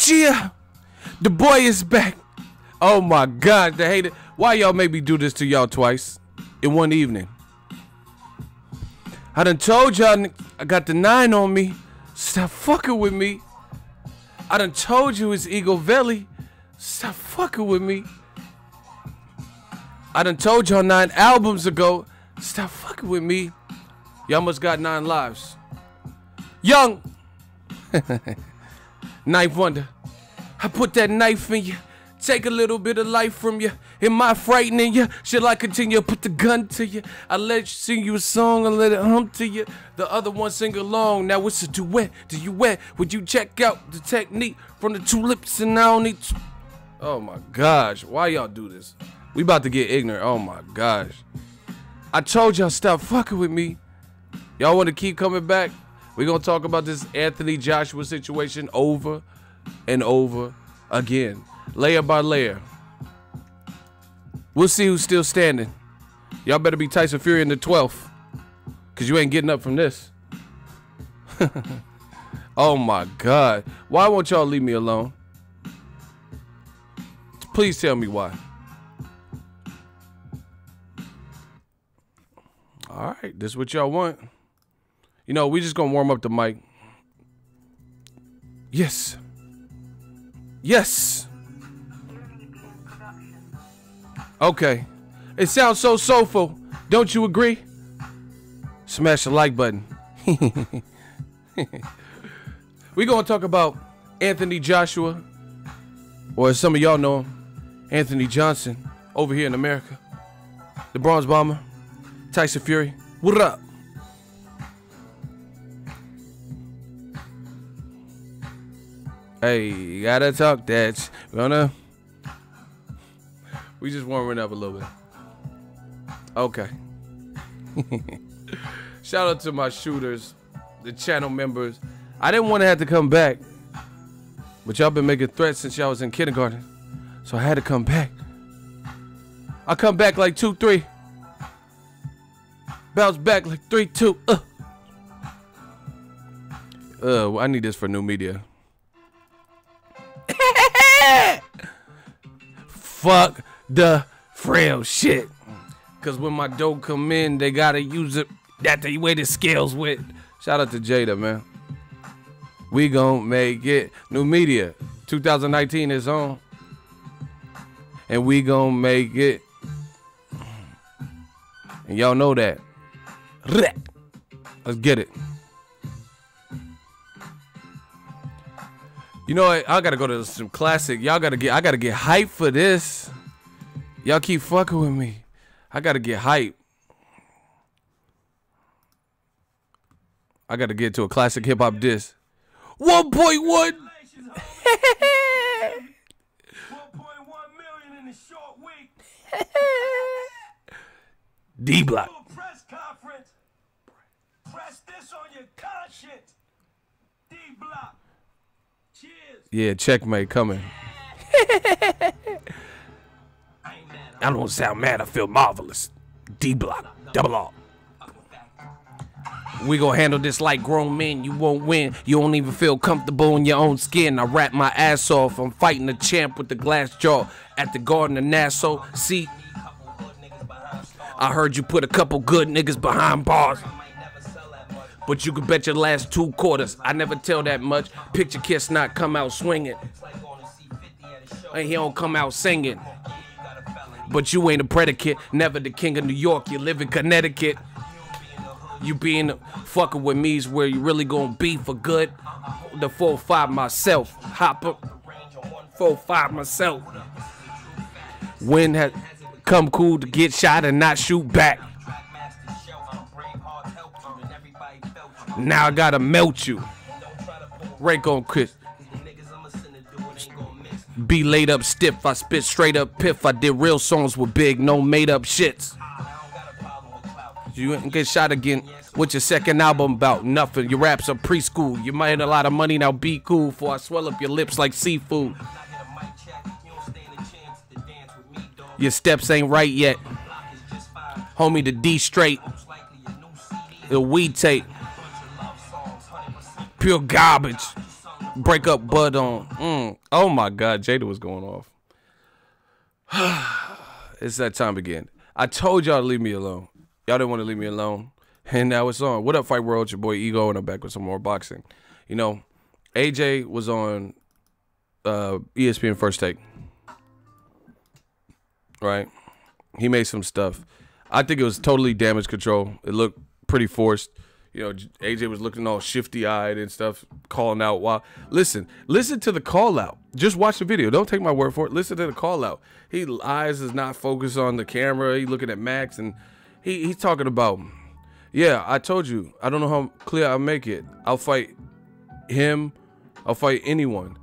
Cheer! The boy is back. Oh my God, they hate it. Why y'all make me do this to y'all twice in one evening? I done told y'all I got the 9 on me. Stop fucking with me. I done told you it's Egoveli. Stop fucking with me. I done told y'all 9 albums ago. Stop fucking with me. Y'all must got 9 lives. Young. Knife wonder. I put that knife in you. Take a little bit of life from you. Am I frightening you? Should I continue to put the gun to you? I let you sing you a song and let it hum to you. The other one sing along. Now it's a duet. Do you wet? Would you check out the technique from the 2 lips and I don't need to... Oh my gosh. Why y'all do this? We about to get ignorant. Oh my gosh. I told y'all stop fucking with me. Y'all want to keep coming back? We're going to talk about this Anthony Joshua situation over and over again. Layer by layer. We'll see who's still standing. Y'all better be Tyson Fury in the 12th. Because you ain't getting up from this. Oh my God. Why won't y'all leave me alone? Please tell me why. All right, this is what y'all want. You know, we just gonna warm up the mic. Yes. Yes. Okay. It sounds so soulful. Don't you agree? Smash the like button. We gonna talk about Anthony Joshua, or as some of y'all know him, Anthony Johnson, over here in America. The Bronze Bomber, Tyson Fury. What up? Hey, you gotta talk that. We just warming up a little bit. Okay. Shout out to my shooters, the channel members. I didn't want to have to come back, but y'all been making threats since y'all was in kindergarten, so I had to come back. I come back like 2-3. Bounce back like 3-2. I need this for new media. Fuck the frail shit. Cause when my dough come in, they gotta use it. That the way the scales with. Shout out to Jada, man. We gon' make it. New media. 2019 is on. And we gon' make it. And y'all know that. Let's get it. You know what? I gotta go to some classic. I gotta get hype for this. Y'all keep fucking with me. I gotta get hype. I gotta get to a classic hip hop diss. 1.1. 1.1 million in a short week. D Block. Press conference. Press this on your conscience. D Block. Cheers. Yeah, checkmate coming. I don't sound mad, I feel marvelous. D Block, double R. We gon' handle this like grown men, you won't win. You don't even feel comfortable in your own skin. I rap my ass off, I'm fighting a champ with the glass jaw at the Garden of Nassau. See, I heard you put a couple good niggas behind bars, but you could bet your last 2 quarters I never tell that much. Picture Kiss not come out swinging, and he don't come out singing. But you ain't a predicate, never the king of New York, you live in Connecticut. You being fucking with me's where you really gonna be for good. The 4-5 myself, hopper, 4-5 myself. When had come cool to get shot and not shoot back. Now I gotta melt you. Rake on Chris. Be laid up stiff, I spit straight up piff. I did real songs with big, no made up shits. You ain't get shot again. What's your second album about? Nothing. Your raps are preschool. You made a lot of money, now be cool. Before I swell up your lips like seafood. Your steps ain't right yet. Homie, the D straight. The weed tape. Pure garbage. break up bud on. Oh my God, Jada was going off. It's that time again. I told y'all to leave me alone. Y'all didn't want to leave me alone. And now it's on. What up, Fight World? It's your boy Ego, and I'm back with some more boxing. You know, AJ was on ESPN First Take. Right? He made some stuff. I think it was totally damage control. It looked pretty forced. You know, AJ was looking all shifty-eyed and stuff, calling out. While listen to the call out. Just watch the video. Don't take my word for it. Listen to the call out. His eyes is not focused on the camera. He looking at Max, and he's talking about, yeah, I told you. I don't know how clear I'll make it. I'll fight him. I'll fight anyone.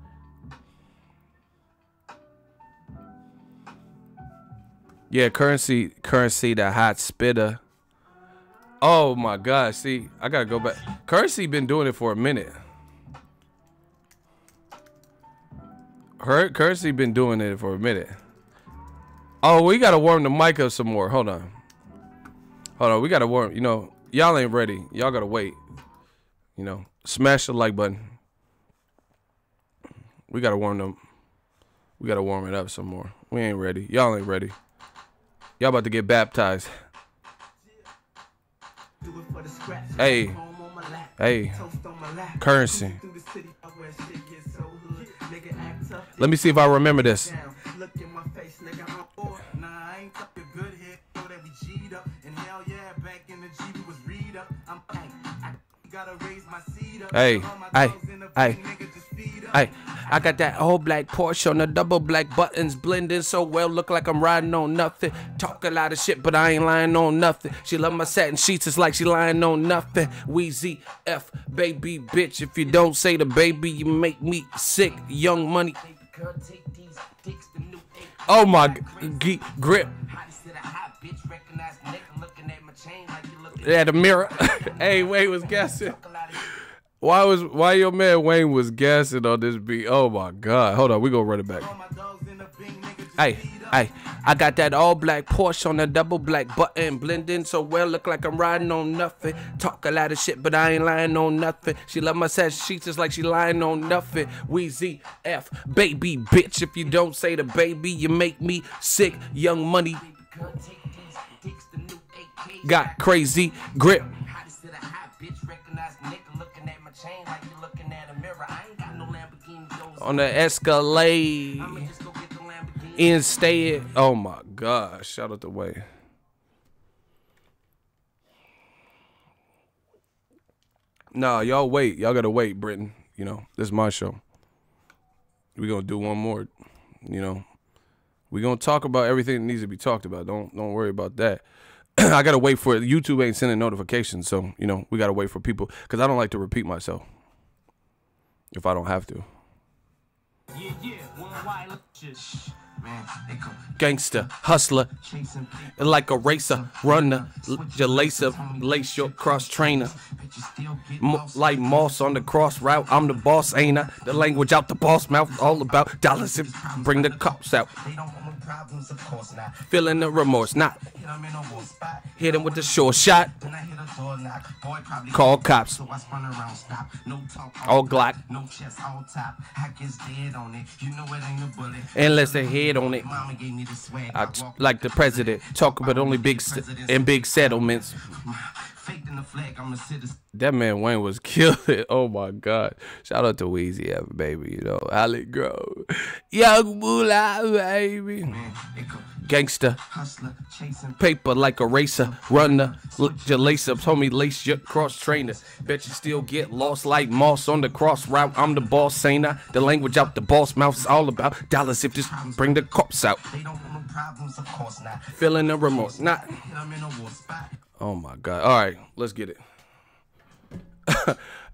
Yeah, currency, the hot spitter. Oh my God! See, I gotta go back. Currency been doing it for a minute. Currency been doing it for a minute. Oh, we gotta warm the mic up some more. Hold on. We gotta warm. You know, y'all ain't ready. Y'all gotta wait. You know, smash the like button. We gotta warm them. We gotta warm it up some more. We ain't ready. Y'all ain't ready. Y'all about to get baptized. Hey, currency. Let me see if I remember this. Hey, I got that old black Porsche on the double black buttons, blending so well, look like I'm riding on nothing. Talk a lot of shit, but I ain't lying on nothing. She love my satin sheets, it's like she lying on nothing. Weezy F, baby bitch, if you don't say the baby, you make me sick. Young money. Oh my grip. Yeah, the mirror. Hey, Wayne was guessing. Why your man Wayne was gassing on this beat? Oh my God. Hold on, we gonna run it back. Hey, I got that all black Porsche on the double black button, blending so well, look like I'm riding on nothing. Talk a lot of shit, but I ain't lying on nothing. She love my satin sheets, just like she lying on nothing. Weezy F, baby bitch, if you don't say the baby, you make me sick. Young money got crazy grip. On the Escalade instead. Oh my God, shout out to Way. Nah, y'all wait. Y'all gotta wait, Britain. You know, this is my show. We gonna do one more. You know, we gonna talk about everything that needs to be talked about. Don't worry about that. I gotta wait for it. YouTube ain't sending notifications, so you know we gotta wait for people because I don't like to repeat myself if I don't have to. Gangster, hustler, like a racer, runner, your lace up, lace your cross trainer. Like moss on the cross route, I'm the boss, ain't I? The language out the boss mouth, all about dollars and bring the cops out. Feeling the remorse, not hit him with the short shot. Call cops. All Glock. Unless they head on it. I like the president, talk about only big settlements. That man Wayne was killing. Oh my God. Shout out to Weezy F, baby. You know, Holly Grove. Young Moolah, baby. Gangster. Paper like a racer. Runner. Look your lace ups, homie. Lace your cross trainer. Bet you still get lost like moss on the cross route. I'm the boss, ain't I? The language out the boss mouth is all about dollars if just bring the cops out. Feeling the remorse. Not. Oh my God. All right, let's get it.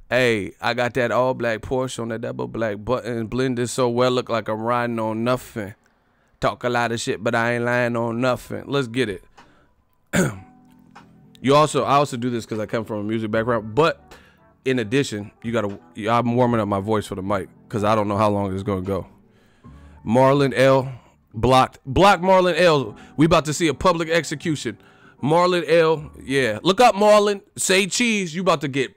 Hey, I got that all black Porsche on that double black button, blended so well, look like I'm riding on nothing. Talk a lot of shit, but I ain't lying on nothing. Let's get it. I also do this because I come from a music background, but in addition, I'm warming up my voice for the mic because I don't know how long it's gonna go. Marlon L. blocked Marlon L. We about to see a public execution. Marlon L. Yeah, look up Marlon. Say cheese. You about to get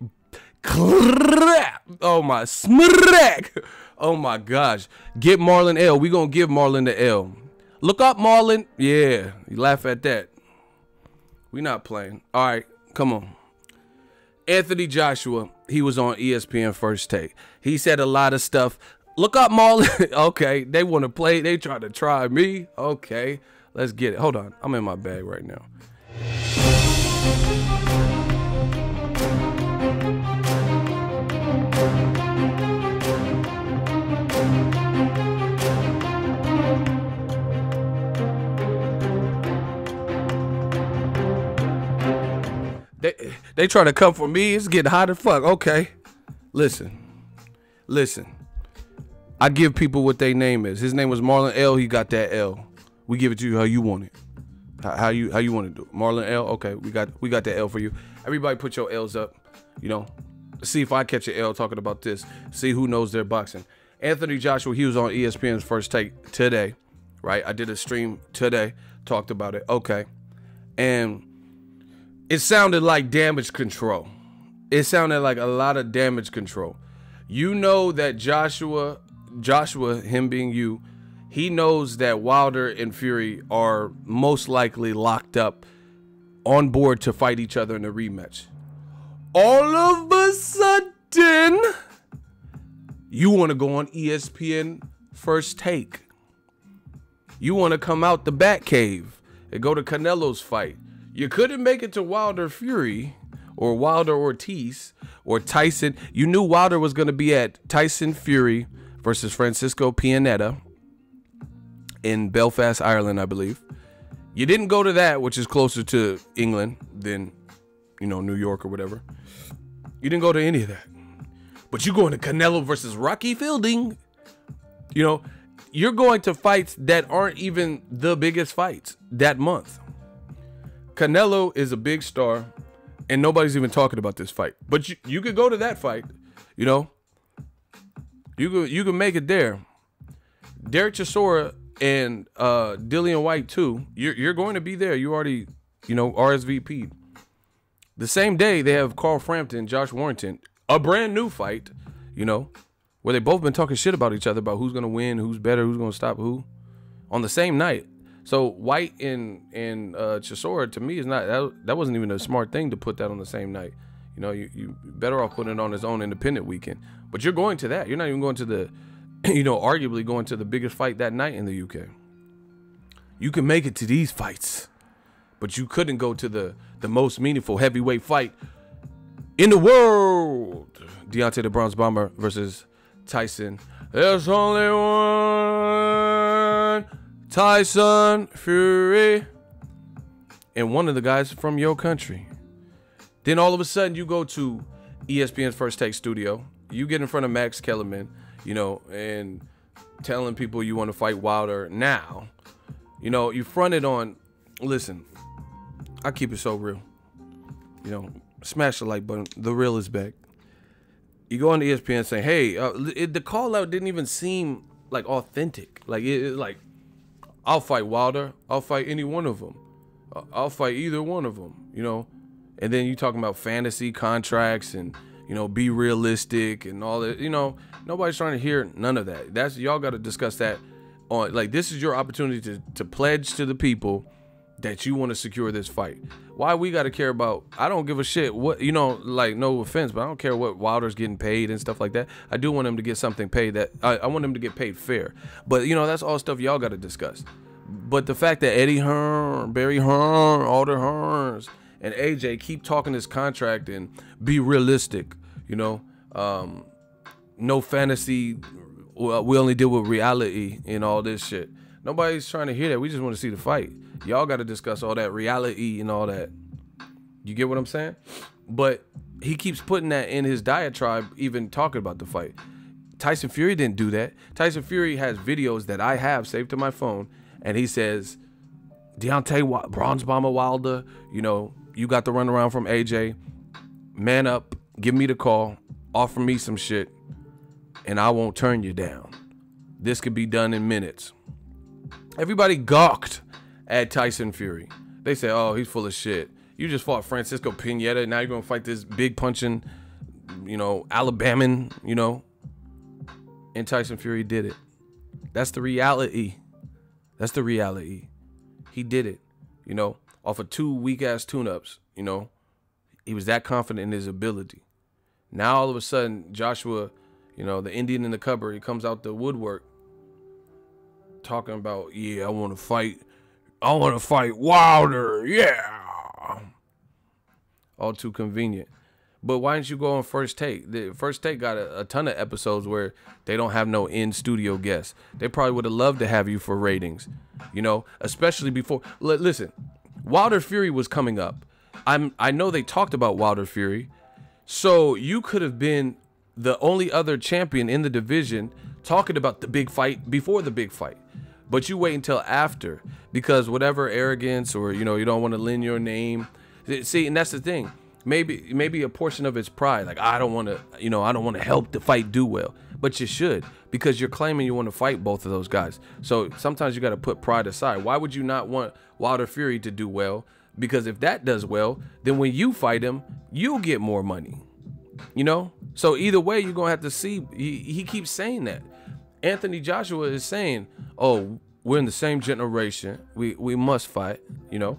Crap. Oh my smack. Oh my gosh. Get Marlon L. We gonna give Marlon the L. Look up Marlon. Yeah, you laugh at that. We not playing. All right, come on. Anthony Joshua, he was on ESPN First Take. He said a lot of stuff. Look up Marlon. Okay, they want to play. They try to try me. Okay, let's get it. Hold on, I'm in my bag right now. They try to come for me. It's getting hot as fuck. Okay. Listen. I give people what their name is. His name was Marlon L. He got that L. We give it to you how you want it. How you want to do it. Marlon L. Okay, we got that L for you. Everybody put your L's up. You know, see if I catch an L talking about this. See who knows their boxing. Anthony Joshua, he was on ESPN's First Take today, right? I did a stream today, talked about it. Okay. And it sounded like damage control. It sounded like a lot of damage control. You know that Joshua, him being you, he knows that Wilder and Fury are most likely locked up on board to fight each other in a rematch. All of a sudden, you want to go on ESPN First Take. You want to come out the Batcave and go to Canelo's fight. You couldn't make it to Wilder Fury or Wilder Ortiz or Tyson. You knew Wilder was going to be at Tyson Fury versus Francisco Pianeta in Belfast, Ireland, I believe. You didn't go to that, which is closer to England than, you know, New York or whatever. You didn't go to any of that. But you're going to Canelo versus Rocky Fielding. You know, you're going to fights that aren't even the biggest fights that month. Canelo is a big star, and nobody's even talking about this fight. But you could go to that fight, you know. You could make it there. Derek Chisora and Dillian White too. You're going to be there. You already, you know, RSVP'd. The same day they have Carl Frampton, Josh Warrington, a brand new fight, you know, where they both been talking shit about each other about who's gonna win, who's better, who's gonna stop who, on the same night. So White and Chisora, to me, is not that wasn't even a smart thing to put that on the same night. You know, you better off putting it on his own independent weekend. But you're going to that. You're not even going to the, you know, arguably going to the biggest fight that night in the UK. You can make it to these fights, but you couldn't go to the most meaningful heavyweight fight in the world. Deontay the Bronze Bomber versus Tyson. There's only one Tyson Fury, and one of the guys from your country. Then all of a sudden you go to ESPN's First Take studio. You get in front of Max Kellerman, you know, and telling people you want to fight Wilder now. You know, you fronted on, listen, I keep it so real. You know, smash the like button. The real is back. You go on to ESPN saying, hey, the call out didn't even seem like authentic. Like, like, I'll fight Wilder. I'll fight any one of them. I'll fight either one of them, you know. And then you talking about fantasy contracts and, you know, be realistic and all that. You know, nobody's trying to hear none of that. That's, y'all got to discuss that on, like, this is your opportunity to pledge to the people that you want to secure this fight. Why we got to care about, I don't give a shit what, you know, like, no offense, but I don't care what Wilder's getting paid and stuff like that. I do want him to get something paid that, I want him to get paid fair. But, you know, that's all stuff y'all got to discuss. But the fact that Eddie Hearn, Barry Hearn, Alder Hearns, and AJ keep talking this contract and be realistic, you know, no fantasy, we only deal with reality and all this shit. Nobody's trying to hear that. We just want to see the fight. Y'all got to discuss all that reality and all that. You get what I'm saying? But he keeps putting that in his diatribe, even talking about the fight. Tyson Fury didn't do that. Tyson Fury has videos that I have saved to my phone, and he says, Deontay Bronze Bomber Wilder, you know, you got the runaround from AJ. Man up, give me the call, offer me some shit, and I won't turn you down. This could be done in minutes. Everybody gawked at Tyson Fury. They say, oh, he's full of shit. You just fought Francisco Pianeta, and now you're going to fight this big punching you know, Alabaman, you know, and Tyson Fury did it. That's the reality. That's the reality. He did it, you know, off of 2 weak-ass tune-ups, you know. He was that confident in his ability. Now, all of a sudden, Joshua, you know, the Indian in the cupboard, he comes out the woodwork talking about, yeah, I want to fight Wilder, yeah. All too convenient. But why didn't you go on First Take? The First Take got a ton of episodes where they don't have no in-studio guests. They probably would have loved to have you for ratings, you know, especially before. Listen, Wilder Fury was coming up. I know they talked about Wilder Fury, so you could have been the only other champion in the division talking about the big fight before the big fight. But you wait until after, because whatever arrogance or, you know, you don't want to lend your name. See, and that's the thing. Maybe a portion of it's pride. Like, I don't want to, you know, I don't want to help the fight do well. But you should, because you're claiming you want to fight both of those guys. So sometimes you got to put pride aside. Why would you not want Wilder Fury to do well? Because if that does well, then when you fight him, you'll get more money. You know? So either way, you're going to have to see. He keeps saying that. Anthony Joshua is saying, oh, we're in the same generation. We must fight, you know?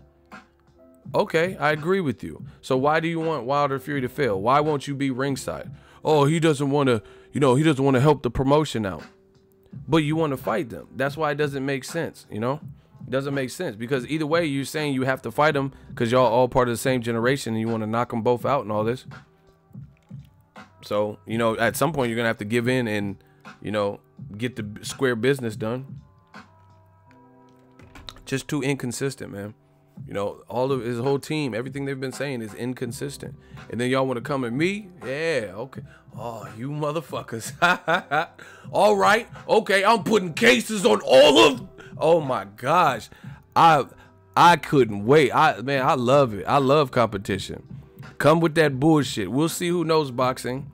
Okay, I agree with you. So why do you want Wilder Fury to fail? Why won't you be ringside? Oh, he doesn't want to, you know, he doesn't want to help the promotion out. But you want to fight them. That's why it doesn't make sense, you know? It doesn't make sense, because either way, you're saying you have to fight them because y'all all part of the same generation and you want to knock them both out and all this. So, you know, at some point you're going to have to give in and, you know, get the square business done. Just too inconsistent, man. You know, all of his whole team, everything they've been saying is inconsistent. And then y'all want to come at me? Yeah, okay. Oh, you motherfuckers. All right. Okay, I'm putting cases on all of. Oh my gosh. I couldn't wait. Man, I love it. I love competition. Come with that bullshit. We'll see who knows boxing.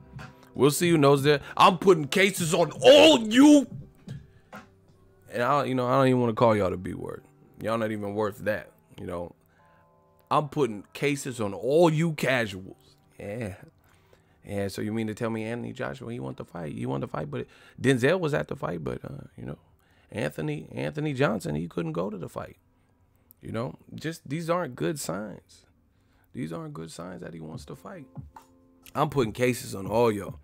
We'll see who knows that. I'm putting cases on all you. And I don't even want to call y'all the B word. Y'all not even worth that. You know, I'm putting cases on all you casuals. Yeah. Yeah, so you mean to tell me Anthony Joshua, he want to fight? He wanted to fight, but Denzel was at the fight, but, you know, Anthony Johnson, he couldn't go to the fight. You know, just these aren't good signs. These aren't good signs that he wants to fight. I'm putting cases on all y'all.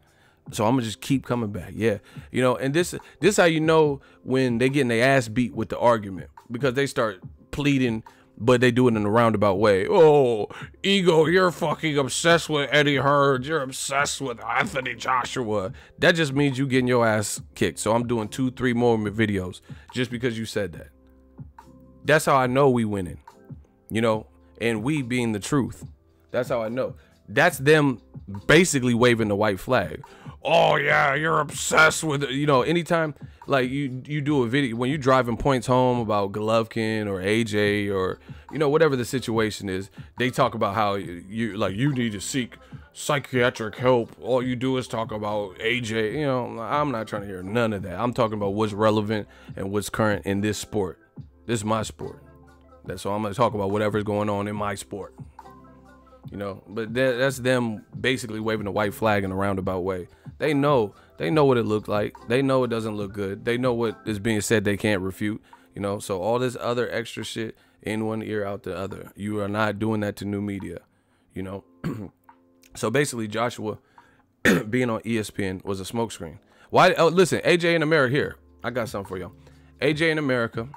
So I'm going to just keep coming back. Yeah. You know, and this how you know when they getting their ass beat with the argument, because they start pleading, but they do it in a roundabout way. Oh, Ego, you're fucking obsessed with Eddie Hearn. You're obsessed with Anthony Joshua. That just means you getting your ass kicked. So I'm doing 2-3 more videos just because you said that. That's how I know we winning. You know, and we being the truth. That's how I know. That's them basically waving the white flag. Oh yeah, you're obsessed with it. You know, anytime like you do a video when you driving points home about Golovkin or AJ or, you know, whatever the situation is, they talk about how you need to seek psychiatric help. All you do is talk about AJ. You know, I'm not trying to hear none of that. I'm talking about what's relevant and what's current in this sport. This is my sport. So I'm going to talk about whatever's going on in my sport. You know, but that's them basically waving the white flag in a roundabout way. They know what it looked like. They know it doesn't look good. They know what is being said they can't refute. You know, so all this other extra shit in one ear, out the other. You are not doing that to new media, you know. So basically, Joshua being on ESPN was a smokescreen. Why? Oh, listen, AJ in America here. I got something for y'all. AJ in America,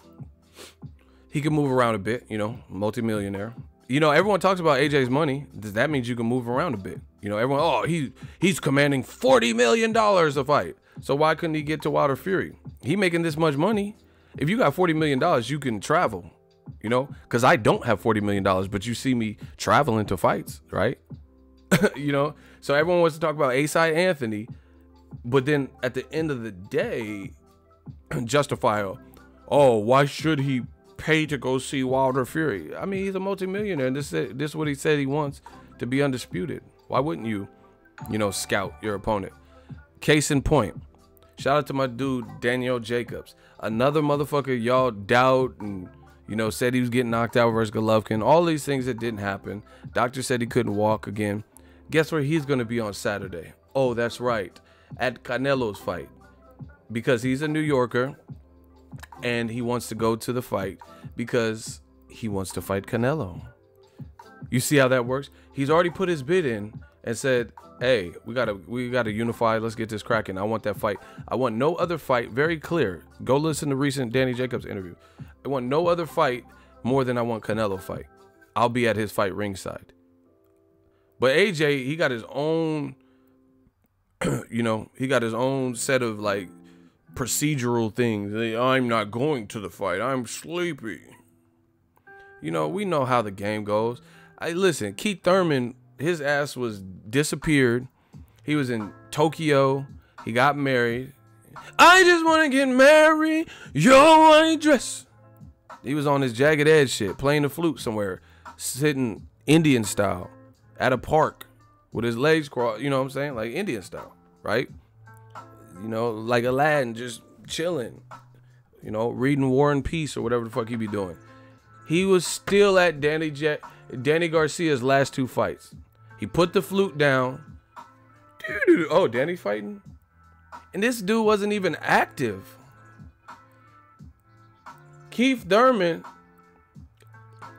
he can move around a bit, you know, multimillionaire. You know, everyone talks about AJ's money. That means you can move around a bit. You know, everyone, oh, he's commanding $40 million a fight. So why couldn't he get to Wilder Fury? He making this much money. If you got $40 million, you can travel, you know, because I don't have $40 million, but you see me traveling to fights, right? You know, so everyone wants to talk about A-Side Anthony, but then at the end of the day, justify, oh, why should he pay to go see Wilder Fury? I mean, he's a multimillionaire, and this is what he said he wants, to be undisputed. Why wouldn't you know, scout your opponent? Case in point, shout out to my dude Daniel Jacobs, another motherfucker y'all doubt and, you know, said he was getting knocked out versus Golovkin. All these things that didn't happen. Doctor said he couldn't walk again. Guess where he's going to be on Saturday? Oh, that's right. At Canelo's fight. Because he's a New Yorker and he wants to go to the fight because he wants to fight Canelo. You see how that works? He's already put his bid in and said, hey, we gotta unify. Let's get this cracking. I want that fight. I want no other fight. Very clear. Go listen to recent Danny Jacobs interview. I want no other fight more than I want Canelo fight. I'll be at his fight ringside. But AJ, he got his own, he got his own set of like procedural things. I'm not going to the fight. I'm sleepy. We know how the game goes. Listen, Keith Thurman, his ass was disappeared. He was in Tokyo. He got married. I just want to get married. Your white dress. He was on his Jagged Edge shit, playing the flute somewhere, sitting Indian style at a park with his legs crossed, you know what I'm saying? Like Indian style, right? Like Aladdin, just chilling, reading War and Peace or whatever the fuck he be doing. He was still at Danny Garcia's last 2 fights. He put the flute down. Oh, Danny fighting? And this dude wasn't even active. Keith Thurman,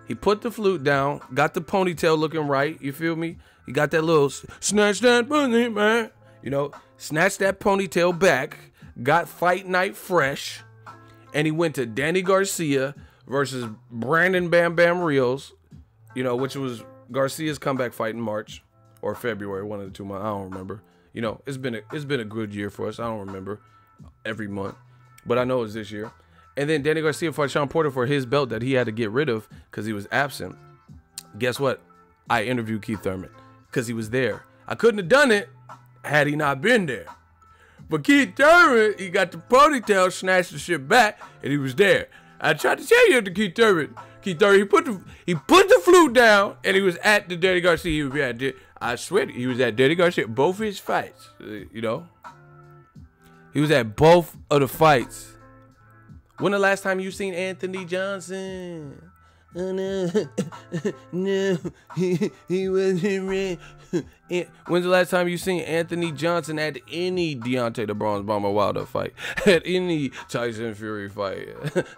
he put the flute down, got the ponytail looking right, you feel me? He got that little snatch that bunny, man. Snatched that ponytail back, got fight night fresh, and he went to Danny Garcia versus Brandon Bam Bam Rios, which was Garcia's comeback fight in March or February, one of the 2 months. I don't remember. It's been a good year for us. I don't remember every month, but I know it was this year. And then Danny Garcia fought Sean Porter for his belt that he had to get rid of because he was absent. Guess what? I interviewed Keith Thurman because he was there. I couldn't have done it had he not been there. But Keith Thurman, he got the ponytail, snatched the shit back, and he was there. I tried to tell you to Keith Thurman. He put the flute down, and he was at the Danny Garcia. I swear, he was at Danny Garcia, both his fights. He was at both of the fights. When the last time you seen Anthony Johnson? Oh, no, he wasn't ready. When's the last time you seen Anthony Johnson at any Deontay the Bronze Bomber Wilder fight? At any Tyson Fury fight?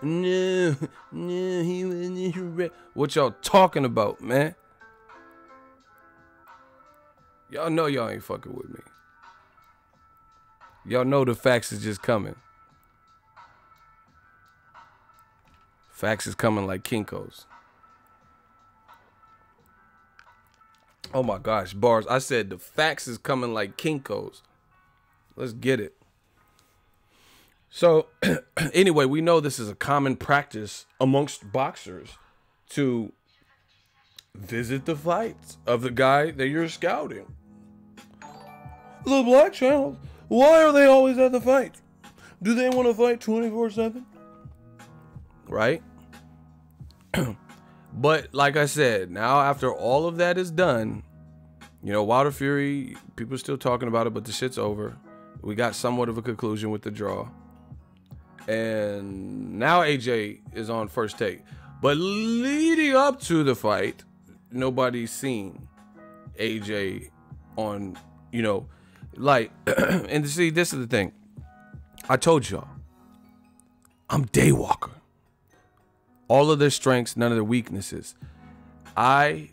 No, he wasn't ready. What y'all talking about, man? Y'all know y'all ain't fucking with me. Y'all know the facts is just coming. Facts is coming like Kinko's. Oh my gosh, bars. I said the facts is coming like Kinko's. Let's get it. So, anyway, we know this is a common practice amongst boxers to visit the fights of the guy that you're scouting. The black channels, why are they always at the fight? Do they want to fight 24/7? Right? But like I said, now after all of that is done, Wilder Fury, people are still talking about it, but the shit's over. We got somewhat of a conclusion with the draw. And now AJ is on First Take. But leading up to the fight, nobody's seen AJ on, and see, this is the thing. I told y'all, I'm Daywalker. All of their strengths, none of their weaknesses. I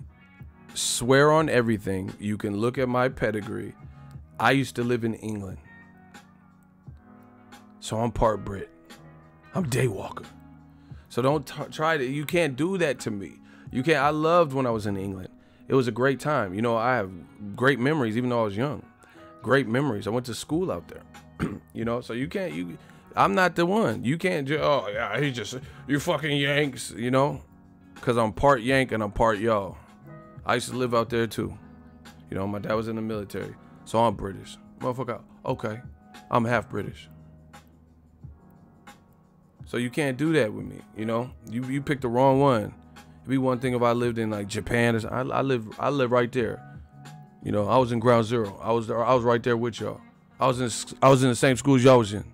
swear on everything. You can look at my pedigree. I used to live in England. So I'm part Brit. I'm Daywalker. So don't try to, you can't do that to me. You can't, I loved when I was in England. It was a great time. I have great memories, even though I was young. Great memories. I went to school out there. So you can't, I'm not the one. You can't just, oh yeah, he's just, you fucking Yanks, because I'm part Yank and I'm part y'all. I used to live out there too. My dad was in the military, so I'm British. Motherfucker, okay, I'm half British. So you can't do that with me, You picked the wrong one. It'd be one thing if I lived in like Japan. I live right there. I was in Ground Zero. I was right there with y'all. I was in the same school as y'all was in.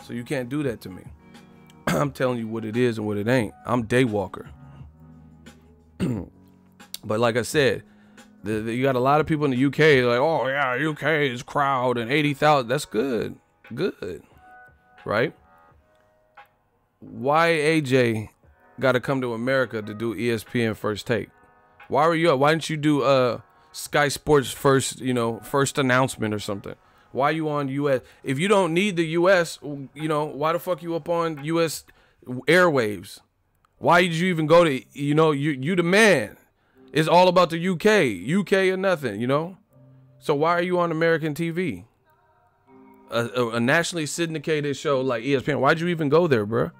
So you can't do that to me. I'm telling you what it is and what it ain't. I'm Daywalker. But like I said, You got a lot of people in the UK like, oh yeah, UK is crowd and 80,000. That's good, right? Why AJ got to come to America to do ESPN First Take? Why were you up? Why didn't you do Sky Sports first announcement or something? Why you on US? If you don't need the US, why the fuck you up on US airwaves? Why did you even go to, you the man. It's all about the UK or nothing, So why are you on American TV? A nationally syndicated show like ESPN. Why'd you even go there, bro?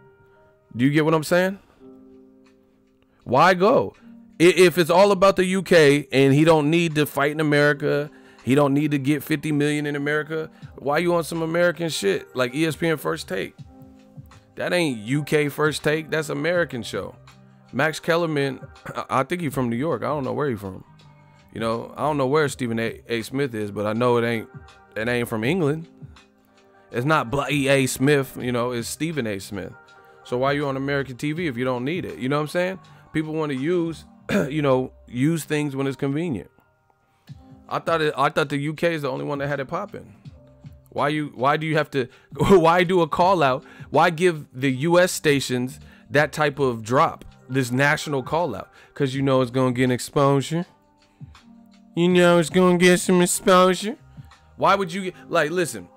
Do you get what I'm saying? Why go? If it's all about the UK and he don't need to fight in America, he don't need to get 50 million in America, why you on some American shit like ESPN First Take? That ain't UK First Take. That's American show. Max Kellerman, I think he's from New York. I don't know where he's from. I don't know where Stephen A. Smith is, but I know it ain't from England. It's not Bloody A. Smith, it's Stephen A. Smith. So why you on American TV if you don't need it? You know what I'm saying? People want to use, use things when it's convenient. I thought the UK is the only one that had it popping. Why do you have to, why do a call out? Why give the US stations that type of drop, this national call out? Because it's going to get exposure. It's going to get some exposure. Why would you listen,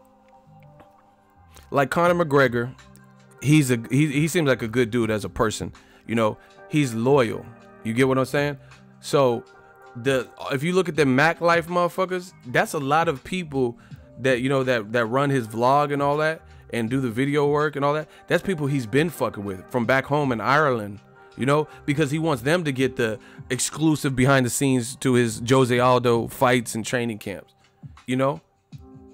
like Conor McGregor, he seems like a good dude as a person. He's loyal. You get what I'm saying? So if you look at the Mac Life motherfuckers, that's a lot of people that that run his vlog and all that and do the video work and all that. That's people he's been fucking with from back home in Ireland, because he wants them to get the exclusive behind the scenes to his Jose Aldo fights and training camps.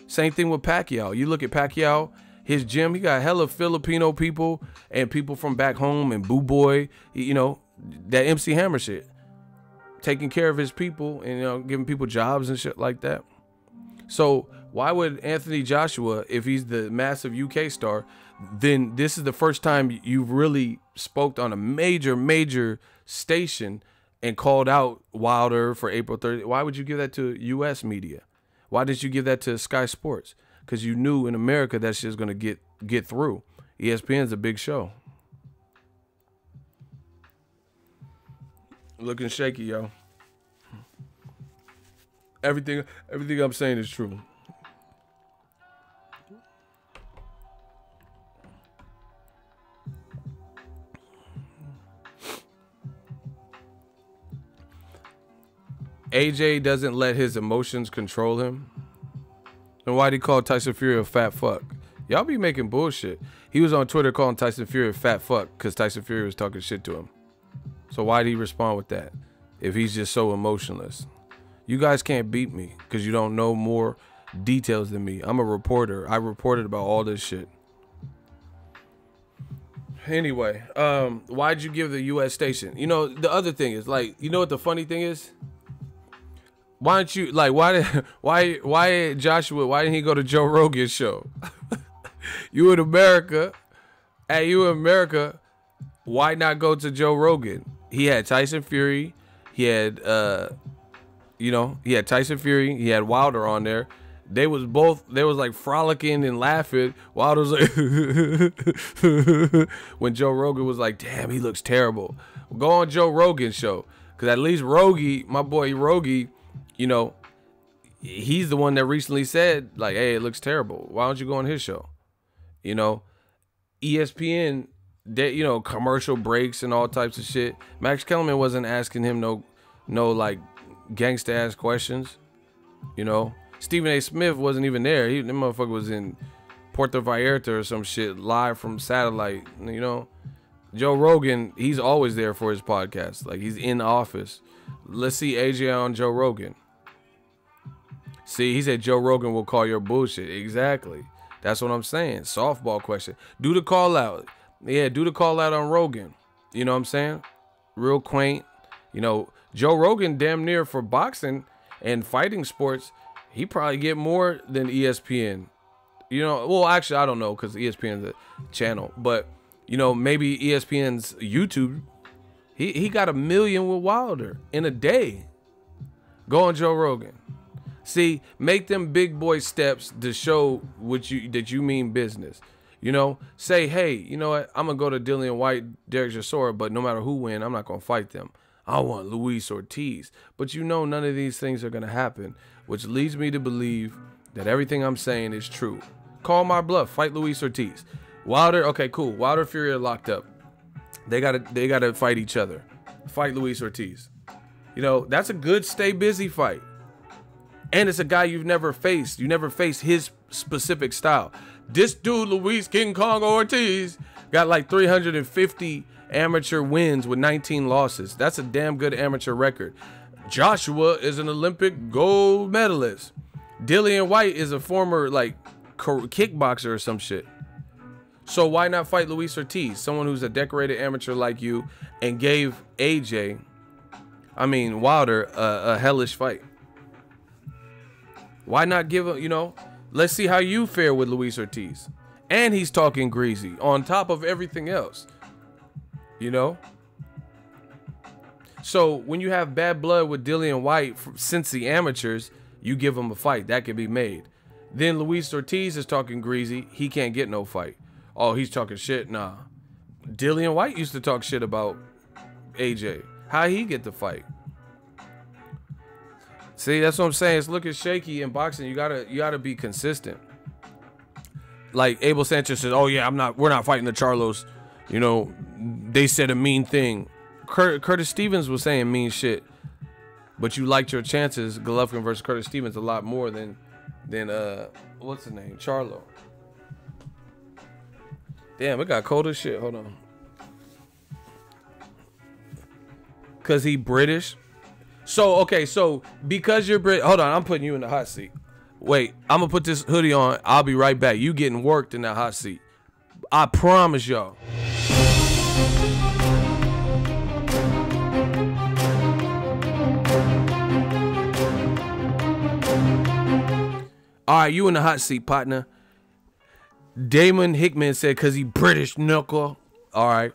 Same thing with Pacquiao. You look at Pacquiao, his gym, he got hella Filipino people and people from back home and Boo Boy, that MC Hammer shit. Taking care of his people and giving people jobs and shit like that. So why would Anthony Joshua, if he's the massive UK star, then this is the first time you've really spoke on a major station and called out Wilder for April 30th? Why would you give that to US media? Why didn't you give that to Sky Sports? Because you knew in America that shit's gonna get through. ESPN's a big show. Looking shaky, yo. Everything I'm saying is true. AJ doesn't let his emotions control him. And why'd he call Tyson Fury a fat fuck? Y'all be making bullshit. He was on Twitter calling Tyson Fury a fat fuck because Tyson Fury was talking shit to him. So why'd he respond with that if he's just so emotionless? You guys can't beat me because you don't know more details than me. I'm a reporter. I reported about all this shit. Anyway, why'd you give the US station? The other thing is what the funny thing is? Why don't you why Joshua, why didn't he go to Joe Rogan's show? You in America, why not go to Joe Rogan? He had Tyson Fury, he had Tyson Fury, he had Wilder on there. They was frolicking and laughing. Wilder was like when Joe Rogan was like, damn, he looks terrible. Go on Joe Rogan's show. Cause at least Rogie, my boy Rogie, he's the one that recently said, hey, it looks terrible. Why don't you go on his show? ESPN, they, commercial breaks and all types of shit. Max Kellerman wasn't asking him no gangsta ass questions. Stephen A. Smith wasn't even there. The motherfucker was in Puerto Vallarta or some shit live from satellite. Joe Rogan, he's always there for his podcast. He's in the office. Let's see AJ on Joe Rogan. See, he said Joe Rogan will call your bullshit. Exactly. That's what I'm saying. Softball question. Do the call out. Yeah, do the call out on Rogan. You know what I'm saying? Real quaint. Joe Rogan damn near for boxing and fighting sports, he probably get more than ESPN. Well, actually, I don't know because ESPN's a channel. But, maybe ESPN's YouTube, he got 1 million with Wilder in a day. Go on Joe Rogan. See, make them big boy steps to show that you mean business. You know, say, hey, you know what? I'm going to go to Dillian White, Derek Chisora, but no matter who win, I'm not going to fight them. I want Luis Ortiz. But you know none of these things are going to happen, which leads me to believe that everything I'm saying is true. Call my bluff. Fight Luis Ortiz. Wilder, okay, cool. Wilder, Fury are locked up. They gotta fight each other. Fight Luis Ortiz. You know, that's a good stay busy fight. And it's a guy you've never faced. You never faced his specific style. This dude, Luis King Kong Ortiz, got like 350 amateur wins with 19 losses. That's a damn good amateur record. Joshua is an Olympic gold medalist. Dillian White is a former like kickboxer or some shit. So why not fight Luis Ortiz, someone who's a decorated amateur like you, and gave Wilder a hellish fight? Why not give him, you know, let's see how you fare with Luis Ortiz. And he's talking greasy on top of everything else, you know? So when you have bad blood with Dillian White since the amateurs, you give him a fight. That can be made. Then Luis Ortiz is talking greasy. He can't get no fight. Oh, he's talking shit? Nah. Dillian White used to talk shit about AJ. How he get the fight? See, that's what I'm saying. It's looking shaky in boxing. You gotta be consistent. Like Abel Sanchez says, oh yeah, we're not fighting the Charlos. You know, they said a mean thing. Curtis Stevens was saying mean shit. But you liked your chances, Golovkin versus Curtis Stevens, a lot more than what's the name? Charlo. Damn, it got cold as shit. Hold on. Cause he British. So okay, so because you're British, hold on, I'm putting you in the hot seat. Wait, I'm gonna put this hoodie on. I'll be right back. You getting worked in that hot seat. I promise y'all. All right, you in the hot seat, partner. Damon Hickman said, cause he British knuckle. All right,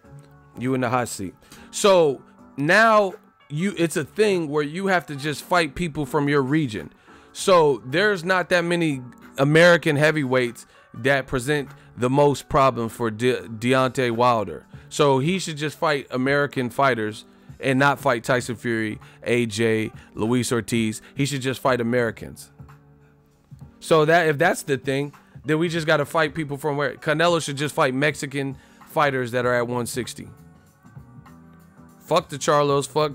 you in the hot seat. So now it's a thing where you have to just fight people from your region. So there's not that many American heavyweights that present the most problem for Deontay Wilder. So he should just fight American fighters and not fight Tyson Fury, AJ, Luis Ortiz. He should just fight Americans. So that if that's the thing, then we just got to fight people from where? Canelo should just fight Mexican fighters that are at 160. Fuck the Charlos, fuck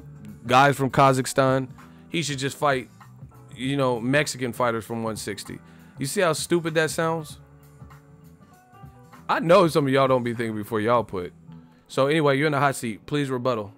guys from Kazakhstan. He should just fight, you know, Mexican fighters from 160. You see how stupid that sounds? I know some of y'all don't be thinking before y'all put. So anyway, you're in the hot seat. Please rebuttal.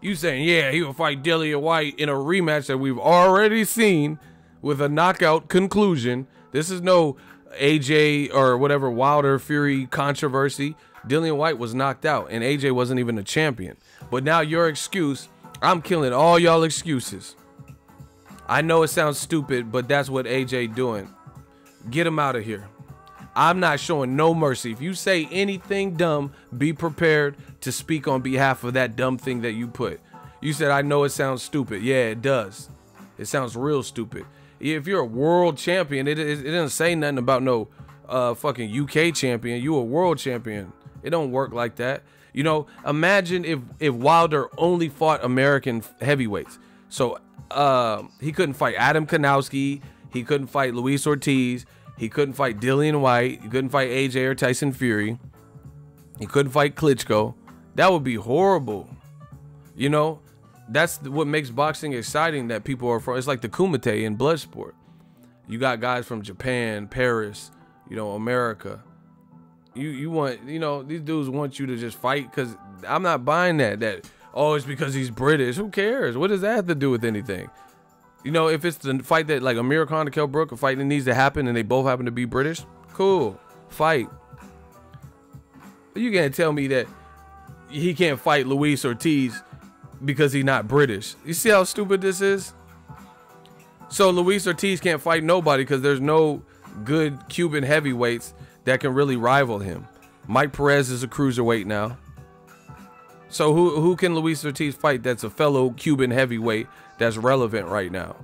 You saying, yeah, he will fight Dillian White in a rematch that we've already seen with a knockout conclusion. This is no AJ or whatever Wilder Fury controversy. Dillian White was knocked out and AJ wasn't even a champion. But now your excuse, I'm killing all y'all excuses. I know it sounds stupid, but that's what AJ doing. Get him out of here. I'm not showing no mercy. If you say anything dumb, be prepared to speak on behalf of that dumb thing that you put. You said, I know it sounds stupid. Yeah, it does. It sounds real stupid. If you're a world champion, it doesn't say nothing about no fucking UK champion. You a world champion. It don't work like that. You know, imagine if Wilder only fought American heavyweights. So he couldn't fight Adam Kanowski. He couldn't fight Luis Ortiz. He couldn't fight Dillian White. He couldn't fight AJ or Tyson Fury. He couldn't fight Klitschko. That would be horrible. You know, that's what makes boxing exciting, that people are from. It's like the Kumite in Bloodsport. You got guys from Japan, Paris, you know, America. You want, you know, these dudes want you to just fight, because I'm not buying that, oh, it's because he's British. Who cares? What does that have to do with anything? You know, if it's the fight that, like, Amir Khan to Kell Brook, a fight that needs to happen and they both happen to be British, cool, fight. You can't tell me that he can't fight Luis Ortiz because he's not British. You see how stupid this is? So Luis Ortiz can't fight nobody because there's no good Cuban heavyweights that can really rival him. Mike Perez is a cruiserweight now. So who can Luis Ortiz fight that's a fellow Cuban heavyweight that's relevant right now?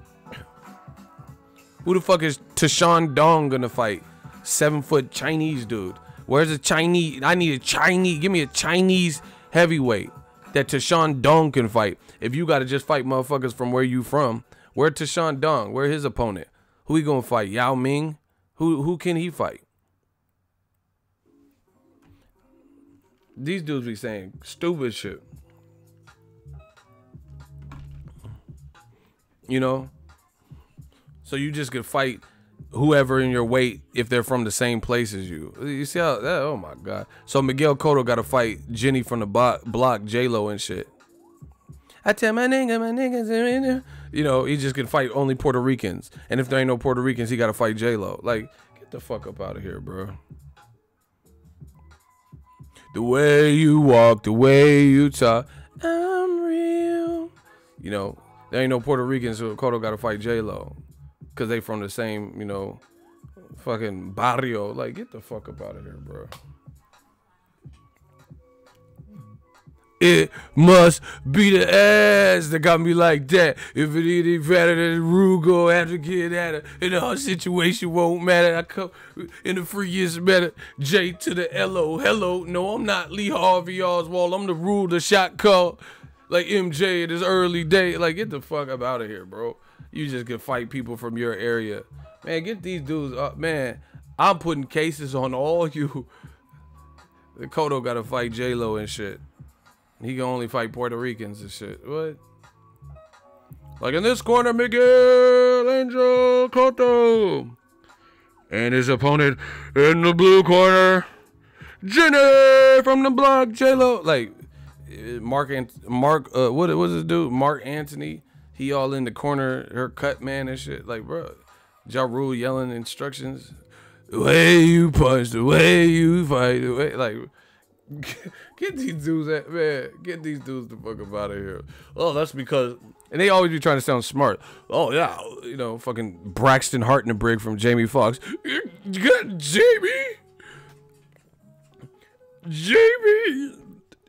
Who the fuck is Tashawn Dong gonna fight? 7-foot Chinese dude. Where's a Chinese? I need a Chinese. Give me a Chinese heavyweight that Tashawn Dong can fight. If you gotta just fight motherfuckers from where you from, where Tashawn Dong? Where his opponent? Who he gonna fight? Yao Ming? Who can he fight? These dudes be saying stupid shit. You know? So you just could fight whoever in your weight if they're from the same place as you. You see how that? Oh my God. So Miguel Cotto got to fight Jenny from the block, J-Lo and shit. I tell my niggas, you know, he just can fight only Puerto Ricans. And if there ain't no Puerto Ricans, he got to fight J-Lo. Like, get the fuck up out of here, bro. The way you walk, the way you talk, I'm real. You know, there ain't no Puerto Ricans, so Cotto got to fight J-Lo. Because they from the same, you know, fucking barrio. Like, get the fuck up out of here, bro. It must be the ass that got me like that. If it ain't any better than Rugo, have to get at it. And our situation won't matter. I come in the freest matter. J to the L-O. Hello. No, I'm not Lee Harvey Oswald. I'm the rule, the shot call. Like MJ at his early day. Like, get the fuck up out of here, bro. You just can fight people from your area. Man, get these dudes up. Man, I'm putting cases on all you. The Cotto got to fight J-Lo and shit. He can only fight Puerto Ricans and shit. What? Like in this corner, Miguel Angel Cotto. And his opponent in the blue corner, Jenny from the block, J-Lo. Like, what was this dude? Mark Anthony. He all in the corner, her cut man and shit. Like, bro, Ja Rule yelling instructions. The way you punch, the way you fight, the way, like, get these dudes, man, get these dudes the fuck up out of here. Oh, that's because, and they always be trying to sound smart. Oh, yeah, you know, fucking Braxton Hartnebrig from Jamie Foxx. You got Jamie? Jamie?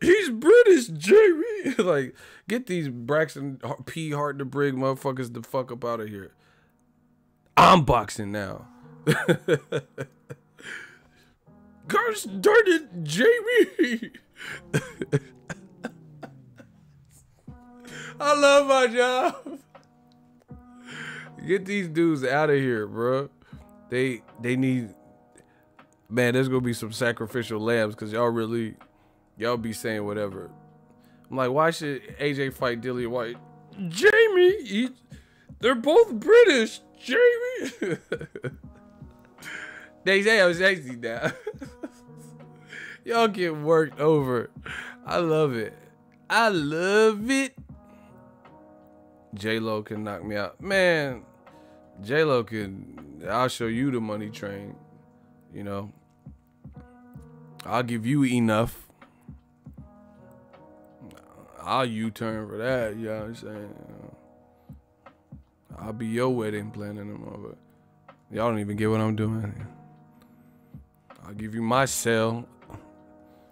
He's British, Jamie. Like, get these Braxton P. Hartnebrig motherfuckers the fuck up out of here. I'm boxing now. Gosh darn it, Jamie. I love my job. Get these dudes out of here, bro. They need, man, there's gonna be some sacrificial lambs because y'all be saying whatever. I'm like, why should AJ fight Dillian White? Jamie, they're both British, Jamie. They say I'm sexy now. Y'all get worked over. I love it. I love it. J-Lo can knock me out. Man, J-Lo can, I'll show you the money train. You know, I'll give you enough. I'll U-turn for that, you know what I'm saying? I'll be your wedding planning them over. Y'all don't even get what I'm doing. I'll give you my cell.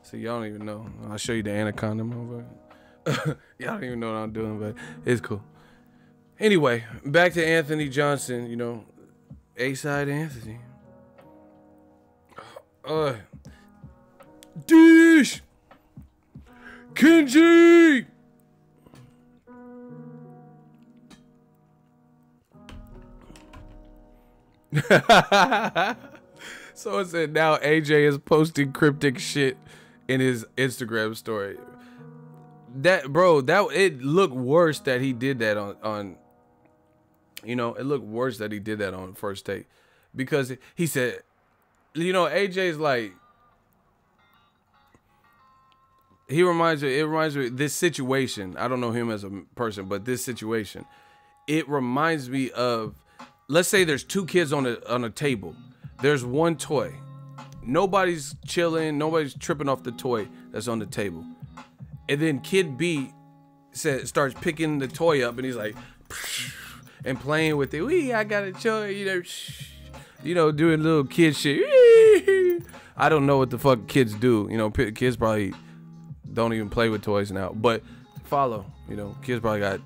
See, y'all don't even know. I'll show you the anaconda over. Y'all don't even know what I'm doing, but it's cool. Anyway, back to Anthony Johnson, you know, A-side Anthony. Dish! Kenji! So it said now AJ is posting cryptic shit in his Instagram story. That, bro, that it looked worse that he did that on you know, it looked worse that he did that on First Take. Because he said, you know, AJ's like, it reminds me of this situation. I don't know him as a person, but this situation, it reminds me of, let's say there's two kids on a table. There's one toy. Nobody's chilling. Nobody's tripping off the toy that's on the table. And then kid B starts picking the toy up, and he's like, and playing with it. Wee, I got a toy, you know, doing little kid shit. I don't know what the fuck kids do. You know, kids probably don't even play with toys now. But follow, you know, kids probably got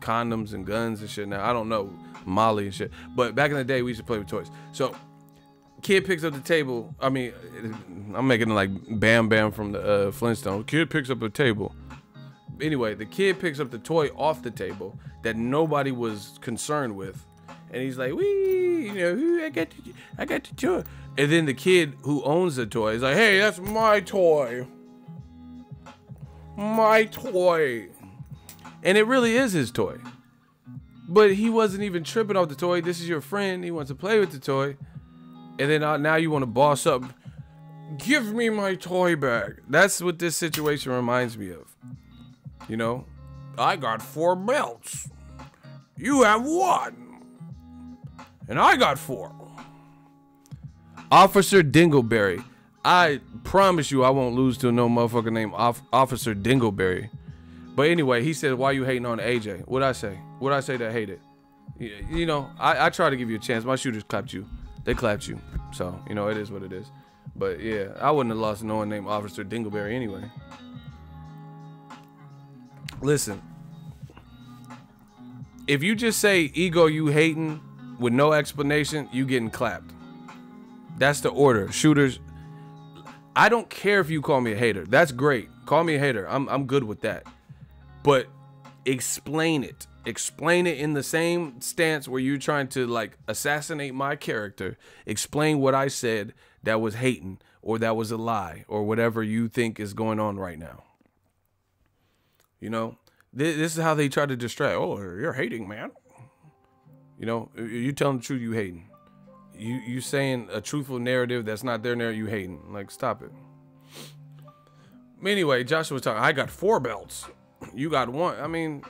condoms and guns and shit now. I don't know, Molly and shit. But back in the day, we used to play with toys. So kid picks up the table. I mean, I'm making it like Bam Bam from the Flintstones. Kid picks up a table. Anyway, the kid picks up the toy off the table that nobody was concerned with, and he's like, "Wee, you know, I got the toy." And then the kid who owns the toy is like, "Hey, that's my toy, my toy," and it really is his toy. But he wasn't even tripping off the toy. This is your friend. He wants to play with the toy, and then now you want to boss up. Give me my toy back. That's what this situation reminds me of. You know, I got 4 belts. You have 1. And I got 4. Officer Dingleberry. I promise you I won't lose to no motherfucker named Officer Dingleberry. But anyway, he said, why you hating on AJ? What'd I say? What'd I say that hated? You know, I try to give you a chance. My shooters clapped you. They clapped you. So, you know, it is what it is. But yeah, I wouldn't have lost no one named Officer Dingleberry anyway. Listen, if you just say ego you hating with no explanation, you getting clapped. That's the order. Shooters, I don't care if you call me a hater. That's great. Call me a hater. I'm good with that. But explain it. Explain it in the same stance where you're trying to like assassinate my character. Explain what I said that was hating or that was a lie or whatever you think is going on right now. You know, this is how they try to distract. Oh, you're hating, man. You know, you telling the truth, you hating. You saying a truthful narrative that's not their narrative, you hating. Like, stop it. Anyway, Joshua was talking, I got 4 belts. You got 1. I mean,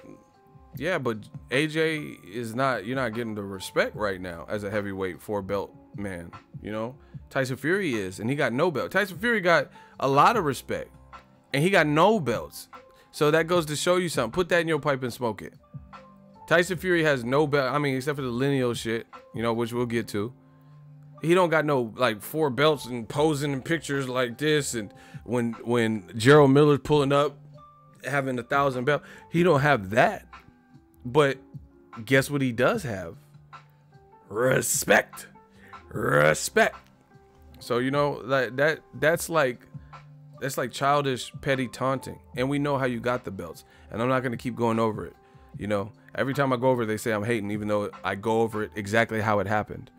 yeah, but AJ is not, you're not getting the respect right now as a heavyweight 4-belt man. You know, Tyson Fury is, and he got no belt. Tyson Fury got a lot of respect, and he got no belts. So that goes to show you something. Put that in your pipe and smoke it. Tyson Fury has no belt. I mean, except for the lineal shit, you know, which we'll get to. He don't got no like 4 belts and posing in pictures like this. And when Gerald Miller's pulling up, having 1,000 belts, he don't have that. But guess what he does have? Respect. Respect. So, you know, that's like childish, petty taunting. And we know how you got the belts. And I'm not going to keep going over it. You know, every time I go over it, they say I'm hating, even though I go over it exactly how it happened.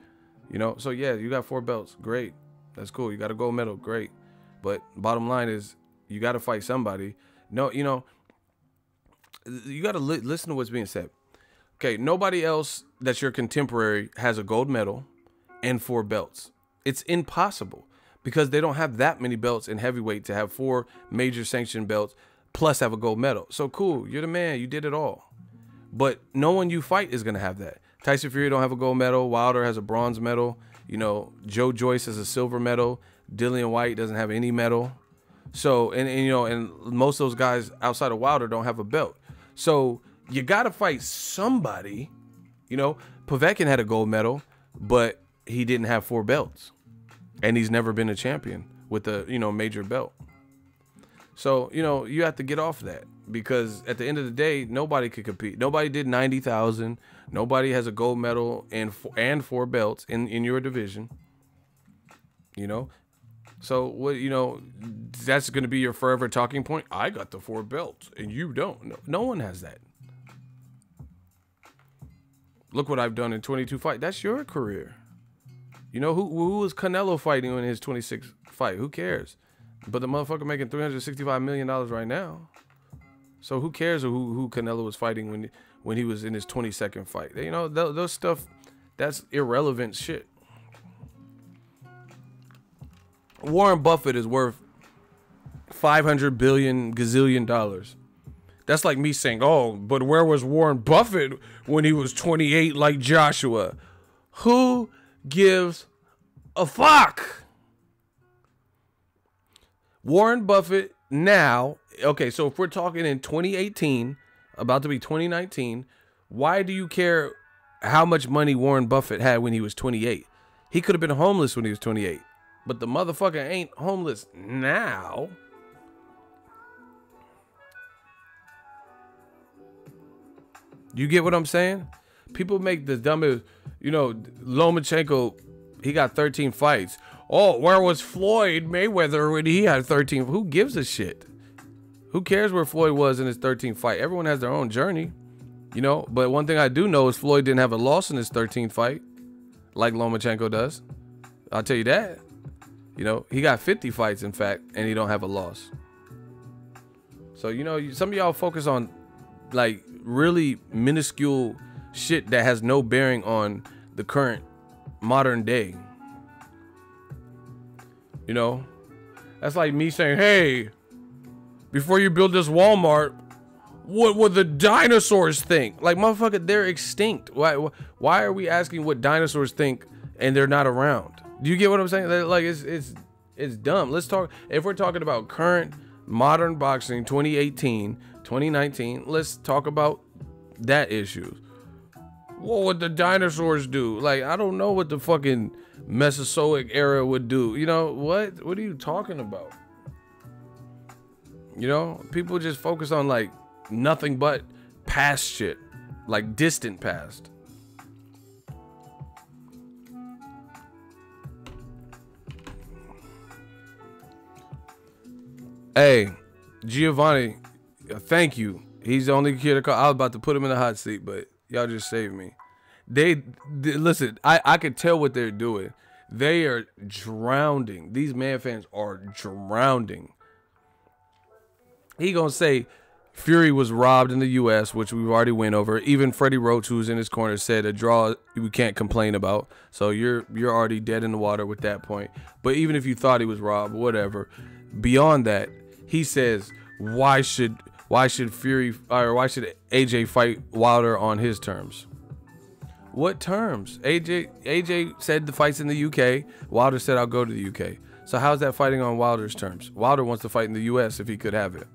You know, so yeah, you got 4 belts. Great. That's cool. You got a gold medal. Great. But bottom line is you got to fight somebody. No, you know, you got to listen to what's being said. Okay. Nobody else that's your contemporary has a gold medal and 4 belts. It's impossible because they don't have that many belts in heavyweight to have 4 major sanctioned belts plus have a gold medal. So cool. You're the man. You did it all. But no one you fight is going to have that. Tyson Fury don't have a gold medal. Wilder has a bronze medal. You know, Joe Joyce has a silver medal. Dillian White doesn't have any medal. So, and you know, and most of those guys outside of Wilder don't have a belt. So you got to fight somebody. You know, Povetkin had a gold medal, but he didn't have 4 belts. And he's never been a champion with a, you know, major belt. So, you know, you have to get off that because at the end of the day, nobody could compete. Nobody did 90,000. Nobody has a gold medal and 4 belts in your division. You know, so what, you know, that's going to be your forever talking point. I got the 4 belts and you don't. No one has that. Look what I've done in 22 fights. That's your career. You know, who was Canelo fighting in his 26th fight? Who cares? But the motherfucker making $365 million right now. So who cares who Canelo was fighting when he was in his 22nd fight? You know, those stuff, that's irrelevant shit. Warren Buffett is worth $500 gazillion dollars. That's like me saying, oh, but where was Warren Buffett when he was 28 like Joshua? Who gives a fuck? Warren Buffett now, okay, so if we're talking in 2018, about to be 2019, why do you care how much money Warren Buffett had when he was 28? He could have been homeless when he was 28, but the motherfucker ain't homeless now. You get what I'm saying? People make the dumbest, you know, Lomachenko, he got 13 fights. Oh, where was Floyd Mayweather when he had 13? Who gives a shit? Who cares where Floyd was in his 13th fight? Everyone has their own journey, you know? But one thing I do know is Floyd didn't have a loss in his 13th fight like Lomachenko does. I'll tell you that. You know, he got 50 fights, in fact, and he don't have a loss. So, you know, some of y'all focus on, like, really minuscule shit that has no bearing on the current modern day. You know, that's like me saying, hey, before you build this Walmart, what would the dinosaurs think? Like, motherfucker, they're extinct. Why are we asking what dinosaurs think and they're not around? Do you get what I'm saying? Like, it's dumb. Let's talk. If we're talking about current modern boxing, 2018, 2019, let's talk about that issue. What would the dinosaurs do? Like, I don't know what the fucking Mesozoic era would do. You know, what are you talking about? You know, people just focus on like nothing but past shit, like distant past. Hey, Giovanni, thank you. He's the only kid to call. I was about to put him in the hot seat, but y'all just saved me. They listen, I could tell what they're doing. They are drowning. These man fans are drowning. He gonna say Fury was robbed in the U.S., which we've already went over. Even Freddie Roach, who's in his corner, said a draw we can't complain about. So you're already dead in the water with that point. But even if you thought he was robbed, whatever. Beyond that, he says, why should Fury or why should AJ fight Wilder on his terms? What terms? AJ said the fight's in the UK. Wilder said I'll go to the UK. So how's that fighting on Wilder's terms? Wilder wants to fight in the US if he could have it.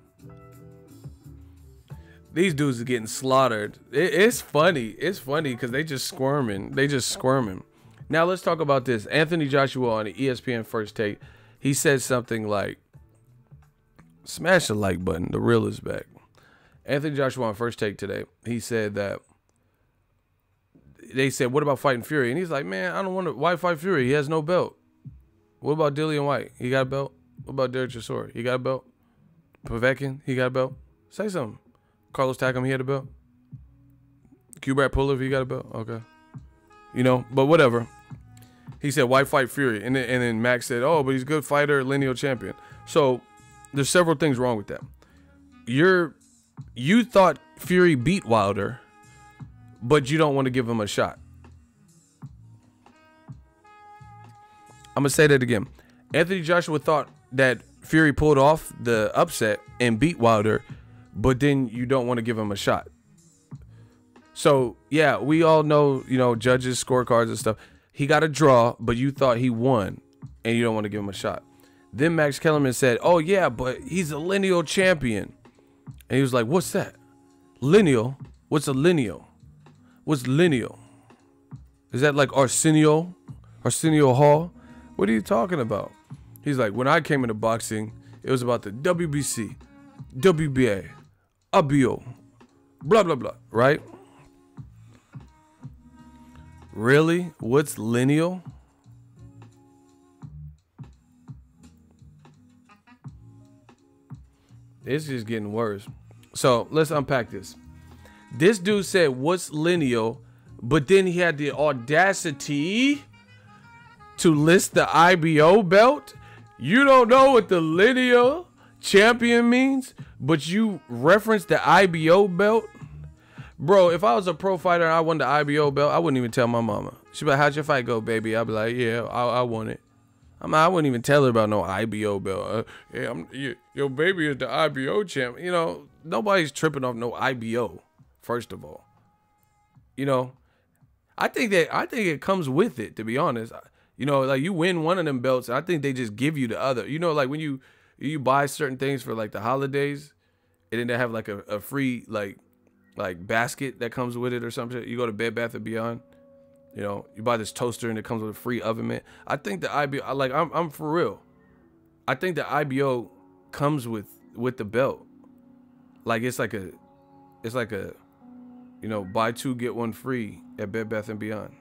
These dudes are getting slaughtered. It's funny. It's funny because they just squirming. Now let's talk about this. Anthony Joshua on the ESPN First Take. He said something like, smash the like button. The real is back. Anthony Joshua on First Take today. He said that they said, what about fighting Fury? And he's like, man, I don't want to. Why fight Fury? He has no belt. What about Dillian White? He got a belt. What about Derek Chisora? He got a belt. Povetkin? He got a belt. Say something. Carlos Takam, he had a belt. Kubrat Pulev, he got a belt. Okay. You know, but whatever. He said, why fight Fury? And then Max said, oh, but he's a good fighter, lineal champion. So there's several things wrong with that. You thought Fury beat Wilder, but you don't want to give him a shot. I'm going to say that again. Anthony Joshua thought that Fury pulled off the upset and beat Wilder, but then you don't want to give him a shot. So, yeah, we all know, you know, judges, scorecards and stuff. He got a draw, but you thought he won, and you don't want to give him a shot. Then Max Kellerman said, oh, yeah, but he's a lineal champion. And he was like, what's that? Lineal? What's a lineal? What's lineal? Is that like Arsenio? Arsenio Hall? What are you talking about? He's like, when I came into boxing, it was about the WBC, WBA, ABO, blah, blah, blah, right? Really? What's lineal? It's just getting worse. So let's unpack this. This dude said, what's lineal? But then he had the audacity to list the IBO belt. You don't know what the lineal champion means, but you reference the IBO belt? Bro, if I was a pro fighter and I won the IBO belt, I wouldn't even tell my mama. She'd be like, how'd your fight go, baby? I'd be like, yeah, I won it. I wouldn't even tell her about no IBO belt. Your baby is the IBO champ. You know, nobody's tripping off no IBO, first of all. You know, I think it comes with it, to be honest. You know, like you win one of them belts, I think they just give you the other. You know, like when you buy certain things for like the holidays, and then they have like a free like basket that comes with it or something. You go to Bed Bath & Beyond, you know, you buy this toaster and it comes with a free oven mitt. I think the IBO, like I'm for real. I think the IBO comes with the belt. Like it's like a You know, buy 2 get 1 free at Bed Bath & Beyond.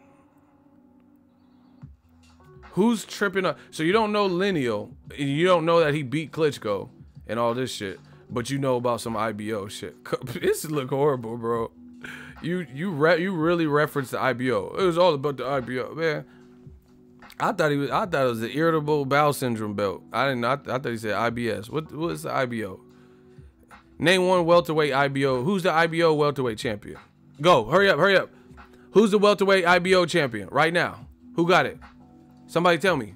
Who's tripping up? So you don't know Lineal, and you don't know that he beat Klitschko and all this shit, but you know about some IBO shit. This look horrible, bro. You really referenced the IBO. It was all about the IBO, man. I thought it was the irritable bowel syndrome belt. I thought he said IBS. What's the IBO? Name one welterweight IBO. Who's the IBO welterweight champion? Go, hurry up. Who's the welterweight IBO champion right now? Who got it? Somebody tell me.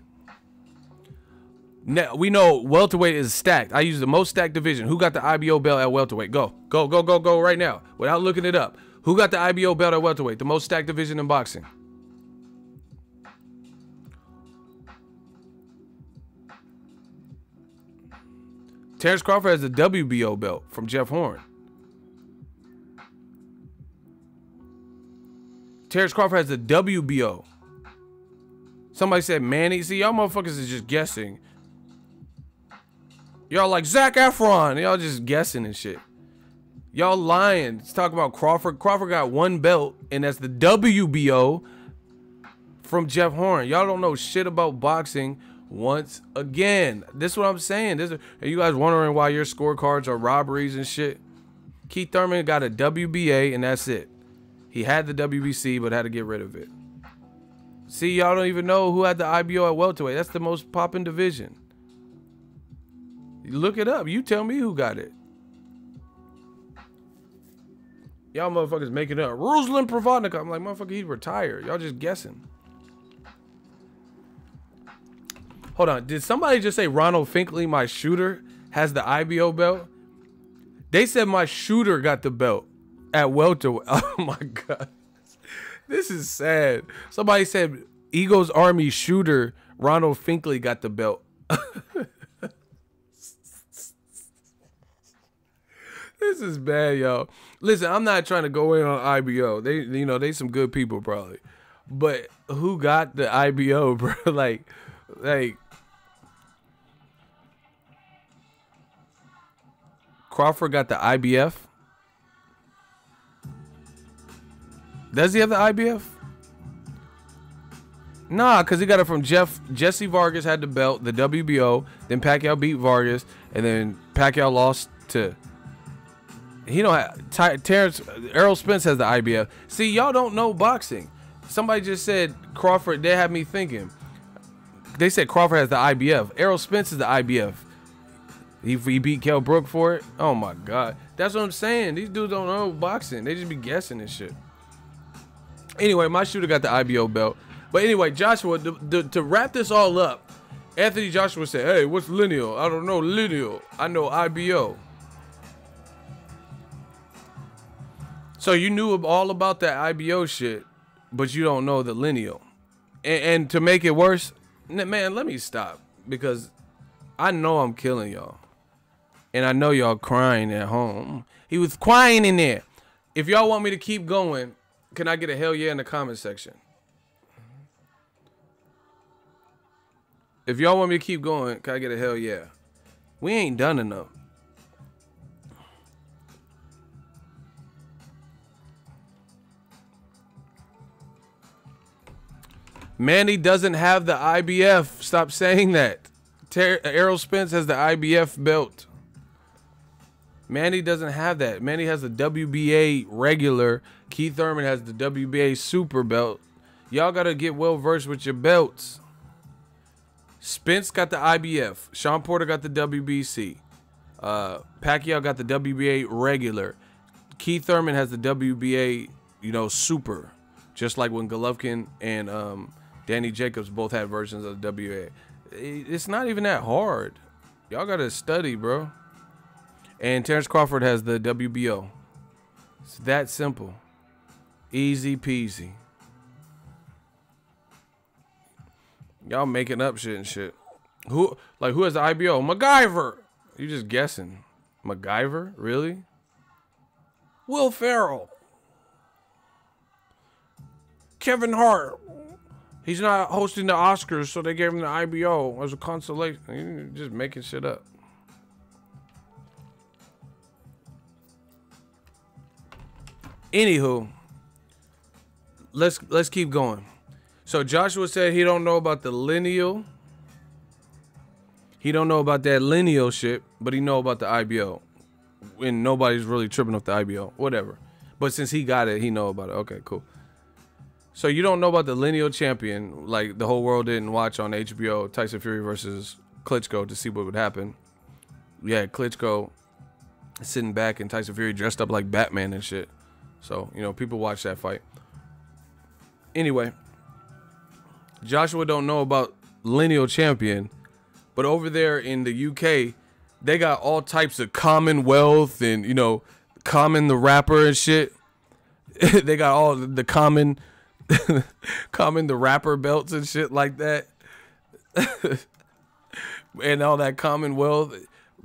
Now, we know welterweight is stacked. I use the most stacked division. Who got the IBO belt at welterweight? Go right now without looking it up. Who got the IBO belt at welterweight? The most stacked division in boxing. Terrence Crawford has the WBO belt from Jeff Horn. Terrence Crawford has the WBO. Somebody said Manny. See, y'all motherfuckers is just guessing. Y'all like Zac Efron. Y'all just guessing and shit. Y'all lying. Let's talk about Crawford. Crawford got 1 belt, and that's the WBO from Jeff Horn. Y'all don't know shit about boxing once again. This is what I'm saying. Are you guys wondering why your scorecards are robberies and shit? Keith Thurman got a WBA, and that's it. He had the WBC, but had to get rid of it. See, y'all don't even know who had the IBO at welterweight. That's the most popping division. Look it up. You tell me who got it. Y'all motherfuckers making it up. Ruslan Provodnik. I'm like, motherfucker, he's retired. Y'all just guessing. Hold on. Did somebody just say Ronald Finkley, my shooter, has the IBO belt? They said my shooter got the belt at welterweight. Oh my God. This is sad. Somebody said Eagles Army shooter Ronald Finkley got the belt. This is bad, y'all. Listen, I'm not trying to go in on IBO. They some good people probably. But who got the IBO, bro? like Crawford got the IBF? Does he have the IBF? Nah, because he got it from Jesse Vargas had the belt, the WBO. Then Pacquiao beat Vargas. And then Pacquiao lost to... He don't have... Errol Spence has the IBF. See, y'all don't know boxing. Somebody just said Crawford. They had me thinking. They said Crawford has the IBF. Errol Spence is the IBF. He beat Kell Brook for it. Oh, my God. That's what I'm saying. These dudes don't know boxing. They just be guessing and shit. Anyway, my shooter got the IBO belt. But anyway, Joshua, to wrap this all up, Anthony Joshua said, hey, what's lineal? I don't know lineal. I know IBO. So you knew all about that IBO shit, but you don't know the lineal. And to make it worse, man, let me stop. Because I know I'm killing y'all. And I know y'all crying at home. He was crying in there. If y'all want me to keep going, can I get a hell yeah in the comment section? If y'all want me to keep going, can I get a hell yeah? We ain't done enough. Manny doesn't have the IBF. Stop saying that. Errol Spence has the IBF belt. Manny doesn't have that. Manny has the WBA regular. Keith Thurman has the WBA super belt. Y'all got to get well versed with your belts. Spence got the IBF. Sean Porter got the WBC. Pacquiao got the WBA regular. Keith Thurman has the WBA, super. Just like when Golovkin and Danny Jacobs both had versions of the WBA. It's not even that hard. Y'all got to study, bro. And Terrence Crawford has the WBO. It's that simple. Easy peasy. Y'all making up shit and shit. Who has the IBO? MacGyver. You just guessing. MacGyver? Really? Will Ferrell. Kevin Hart. He's not hosting the Oscars, so they gave him the IBO as a consolation. You're just making shit up. Anywho, let's keep going. So Joshua said he don't know about the lineal. He don't know about that lineal shit, but he know about the IBO. And nobody's really tripping off the IBO. Whatever. But since he got it, he know about it. Okay, cool. So you don't know about the lineal champion, like the whole world didn't watch on HBO Tyson Fury versus Klitschko to see what would happen. Yeah, Klitschko sitting back and Tyson Fury dressed up like Batman and shit. So, you know, people watch that fight. Anyway, Joshua don't know about lineal champion, but over there in the UK, they got all types of Commonwealth and, you know, Common the rapper and shit. They got all the Common the rapper belts and shit like that. And all that Commonwealth.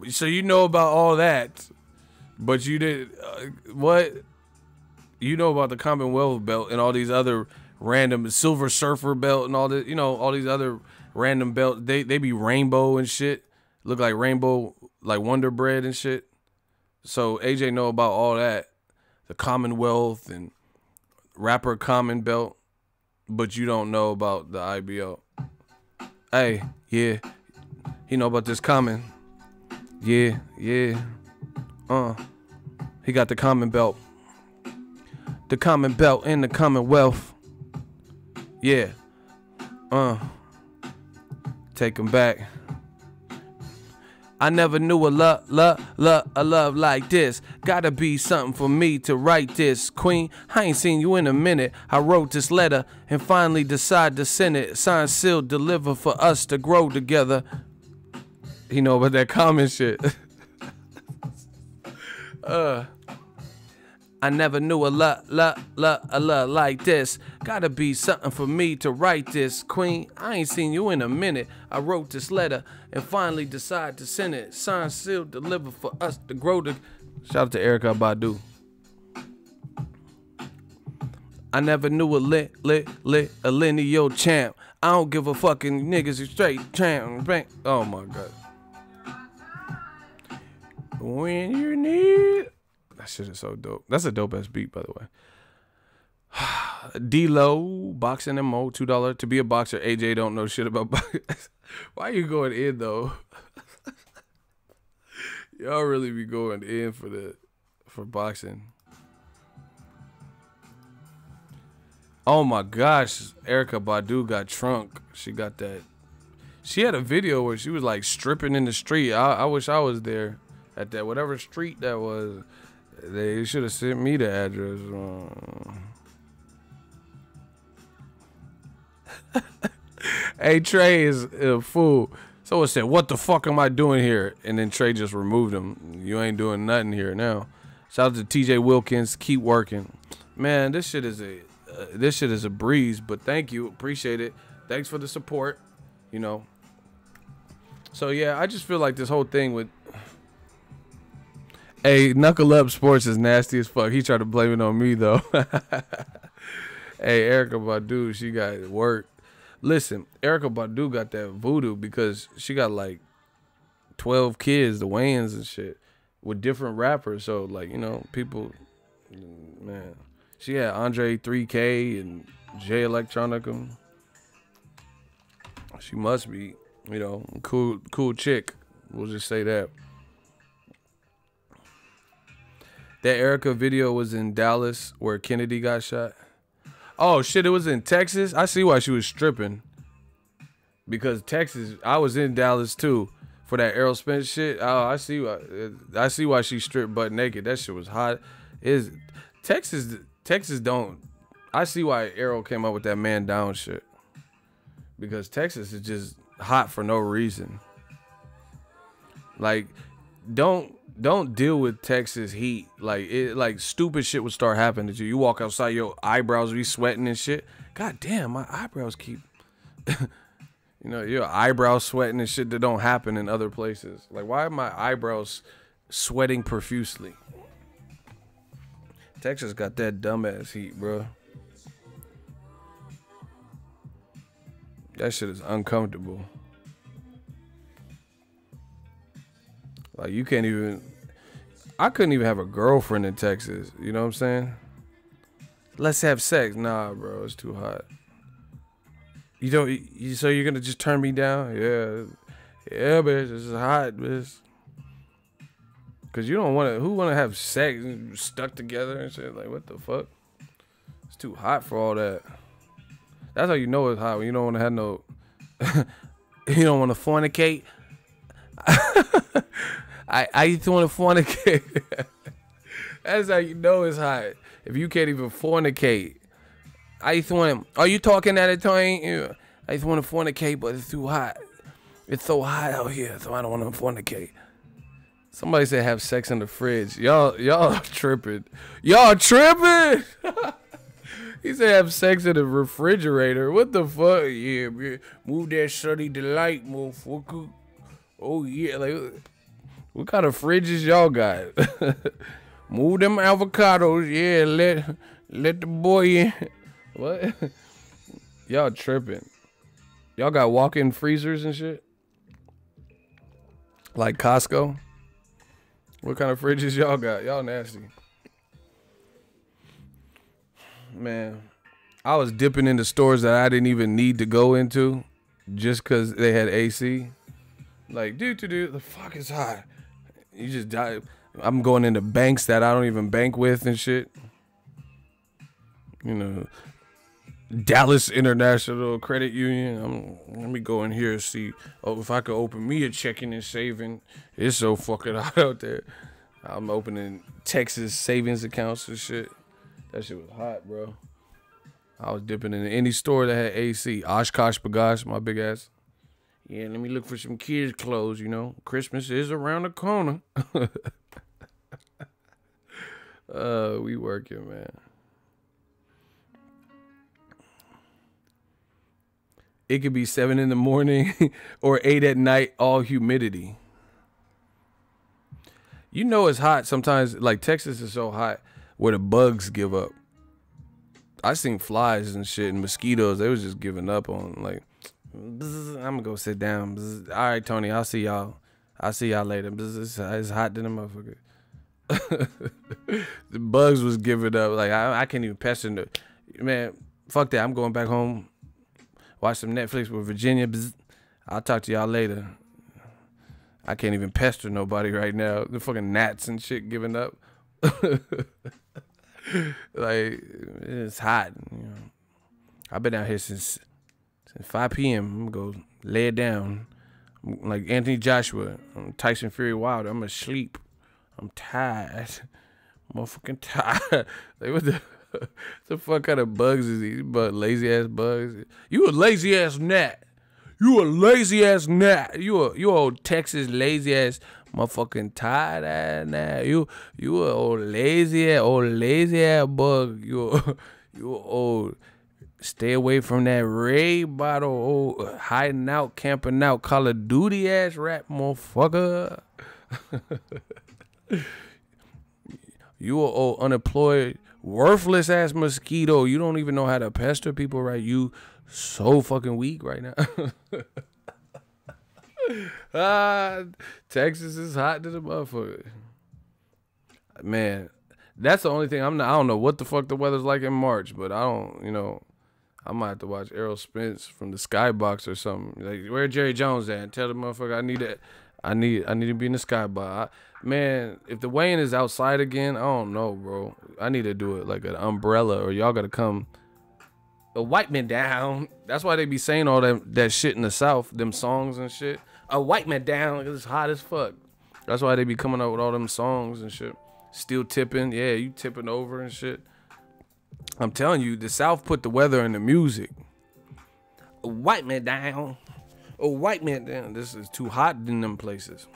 So you know about all that, but you did what? You know about the Commonwealth belt and all these other random Silver Surfer belt and all this, you know, all these other random belts. They be rainbow and shit. Look like rainbow, like Wonder Bread and shit. So AJ know about all that, the Commonwealth and rapper Common belt, but you don't know about the IBO. Hey, yeah, he know about this Common. Yeah. He got the Common belt. The Common belt and the Commonwealth. Yeah. Take him back. I never knew a love like this. Gotta be something for me to write this. Queen, I ain't seen you in a minute. I wrote this letter and finally decided to send it. Signed, sealed, deliver for us to grow together. You know about that common shit. I never knew a love like this. Gotta be something for me to write this. Queen, I ain't seen you in a minute. I wrote this letter and finally decided to send it. Signed, sealed, deliver for us to grow to. Shout out to Erykah Badu. I never knew a lineal champ. I don't give a fucking niggas straight champ. Oh my god. When you need. That shit is so dope. That's a dope ass beat, by the way. BELOEW, boxing MO, $2. To be a boxer, AJ don't know shit about boxing. Why you going in though? Y'all really be going in for boxing. Oh my gosh, Erykah Badu got trunk. She got that. She had a video where she was like stripping in the street. I wish I was there at that whatever street that was. They should have sent me the address. Hey, Trey is a fool. Someone said, "What the fuck am I doing here?" And then Trey just removed him. You ain't doing nothing here now. Shout out to TJ Wilkins. Keep working, man. This shit is a breeze. But thank you, appreciate it. Thanks for the support. You know. So yeah, I just feel like this whole thing with. Hey, Knuckle Up Sports is nasty as fuck. He tried to blame it on me, though. Hey, Erykah Badu, she got work. Listen, Erykah Badu got that voodoo because she got, like, 12 kids, the Wayans and shit, with different rappers. So, like, you know, people, man. She had Andre 3K and Jay Electronica. She must be, you know, cool chick. We'll just say that. That Erykah video was in Dallas where Kennedy got shot. Oh, shit, it was in Texas? I see why she was stripping. Because Texas, I was in Dallas, too, for that Errol Spence shit. Oh, I see why she stripped butt naked. That shit was hot. Texas don't... I see why Errol came up with that man down shit. Because Texas is just hot for no reason. Like, don't deal with Texas heat. Like stupid shit would start happening to you. You walk outside, your eyebrows be sweating and shit. God damn, my eyebrows keep you know, your eyebrows sweating and shit that don't happen in other places. Like, why are my eyebrows sweating profusely? Texas got that dumbass heat, bro. That shit is uncomfortable. Like, you can't even... I couldn't even have a girlfriend in Texas. You know what I'm saying? Let's have sex. Nah, bro, it's too hot. You don't. So you're gonna just turn me down? Yeah, yeah, bitch. It's hot, bitch. Cause you don't want to. Who want to have sex stuck together and shit? Like, what the fuck? It's too hot for all that. That's how you know it's hot when you don't want to have no. You don't want to fornicate. I used to want to fornicate. That's how you know it's hot. If you can't even fornicate. I used to want to. Are you talking at a time? Yeah. I used to want to fornicate, but it's too hot. It's so hot out here, so I don't want to fornicate. Somebody said have sex in the fridge. Y'all tripping. Y'all tripping. He said have sex in the refrigerator. What the fuck? Yeah, man. Move that sunny delight, motherfucker. Oh yeah, like what kind of fridges y'all got? Move them avocados. Yeah, let the boy in. What? Y'all tripping. Y'all got walk-in freezers and shit? Like Costco? What kind of fridges y'all got? Y'all nasty. Man, I was dipping into stores that I didn't even need to go into just because they had AC. Like, dude, the fuck is hot. You just die. I'm going into banks that I don't even bank with and shit. You know, Dallas International Credit Union. Let me go in here and see. Oh, if I could open me a checking and saving. It's so fucking hot out there. I'm opening Texas savings accounts and shit. That shit was hot, bro. I was dipping into any store that had AC. Oshkosh Bagosh, my big ass. Yeah, let me look for some kids' clothes, you know. Christmas is around the corner. We working, man. It could be 7 in the morning or 8 at night, all humidity. You know it's hot sometimes. Like Texas is so hot where the bugs give up. I seen flies and shit and mosquitoes. They was just giving up on like, I'm gonna go sit down. All right, Tony, I'll see y'all. I'll see y'all later. It's hot to the motherfucker. The bugs was giving up. Like I can't even pester no. Man, fuck that. I'm going back home. Watch some Netflix with Virginia. I'll talk to y'all later. I can't even pester nobody right now. The fucking gnats and shit giving up. Like it's hot. You know. I've been out here since 5 p.m. I'm gonna go lay it down. I'm like Anthony Joshua. I'm Tyson Fury Wilder. I'm asleep. I'm tired. I'm motherfucking tired. Like what the fuck kind of bugs is these? But lazy ass bugs. You a lazy ass gnat. You a lazy ass gnat. You old Texas lazy ass motherfucking tired ass gnat. You a old lazy ass bug. You old. Stay away from that Ray bottle, old hiding out, camping out, Call of Duty ass rap motherfucker. You a old unemployed, worthless ass mosquito. You don't even know how to pester people, right? You so fucking weak right now. Texas is hot to the motherfucker. Man, that's the only thing I don't know what the fuck the weather's like in March, but I don't, you know, I might have to watch Errol Spence from the Skybox or something. Like, where Jerry Jones at? Tell the motherfucker I need that. I need to be in the Skybox. Man, if the weigh-in is outside again, I don't know, bro. I need to do it like an umbrella, or y'all gotta come. A white man down. That's why they be saying all that shit in the South, them songs and shit. A white man down, it's hot as fuck. That's why they be coming up with all them songs and shit. Still tipping, yeah, you tipping over and shit. I'm telling you, the South put the weather in the music. A white man down. A white man down. This is too hot in them places.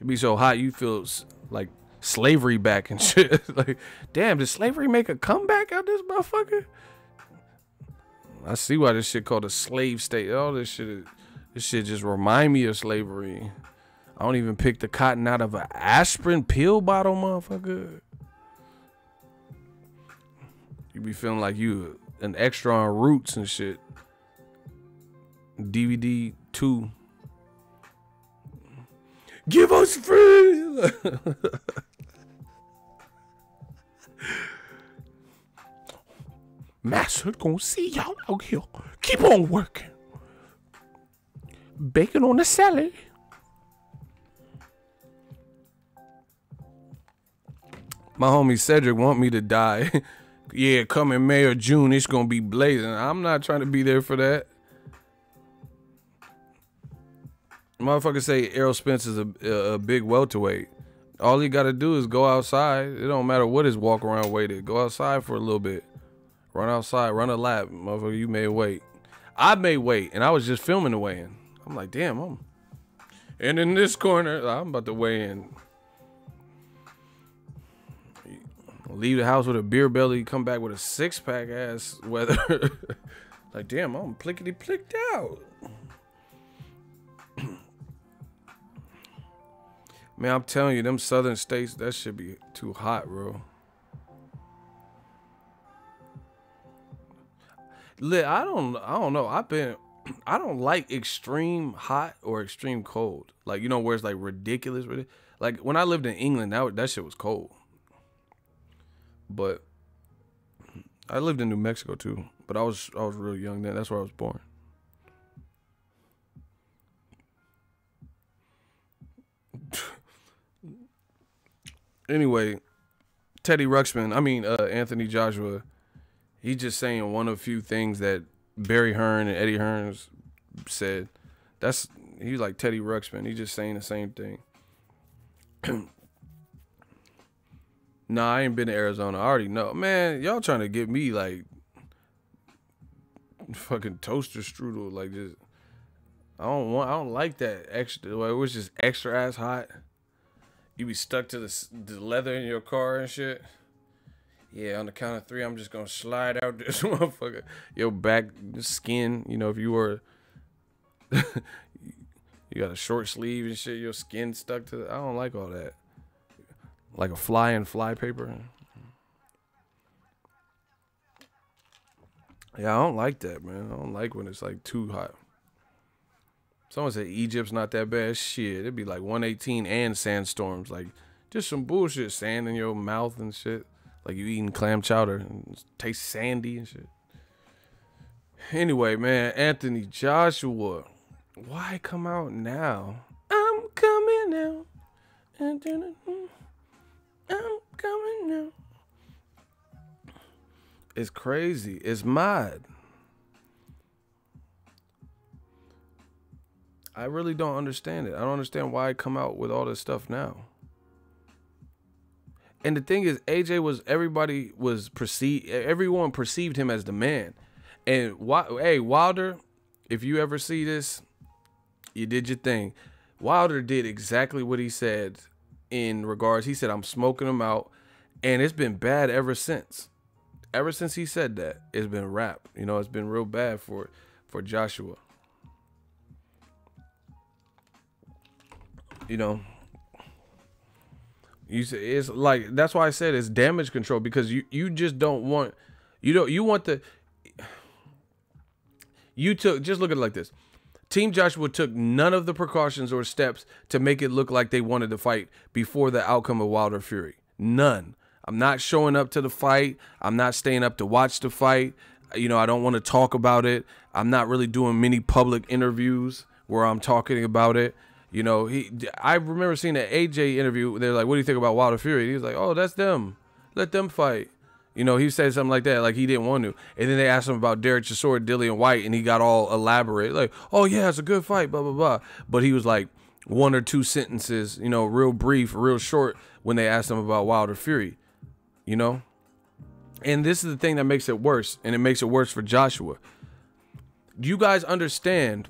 It be so hot you feel like slavery back and shit. Like, damn, did slavery make a comeback out this motherfucker? I see why this shit called a slave state. All this shit just remind me of slavery. I don't even pick the cotton out of an aspirin pill bottle, motherfucker. You be feeling like you an extra on Roots and shit. DVD 2. Give us free. Master gonna see y'all out here. Keep on working. Bacon on the salad. My homie Cedric want me to die. Yeah, coming May or June, it's gonna be blazing. I'm not trying to be there for that. Motherfuckers say Errol Spence is a big welterweight. All he got to do is go outside. It don't matter what his walk around weight is. Go outside for a little bit. Run outside. Run a lap. Motherfucker, you made weight. I made weight, and I was just filming the weigh-in. I'm like, damn, And in this corner, I'm about to weigh in. Leave the house with a beer belly. Come back with a six-pack ass weather. Like, damn, I'm plickety-plicked out. Man, I'm telling you, them southern states, that should be too hot, bro. I don't know. I don't like extreme hot or extreme cold. Like, you know, where it's like ridiculous. Like when I lived in England, that shit was cold. But I lived in New Mexico too. But I was real young then. That's where I was born. Anyway, Anthony Joshua, he just saying one of a few things that Barry Hearn and Eddie Hearns said. He's like Teddy Ruxpin. He just saying the same thing. Nah, I ain't been to Arizona. I already know. Man, y'all trying to get me like fucking toaster strudel. Like just, I don't like that extra. It was just extra ass hot. You be stuck to the leather in your car and shit. Yeah, on the count of 3, I'm just gonna slide out this motherfucker. Your back skin, you know, if you were, you got a short sleeve and shit, your skin stuck to I don't like all that. Like a fly in fly paper. Yeah, I don't like that, man. I don't like when it's like too hot. Someone said Egypt's not that bad. Shit, it'd be like 118 and sandstorms. Like, just some bullshit. Sand in your mouth and shit. Like you eating clam chowder and it tastes sandy and shit. Anyway, man, Anthony Joshua. Why come out now? I'm coming now. I'm coming now. It's crazy. It's mad. I really don't understand it. I don't understand why I come out with all this stuff now. And the thing is, everyone perceived him as the man. And hey, Wilder, if you ever see this, you did your thing. Wilder did exactly what he said in regards. He said, I'm smoking him out. And it's been bad ever since. Ever since he said that, it's been rap. You know, it's been real bad for Joshua. You know, it's like, that's why I said it's damage control, because you just don't want, just look at it like this. Team Joshua took none of the precautions or steps to make it look like they wanted to fight before the outcome of Wilder Fury. None. I'm not showing up to the fight. I'm not staying up to watch the fight. You know, I don't want to talk about it. I'm not really doing many public interviews where I'm talking about it. You know, I remember seeing an AJ interview. They're like, what do you think about Wilder Fury? He was like, oh, that's them. Let them fight. You know, he said something like that, like he didn't want to. And then they asked him about Derek Chisora, Dillian White, and he got all elaborate. Like, oh, yeah, it's a good fight, blah, blah, blah. But he was like 1 or 2 sentences, you know, real brief, real short when they asked him about Wilder Fury, you know. And this is the thing that makes it worse, and it makes it worse for Joshua. Do you guys understand?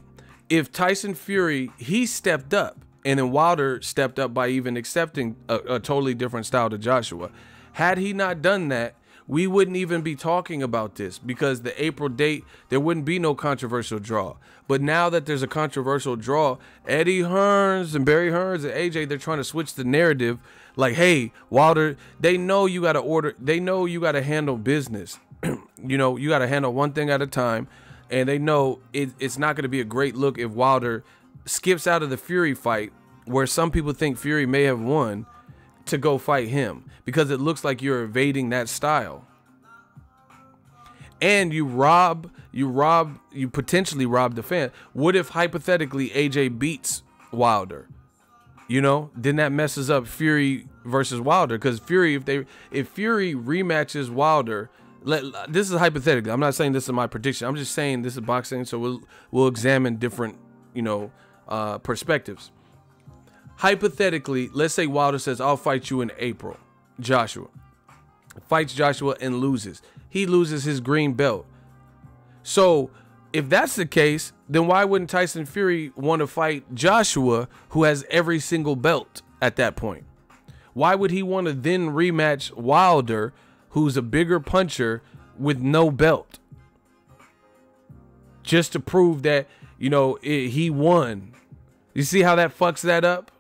If Tyson Fury, he stepped up, and then Wilder stepped up by even accepting a totally different style to Joshua. Had he not done that, we wouldn't even be talking about this, because the April date, there wouldn't be no controversial draw. But now that there's a controversial draw, Eddie Hearns and Barry Hearns and AJ, they're trying to switch the narrative. Like, hey, Wilder, they know you got to order. They know you got to handle business. You know, you got to handle one thing at a time. And they know it's not going to be a great look if Wilder skips out of the Fury fight, where some people think Fury may have won, to go fight him, because it looks like you're evading that style. And you potentially rob the fan. What if hypothetically AJ beats Wilder? You know, then that messes up Fury versus Wilder, because Fury, if Fury rematches Wilder, this is hypothetical. I'm not saying this is my prediction. I'm just saying this is boxing, so we'll examine different, you know, perspectives. Hypothetically, let's say Wilder says, "I'll fight you in April." Joshua fights Joshua and loses. He loses his green belt. So if that's the case, then why wouldn't Tyson Fury want to fight Joshua, who has every single belt at that point? Why would he want to then rematch Wilder, who's a bigger puncher with no belt? Just to prove that, you know, he won. You see how that fucks that up?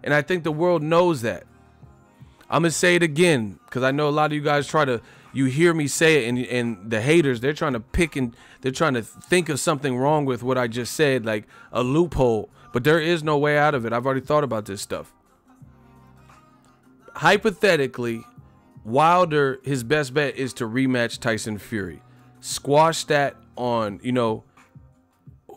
And I think the world knows that. I'm going to say it again, because I know a lot of you guys you hear me say it, and the haters, they're trying to they're trying to think of something wrong with what I just said, like a loophole. But there is no way out of it. I've already thought about this stuff. Hypothetically, Wilder, his best bet is to rematch Tyson Fury. Squash that on, you know,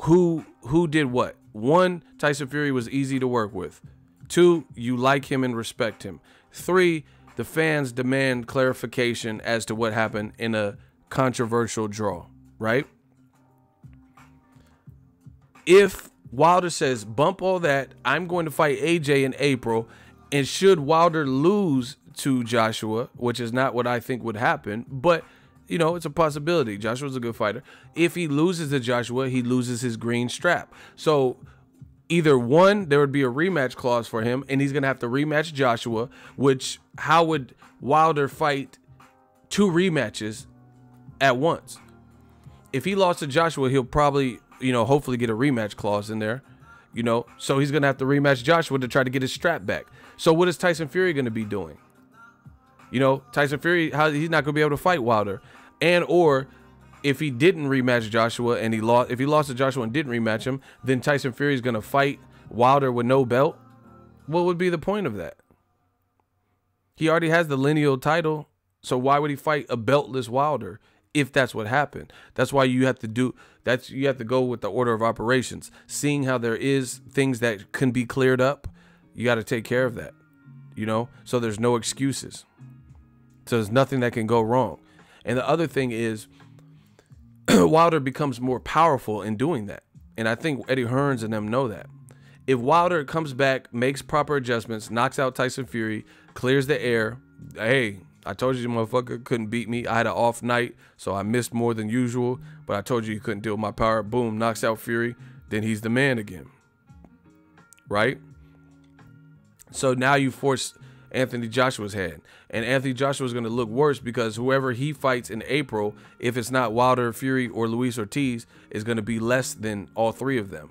who did what. 1, Tyson Fury was easy to work with. 2, you like him and respect him. 3, the fans demand clarification as to what happened in a controversial draw, right? If Wilder says, bump all that, I'm going to fight AJ in April, and should Wilder lose to Joshua, which is not what I think would happen, but, you know, it's a possibility. Joshua's a good fighter. If he loses to Joshua, he loses his green strap. So either 1, there would be a rematch clause for him, and he's going to have to rematch Joshua, which, how would Wilder fight 2 rematches at once? If he lost to Joshua, he'll probably, you know, hopefully get a rematch clause in there, you know, so he's going to have to rematch Joshua to try to get his strap back. So what is Tyson Fury going to be doing? You know, Tyson Fury, he's not going to be able to fight Wilder. And, or if he didn't rematch Joshua and if he lost to Joshua and didn't rematch him, then Tyson Fury is going to fight Wilder with no belt. What would be the point of that? He already has the lineal title, so why would he fight a beltless Wilder if that's what happened? That's why you have to go with the order of operations. Seeing how there is things that can be cleared up, you got to take care of that, you know, so there's no excuses. So there's nothing that can go wrong. And the other thing is, Wilder becomes more powerful in doing that. And I think Eddie Hearns and them know that. If Wilder comes back, makes proper adjustments, knocks out Tyson Fury, clears the air, hey, I told you motherfucker couldn't beat me. I had an off night, so I missed more than usual, but I told you you couldn't deal with my power. Boom, knocks out Fury, then he's the man again. Right? So now you force Anthony Joshua's hand. And Anthony Joshua is going to look worse because whoever he fights in April, if it's not Wilder, Fury, or Luis Ortiz, is going to be less than all 3 of them.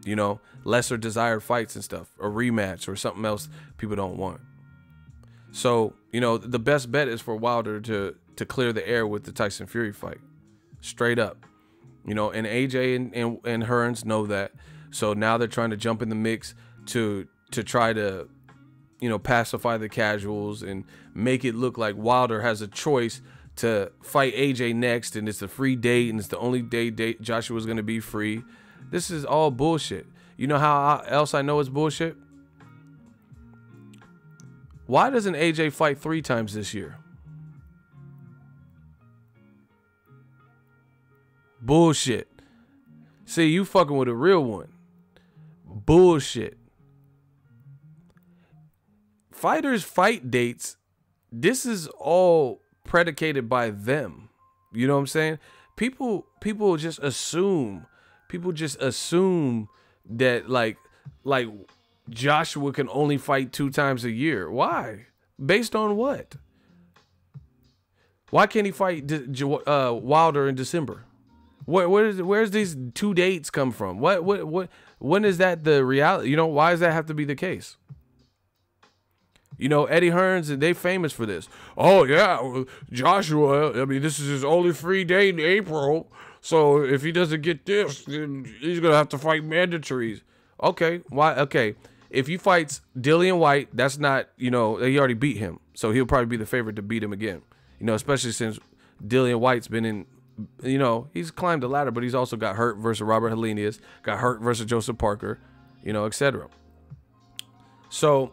You know, lesser desired fights and stuff, a rematch or something else people don't want. So, you know, the best bet is for Wilder to clear the air with the Tyson Fury fight. Straight up. You know, and AJ and Hearns know that. So now they're trying to jump in the mix to try to, you know, pacify the casuals and make it look like Wilder has a choice to fight AJ next, and it's a free date, and it's the only day Joshua's going to be free. This is all bullshit. You know how else I know it's bullshit? Why doesn't AJ fight 3 times this year? Bullshit. See, you fucking with a real one. Bullshit. Fighters' fight dates, this is all predicated by them. You know what I'm saying? People just assume that like Joshua can only fight 2 times a year. Why? Based on what? Why can't he fight Wilder in December? Where's these 2 dates come from? When is that the reality? You know, why does that have to be the case? You know, Eddie Hearns, they famous for this. Oh, yeah, Joshua, I mean, this is his only free day in April. So if he doesn't get this, then he's going to have to fight mandatories. Okay, why? Okay, if he fights Dillian White, that's not, you know, he already beat him. So he'll probably be the favorite to beat him again. You know, especially since Dillian White's been in, you know, he's climbed the ladder, but he's also got hurt versus Robert Helenius, got hurt versus Joseph Parker, you know, etc. So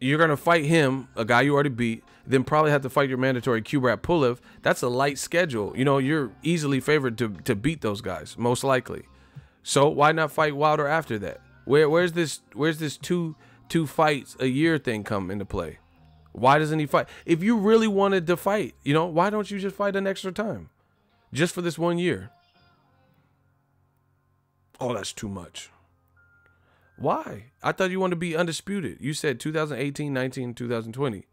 you're going to fight him, a guy you already beat, then probably have to fight your mandatory Kubrat Pulev. That's a light schedule. You know, you're easily favored to beat those guys, most likely. So why not fight Wilder after that? Where's this two fights a year thing come into play? Why doesn't he fight? If you really wanted to fight, you know, why don't you just fight an extra time? Just for this 1 year. Oh, that's too much. Why? I thought you wanted to be undisputed. You said 2018, 19, 2020.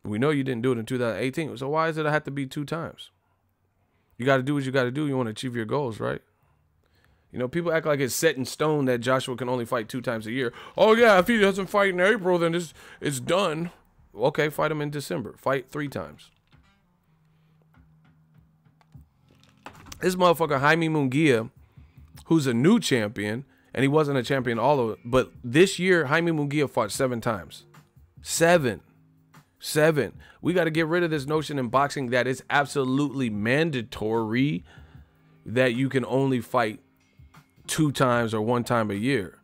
We know you didn't do it in 2018. So why does it have to be 2 times? You got to do what you got to do. You want to achieve your goals, right? You know, people act like it's set in stone that Joshua can only fight 2 times a year. Oh, yeah, if he doesn't fight in April, then it's done. Okay, fight him in December. Fight 3 times. This motherfucker, Jaime Munguia, who's a new champion, and he wasn't a champion all of it, but this year, Jaime Munguia fought 7 times. 7. We got to get rid of this notion in boxing that it's absolutely mandatory that you can only fight 2 times or 1 time a year.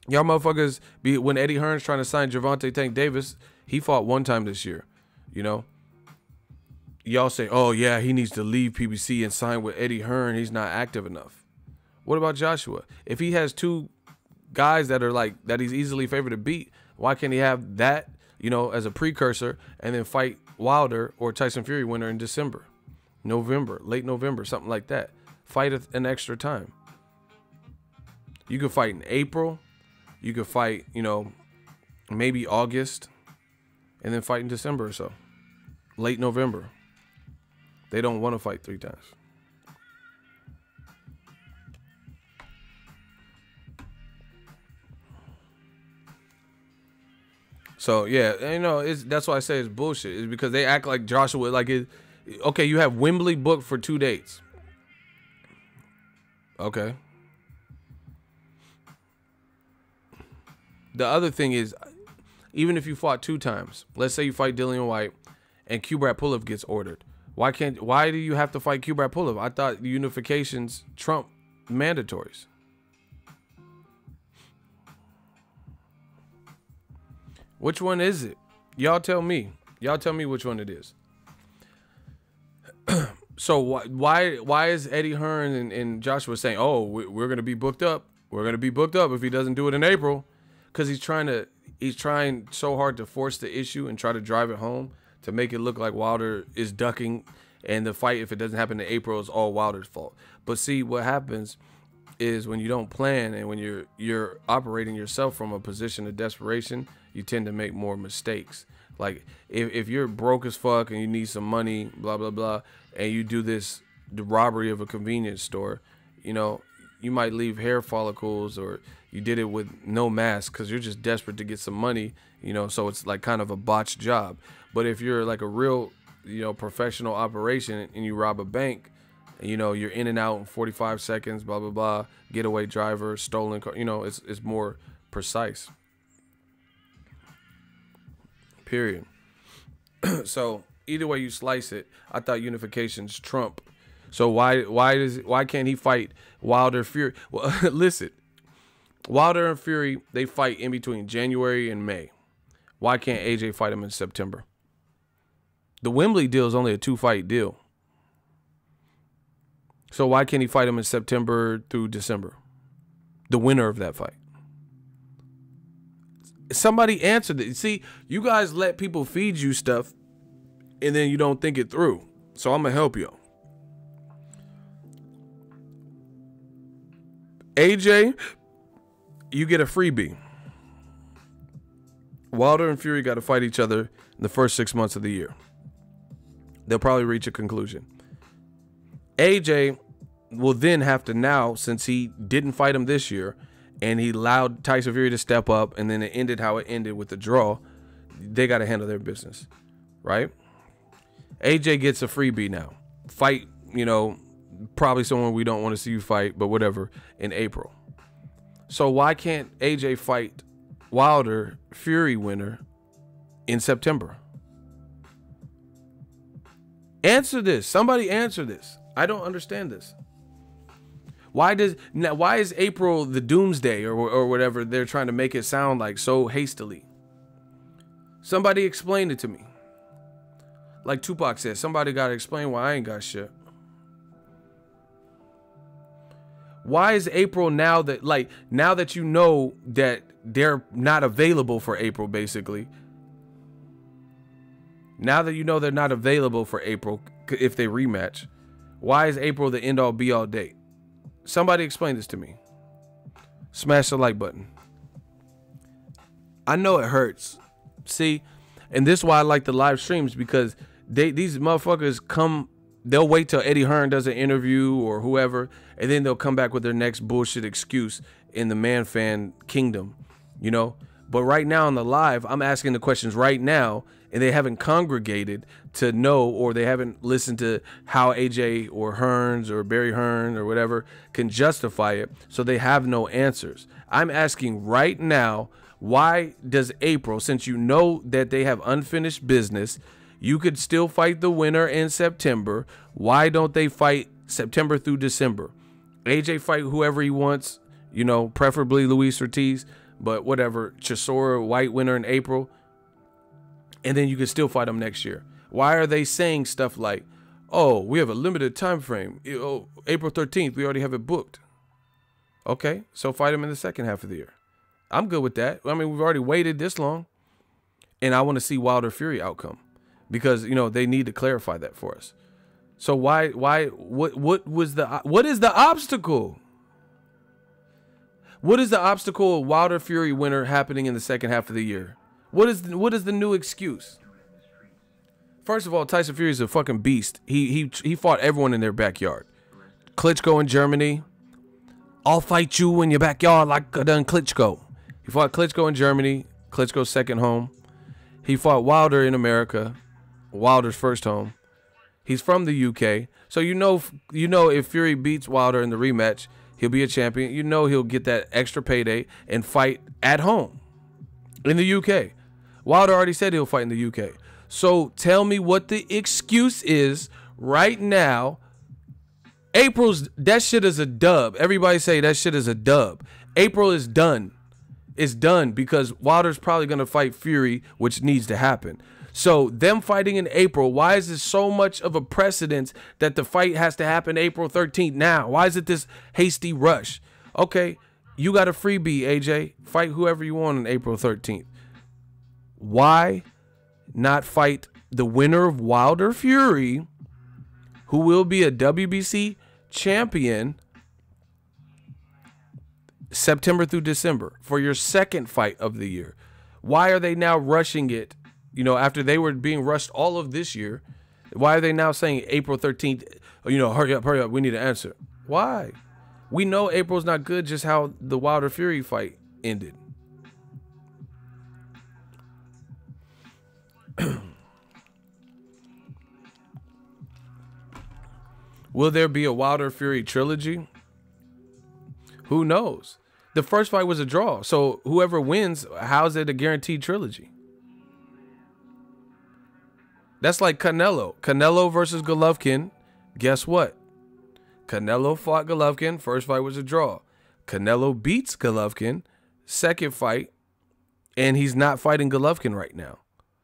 Y'all motherfuckers, when Eddie Hearn's trying to sign Gervonta Tank Davis, he fought 1 time this year, you know? Y'all say, oh, yeah, he needs to leave PBC and sign with Eddie Hearn. He's not active enough. What about Joshua? If he has 2 guys that are like, that he's easily favored to beat, why can't he have that, you know, as a precursor and then fight Wilder or Tyson Fury winner in December, November, late November, something like that? Fight an extra time. You could fight in April. You could fight, you know, maybe August, and then fight in December or so. Late November. They don't want to fight 3 times. So yeah, you know, that's why I say it's bullshit. It's because they act like Joshua, like it. Okay, you have Wembley booked for 2 dates. Okay. The other thing is, even if you fought 2 times, let's say you fight Dillian White and Kubrat Pulev gets ordered. Why do you have to fight Kubrat Pulev? I thought unifications trump mandatories. Which one is it? Y'all tell me. Y'all tell me which one it is. So why is Eddie Hearn and Joshua saying, oh, we're going to be booked up. We're going to be booked up if he doesn't do it in April? Because he's trying so hard to force the issue and try to drive it home to make it look like Wilder is ducking, and the fight, if it doesn't happen in April, is all Wilder's fault. But see, what happens is when you don't plan and when you're operating yourself from a position of desperation, you tend to make more mistakes. Like if you're broke as fuck and you need some money, blah, blah, blah, and you do the robbery of a convenience store, you know, you might leave hair follicles, or you did it with no mask because you're just desperate to get some money, you know, so it's like kind of a botched job. But if you're like a real, you know, professional operation and you rob a bank, you know, you're in and out in 45 seconds, blah, blah, blah, getaway driver, stolen car, you know, it's more precise. Period. So either way you slice it, I thought unifications trump. So why can't he fight Wilder Fury? Well, listen, Wilder and Fury, they fight in between January and May. Why can't AJ fight him in September? The Wembley deal is only a 2-fight deal. So why can't he fight him in September through December? The winner of that fight. Somebody answered it. See, you guys let people feed you stuff and then you don't think it through. So I'm going to help you. AJ, you get a freebie. Wilder and Fury got to fight each other in the first 6 months of the year. They'll probably reach a conclusion. AJ will then have to now, since he didn't fight him this year, and he allowed Tyson Fury to step up, and then it ended how it ended with the draw, they got to handle their business, right? AJ gets a freebie now. Fight, you know, probably someone we don't want to see you fight, but whatever, in April. So why can't AJ fight Wilder Fury winner in September? Answer this. Somebody answer this. I don't understand this. Why is April the doomsday or whatever they're trying to make it sound like so hastily? Somebody explain it to me. Like Tupac said, somebody got to explain why I ain't got shit. Why is April now that you know that they're not available for April, basically? Now that you know they're not available for April if they rematch, why is April the end all be all date? Somebody explain this to me. Smash the like button. I know it hurts. See, and this is why I like the live streams, because these motherfuckers they'll wait till Eddie Hearn does an interview or whoever, and then they'll come back with their next bullshit excuse in the man fan kingdom, you know? But right now on the live, I'm asking the questions right now, and they haven't congregated to know, or they haven't listened to how AJ or Hearns or Barry Hearn or whatever can justify it, so they have no answers. I'm asking right now, why does April, since you know that they have unfinished business, you could still fight the winner in September, why don't they fight September through December? AJ fight whoever he wants, you know, preferably Luis Ortiz, but whatever, Chisora, white winner in April, and then you can still fight them next year. Why are they saying stuff like, oh, we have a limited time frame, oh, April 13th, we already have it booked? Okay, so fight them in the second half of the year. I'm good with that. I mean, we've already waited this long, and I want to see Wilder Fury outcome, because, you know, they need to clarify that for us. So what is the obstacle? What is the obstacle of Wilder Fury winner happening in the second half of the year? What is the new excuse? First of all, Tyson Fury is a fucking beast. He fought everyone in their backyard. Klitschko in Germany. I'll fight you in your backyard like I done Klitschko. He fought Klitschko in Germany. Klitschko's second home. He fought Wilder in America. Wilder's first home. He's from the UK. So you know if Fury beats Wilder in the rematch, he'll be a champion. You know he'll get that extra payday and fight at home in the UK. Wilder already said he'll fight in the UK. So tell me what the excuse is right now. That shit is a dub. Everybody say that shit is a dub. April is done. It's done because Wilder's probably going to fight Fury, which needs to happen. So them fighting in April, why is this so much of a precedence that the fight has to happen April 13th now? Why is it this hasty rush? Okay, you got a freebie, AJ. Fight whoever you want on April 13th. Why not fight the winner of Wilder Fury, who will be a WBC champion, September through December for your second fight of the year? Why are they now rushing it? You know, after they were being rushed all of this year, why are they now saying April 13th, you know, hurry up, we need an answer? Why? We know April's not good, just how the Wilder Fury fight ended. Will there be a Wilder Fury trilogy? Who knows? The first fight was a draw, so whoever wins, how's it a guaranteed trilogy? That's like Canelo. Canelo versus Golovkin. Guess what? Canelo fought Golovkin. First fight was a draw. Canelo beats Golovkin. Second fight. And he's not fighting Golovkin right now.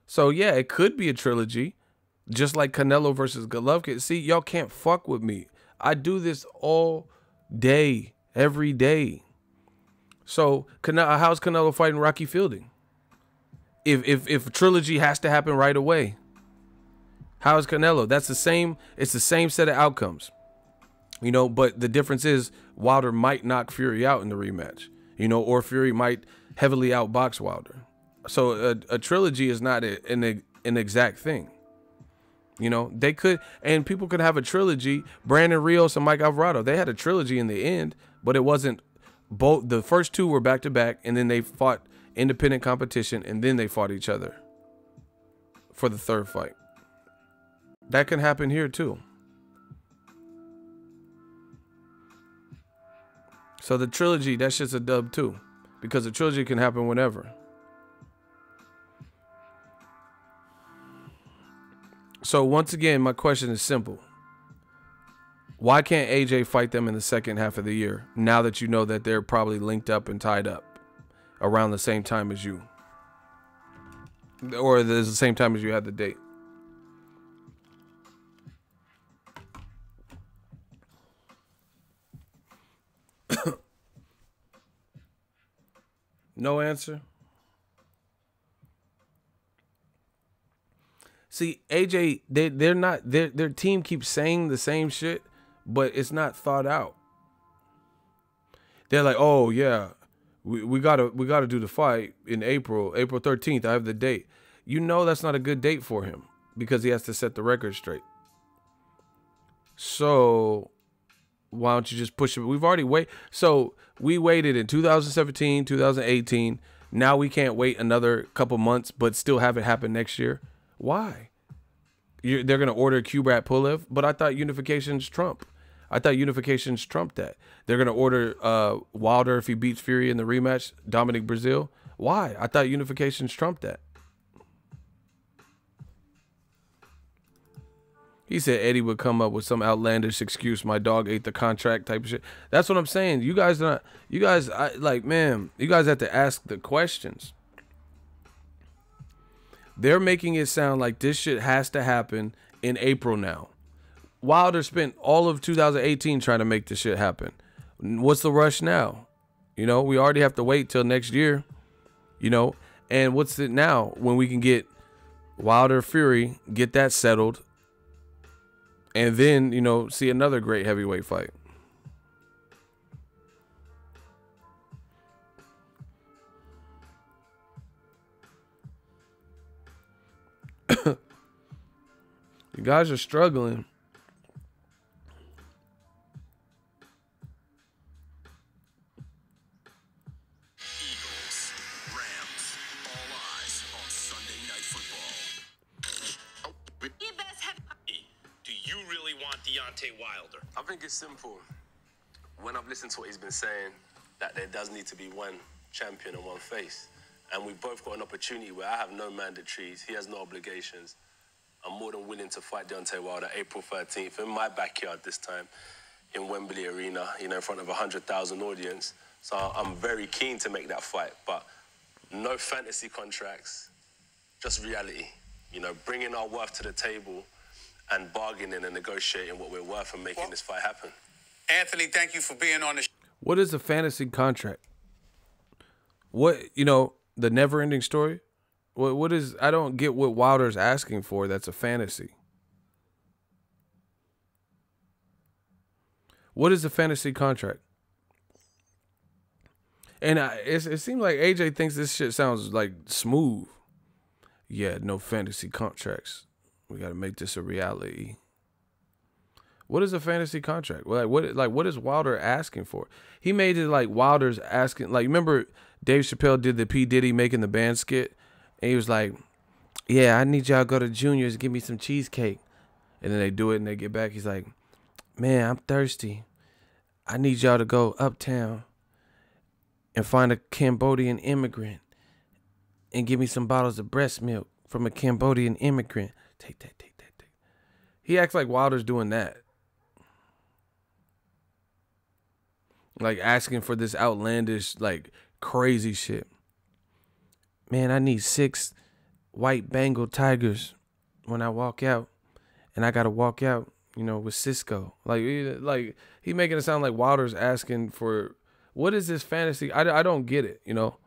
So, yeah, it could be a trilogy. Just like Canelo versus Golovkin. See, y'all can't fuck with me. I do this all day. Every day. So, how's Canelo fighting Rocky Fielding? If a trilogy has to happen right away. How is Canelo? That's the same. It's the same set of outcomes, you know. But the difference is Wilder might knock Fury out in the rematch, you know, or Fury might heavily outbox Wilder. So a trilogy is not an exact thing, you know. They could, and people could have a trilogy. Brandon Rios and Mike Alvarado, they had a trilogy in the end, but it wasn't both. The first two were back to back, and then they fought independent competition, and then they fought each other for the third fight. That can happen here too. So the trilogy, that's just a dub too, because the trilogy can happen whenever. So once again, my question is simple. Why can't AJ fight them in the second half of the year now that you know that they're probably linked up and tied up around the same time as you? Or there's the same time as you had the date? No answer? See, AJ, they're not, their team keeps saying the same shit, but it's not thought out. They're like, oh yeah, we gotta do the fight in April 13th. I have the date. You know that's not a good date for him because he has to set the record straight. So why don't you just push it? We've already waited. So we waited in 2017, 2018. Now we can't wait another couple months, but still have it happen next year. Why? They're going to order Kubrat Pulev, but I thought unification's Trump. I thought unification's Trump that. They're going to order Wilder if he beats Fury in the rematch, Dominic Brazil. Why? I thought unification's Trump that. He said Eddie would come up with some outlandish excuse. My dog ate the contract type of shit. That's what I'm saying. You guys, man, you guys have to ask the questions. They're making it sound like this shit has to happen in April now. Wilder spent all of 2018 trying to make this shit happen. What's the rush now? You know, we already have to wait till next year. You know, and what's it now when we can get Wilder Fury, get that settled, and then, you know, see another great heavyweight fight. You guys are struggling. Eagles, Rams, all eyes on Sunday Night Football. Do you really want Deontay Wilder? I think it's simple. When I've listened to what he's been saying, that there does need to be one champion and one face. And we've both got an opportunity where I have no mandatories, he has no obligations. I'm more than willing to fight Deontay Wilder April 13th in my backyard this time in Wembley Arena, you know, in front of 100,000 audience. So I'm very keen to make that fight, but no fantasy contracts, just reality. You know, bringing our worth to the table and bargaining and negotiating what we're worth and making this fight happen. Anthony, thank you for being on the show. What is a fantasy contract? What, you know, the never-ending story? What is, I don't get what Wilder's asking for that's a fantasy. What is a fantasy contract? And it seems like AJ thinks this shit sounds like smooth. Yeah, no fantasy contracts. We got to make this a reality. What is a fantasy contract? What is Wilder asking for? He made it like Wilder's asking, like, remember Dave Chappelle did the P. Diddy making the band skit? And he was like, yeah, I need y'all to go to Junior's and give me some cheesecake. And then they do it and they get back. He's like, man, I'm thirsty. I need y'all to go uptown and find a Cambodian immigrant and give me some bottles of breast milk from a Cambodian immigrant. Take that. He acts like Wilder's doing that. Like asking for this outlandish, like crazy shit. Man, I need 6 white Bengal tigers when I walk out. And I got to walk out, you know, with Cisco. Like he making it sound like Wilder's asking for, what is this fantasy? I don't get it, you know.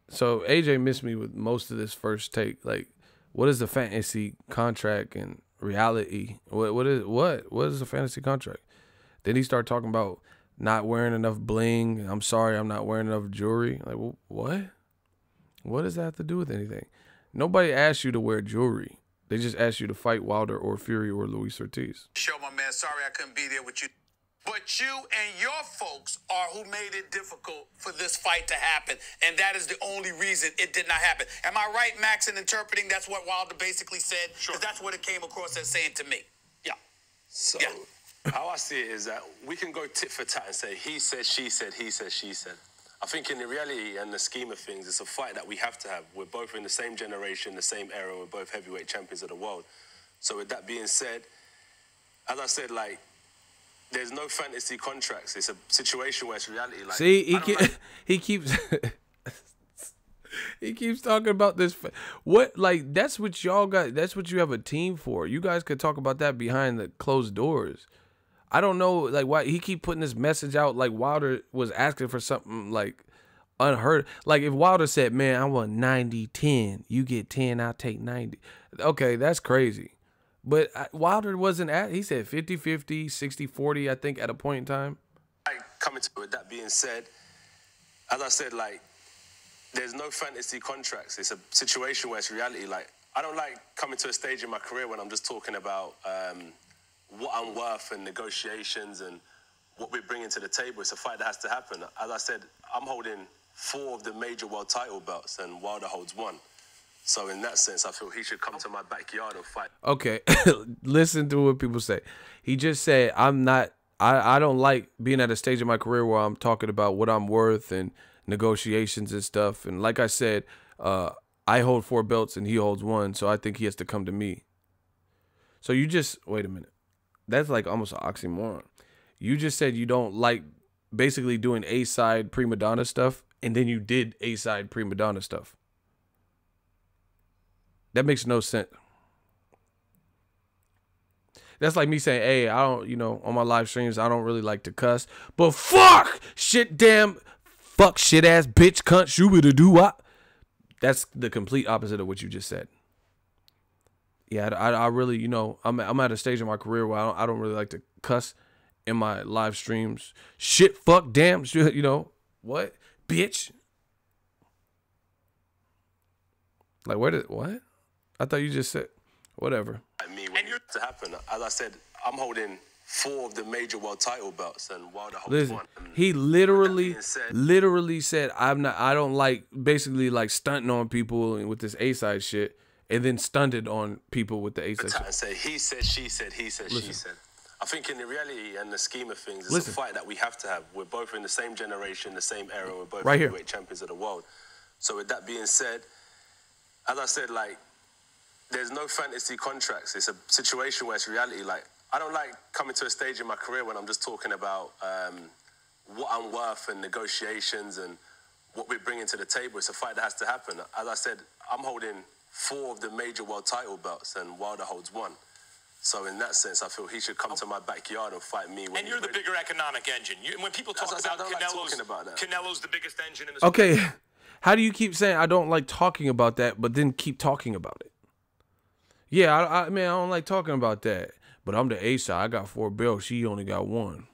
So AJ missed me with most of this first take. Like, what is the fantasy contract and reality? What is a fantasy contract? Then he started talking about not wearing enough bling. I'm sorry, I'm not wearing enough jewelry. Like, what? What does that have to do with anything? Nobody asked you to wear jewelry. They just asked you to fight Wilder or Fury or Luis Ortiz. Show, my man. Sorry I couldn't be there with you. But you and your folks are who made it difficult for this fight to happen. And that is the only reason it did not happen. Am I right, Max, in interpreting that's what Wilder basically said? Sure. Because that's what it came across as saying to me. Yeah. So how I see it is that we can go tit for tat and say, he said, she said, he said, she said. I think in the reality and the scheme of things, it's a fight that we have to have. We're both in the same generation, the same era. We're both heavyweight champions of the world. So with that being said, as I said, like, there's no fantasy contracts. It's a situation where it's reality. Like, see, he keeps he keeps talking about this. What, like, that's what y'all got. That's what you have a team for. You guys could talk about that behind the closed doors. I don't know, like, why he keep putting this message out. Like, Wilder was asking for something like unheard. Like, if Wilder said, "Man, I want 90-10. You get 10, I'll take 90." Okay, that's crazy. But Wilder wasn't at. He said 50-50, 60-40. I think at a point in time. Like, coming to it. That being said, as I said, like, there's no fantasy contracts. It's a situation where it's reality. Like, I don't like coming to a stage in my career when I'm just talking about what I'm worth and negotiations and what we're bringing to the table. It's a fight that has to happen. As I said, I'm holding 4 of the major world title belts and Wilder holds 1. So in that sense, I feel he should come to my backyard and fight. Okay, listen to what people say. He just said, I don't like being at a stage in my career where I'm talking about what I'm worth and negotiations and stuff. And like I said, I hold 4 belts and he holds 1, so I think he has to come to me. So you just, wait a minute. That's like almost an oxymoron. You just said you don't like basically doing A-side prima donna stuff, and then you did A-side prima donna stuff. That makes no sense. That's like me saying, hey, I don't, you know, on my live streams, I don't really like to cuss, but fuck, shit, damn, fuck, shit ass, bitch, cunt, shooby do what? That's the complete opposite of what you just said. Yeah, I really, you know, I'm at a stage in my career where I don't really like to cuss in my live streams. Shit, fuck, damn, you know, what? Bitch. Like, what? I thought you just said, whatever. I mean, when to happen, as I said, I'm holding 4 of the major world title belts and Wilder holds 1. He literally said, I don't like, basically like stunting on people with this A-side shit. And then stunted on people with the A-side shit. Say he said, she said, he said, she said. I think in the reality and the scheme of things, it's a fight that we have to have. We're both in the same generation, the same era. We're both heavyweight champions of the world. So with that being said, as I said, like, there's no fantasy contracts. It's a situation where it's reality. Like, I don't like coming to a stage in my career when I'm just talking about what I'm worth and negotiations and what we're bringing to the table. It's a fight that has to happen. As I said, I'm holding 4 of the major world title belts and Wilder holds 1. So in that sense, I feel he should come to my backyard and fight me. And you're the bigger economic engine. When people talk about Canelo's the biggest engine in the sport. Okay, how do you keep saying I don't like talking about that, but then keep talking about it? Yeah, I mean, I don't like talking about that, but I'm the A-side. I got 4 belts. She only got 1.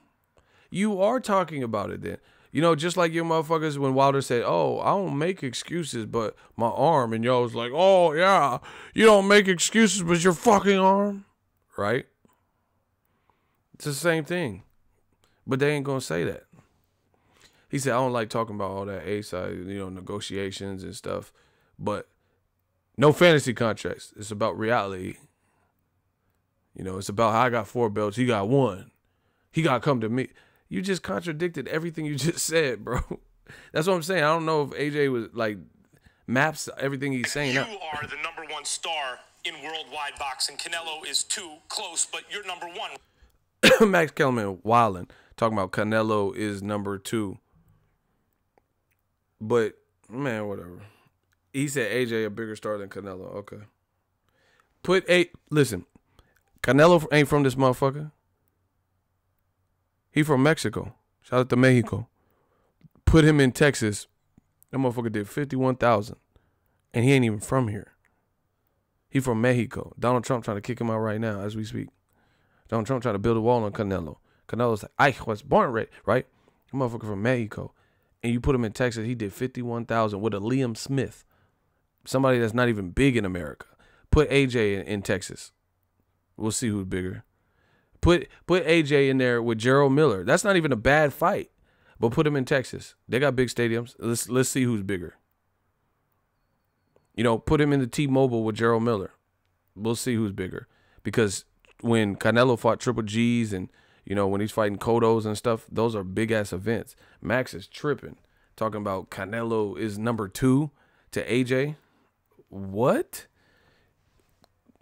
You are talking about it then. You know, just like your motherfuckers when Wilder said, oh, I don't make excuses but my arm. And y'all was like, oh, yeah, you don't make excuses but your fucking arm. Right? It's the same thing. But they ain't going to say that. He said, I don't like talking about all that A-side, you know, negotiations and stuff. But no fantasy contracts. It's about reality. You know, it's about how I got 4 belts. He got 1. He got to come to me. You just contradicted everything you just said, bro. That's what I'm saying. I don't know if AJ was like maps everything he's saying. You are the #1 star in worldwide boxing. Canelo is 2, close, but you're #1. Max Kellerman wildin', talking about Canelo is #2. But man, whatever. He said AJ a bigger star than Canelo. Okay. Listen, Canelo ain't from this motherfucker. He from Mexico. Shout out to Mexico. Put him in Texas. That motherfucker did 51,000. And he ain't even from here. He from Mexico. Donald Trump trying to kick him out right now as we speak. Donald Trump trying to build a wall on Canelo. Canelo's like, I was born ready, right? That motherfucker from Mexico. And you put him in Texas, he did 51,000 with a Liam Smith. Somebody that's not even big in America. Put AJ in Texas. We'll see who's bigger. Put AJ in there with Gerald Miller. That's not even a bad fight. But put him in Texas. They got big stadiums. Let's see who's bigger. You know, put him in the T-Mobile with Gerald Miller. We'll see who's bigger. Because when Canelo fought Triple G's and, you know, when he's fighting Cottos and stuff, those are big-ass events. Max is tripping. Talking about Canelo is #2 to AJ. What?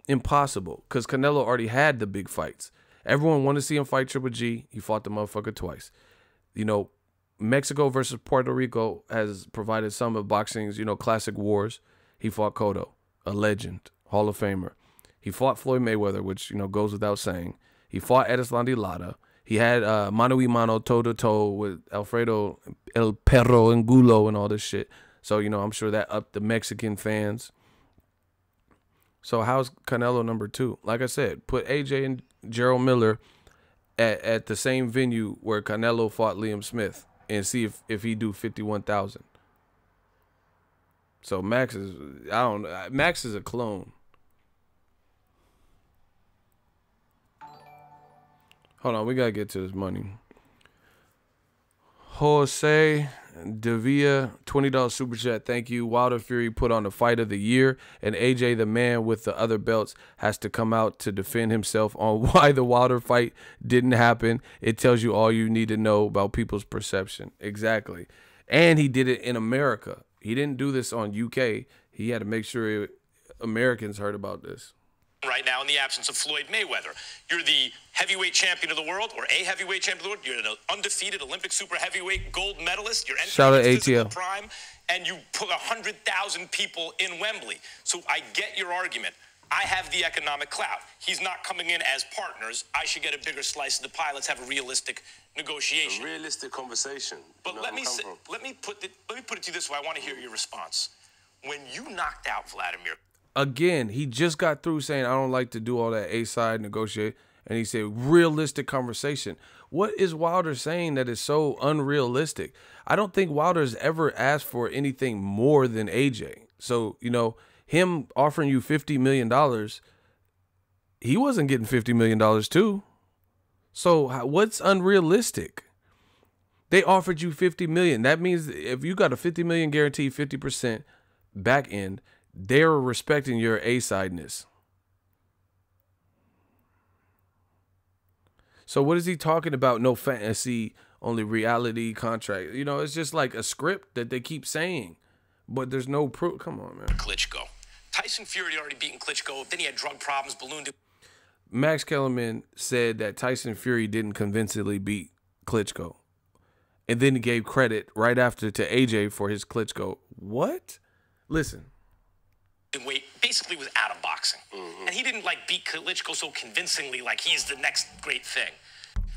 Impossible, because Canelo already had the big fights. Everyone wanted to see him fight Triple G. He fought the motherfucker twice. You know, Mexico versus Puerto Rico has provided some of boxing's, classic wars. He fought Cotto, a legend, Hall of Famer. He fought Floyd Mayweather, which, goes without saying. He fought Erislandy Lara. He had mano y mano, toe-to-toe with Alfredo El Perro Angulo and all this shit. So, I'm sure that upped the Mexican fans. So how's Canelo number 2? Like I said, put AJ and Gerald Miller at the same venue where Canelo fought Liam Smith and see if he do 51,000. So Max is a clone. Hold on, we gotta get to this money. Jose Davia, $20 super chat. Thank you. Wilder Fury put on the fight of the year, and AJ, the man with the other belts, has to come out to defend himself on why the Wilder fight didn't happen. It tells you all you need to know about people's perception. Exactly. And he did it in America. He didn't do this on UK. He had to make sure Americans heard about this. Right now, in the absence of Floyd Mayweather, you're the heavyweight champion of the world, or a heavyweight champion of the world. You're an undefeated Olympic super heavyweight gold medalist. You're entering your physical prime, and you put 100,000 people in Wembley. So I get your argument. I have the economic clout. He's not coming in as partners. I should get a bigger slice of the pie. Let's have a realistic negotiation. A realistic conversation. But let me put it to you this way. I want to hear your response. When you knocked out Vladimir. Again, he just got through saying, I don't like to do all that A-side negotiate. And he said, realistic conversation. What is Wilder saying that is so unrealistic? I don't think Wilder's ever asked for anything more than AJ. So, him offering you $50 million, he wasn't getting $50 million too. So what's unrealistic? They offered you $50 million. That means if you got a $50 million guarantee, 50% back end, they're respecting your A-sideness. So what is he talking about? No fantasy, only reality contract. It's just like a script that they keep saying, but there's no proof. Come on, man. Klitschko. Tyson Fury had already beaten Klitschko. Then he had drug problems, ballooned. Max Kellerman said that Tyson Fury didn't convincingly beat Klitschko. And then he gave credit right after to AJ for his Klitschko. What? Listen. Weight basically was out of boxing. And he didn't beat Klitschko so convincingly like he's the next great thing.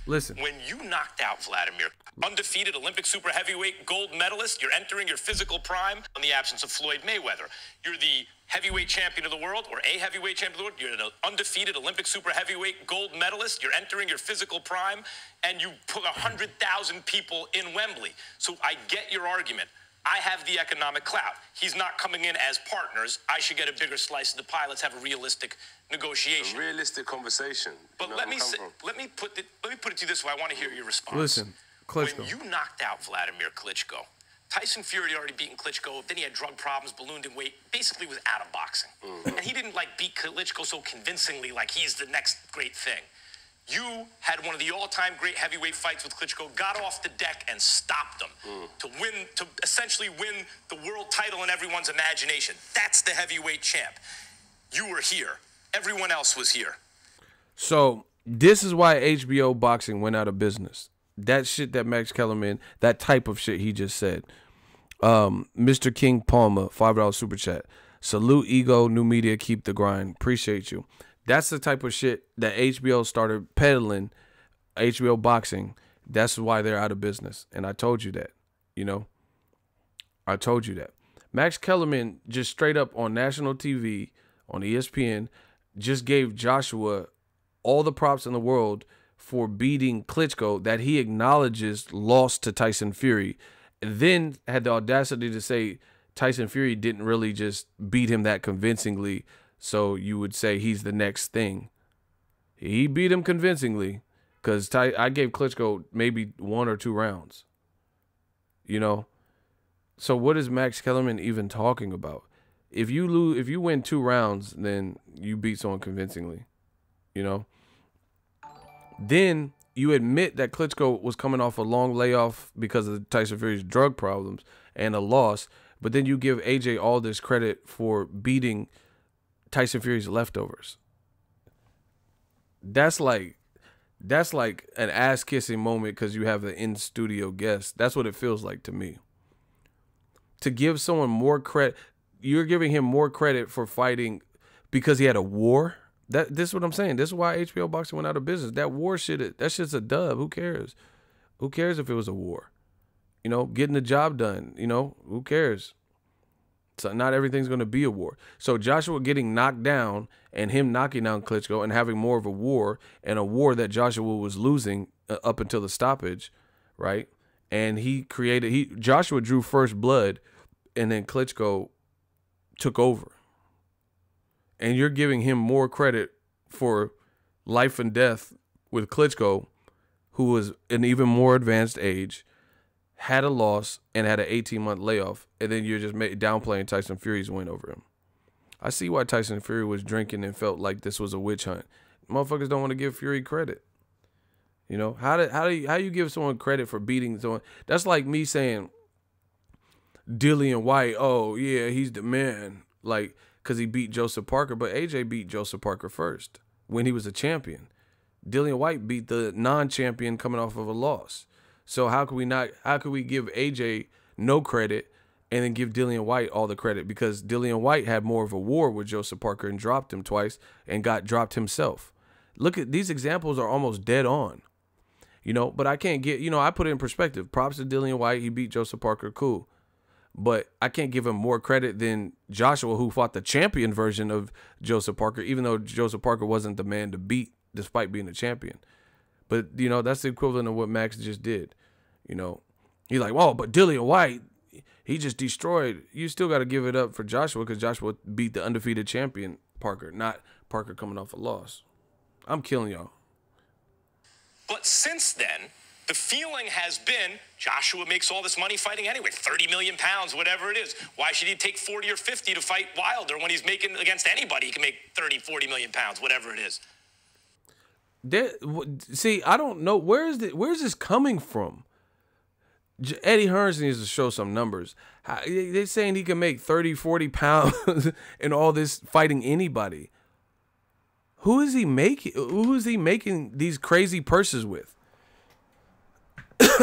Listen. When you knocked out Vladimir, undefeated Olympic super heavyweight gold medalist, you're entering your physical prime in the absence of Floyd Mayweather. You're the heavyweight champion of the world, or a heavyweight champion of the world. You're an undefeated Olympic super heavyweight gold medalist. You're entering your physical prime, and you put 100,000 people in Wembley. So I get your argument. I have the economic clout. He's not coming in as partners. I should get a bigger slice of the pie. Let's have a realistic negotiation. A realistic conversation. But let me put it to you this way. I want to hear your response. Listen, Klitschko. When you knocked out Vladimir Klitschko, Tyson Fury had already beaten Klitschko. Then he had drug problems, ballooned in weight, basically was out of boxing. And he didn't beat Klitschko so convincingly like he's the next great thing. You had one of the all-time great heavyweight fights with Klitschko, got off the deck and stopped him to essentially win the world title in everyone's imagination. That's the heavyweight champ. You were here. Everyone else was here. So this is why HBO boxing went out of business. That shit that Max Kellerman, that type of shit he just said. Mr. King Palmer, $5 super chat. Salute Ego, new media, keep the grind. Appreciate you. That's the type of shit that HBO started peddling, HBO boxing. That's why they're out of business. And I told you that, I told you that. Max Kellerman just straight up on national TV, on ESPN, just gave Joshua all the props in the world for beating Klitschko that he acknowledges lost to Tyson Fury. And then had the audacity to say Tyson Fury didn't really just beat him that convincingly. So you would say he's the next thing. He beat him convincingly because I gave Klitschko maybe 1 or 2 rounds. So what is Max Kellerman even talking about? If you win 2 rounds, then you beat someone convincingly. Then you admit that Klitschko was coming off a long layoff because of Tyson Fury's drug problems and a loss. But then you give AJ all this credit for beating Tyson Fury's leftovers. That's like an ass-kissing moment because you have an in-studio guest. That's what it feels like to me. To give someone more credit, you're giving him more credit for fighting because he had a war. This is what I'm saying. This is why HBO boxing went out of business. That war shit, that shit's a dub. Who cares? Who cares if it was a war? You know, getting the job done, you know, who cares? So not everything's going to be a war. So Joshua getting knocked down and him knocking down Klitschko and having more of a war, and a war that Joshua was losing up until the stoppage, right? And Joshua drew first blood, and then Klitschko took over. And you're giving him more credit for life and death with Klitschko, who was an even more advanced age, had a loss, and had an 18-month layoff, and then you're just downplaying Tyson Fury's win over him. I see why Tyson Fury was drinking and felt like this was a witch hunt. Motherfuckers don't want to give Fury credit. You know, how you give someone credit for beating someone? That's like me saying Dillian White, oh yeah, he's the man, like, because he beat Joseph Parker, but AJ beat Joseph Parker first when he was a champion. Dillian White beat the non-champion coming off of a loss. So how could we give AJ no credit and then give Dillian White all the credit? Because Dillian White had more of a war with Joseph Parker and dropped him twice and got dropped himself. Look at these examples are almost dead on, you know, but I can't get, you know, I put it in perspective. Props to Dillian White. He beat Joseph Parker. Cool. But I can't give him more credit than Joshua, who fought the champion version of Joseph Parker, even though Joseph Parker wasn't the man to beat despite being a champion. But, you know, that's the equivalent of what Max just did. You know, he's like, well, but Dillian White, he just destroyed. You still got to give it up for Joshua because Joshua beat the undefeated champion Parker, not Parker coming off a loss. I'm killing y'all. But since then, the feeling has been Joshua makes all this money fighting anyway, 30 million pounds, whatever it is. Why should he take 40 or 50 to fight Wilder when he's making against anybody? He can make 30, 40 million pounds, whatever it is. See, I don't know. Where's this coming from? Eddie Hearns needs to show some numbers. They're saying he can make 30, 40 pounds and all this fighting anybody. Who is he making these crazy purses with?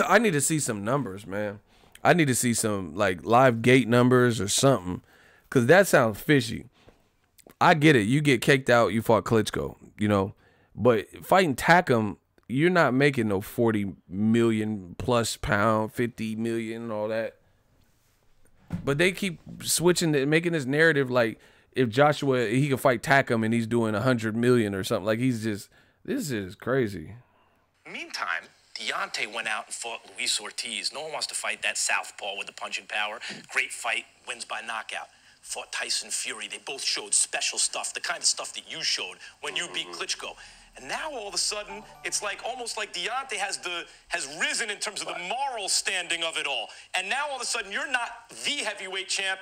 I need to see some numbers, man. I need to see some like live gate numbers or something, because that sounds fishy. I get it. You get caked out, you fought Klitschko, you know, but fighting Takam, you're not making no 40 million plus pound, 50 million and all that. But they keep switching, making this narrative like if Joshua, he can fight Takam and he's doing 100 million or something. Like this is crazy. Meantime, Deontay went out and fought Luis Ortiz. No one wants to fight that southpaw with the punching power. Great fight, wins by knockout. Fought Tyson Fury. They both showed special stuff, the kind of stuff that you showed when you beat Klitschko. And now all of a sudden, it's like almost like Deontay has risen in terms of the moral standing of it all. And now all of a sudden, you're not the heavyweight champ.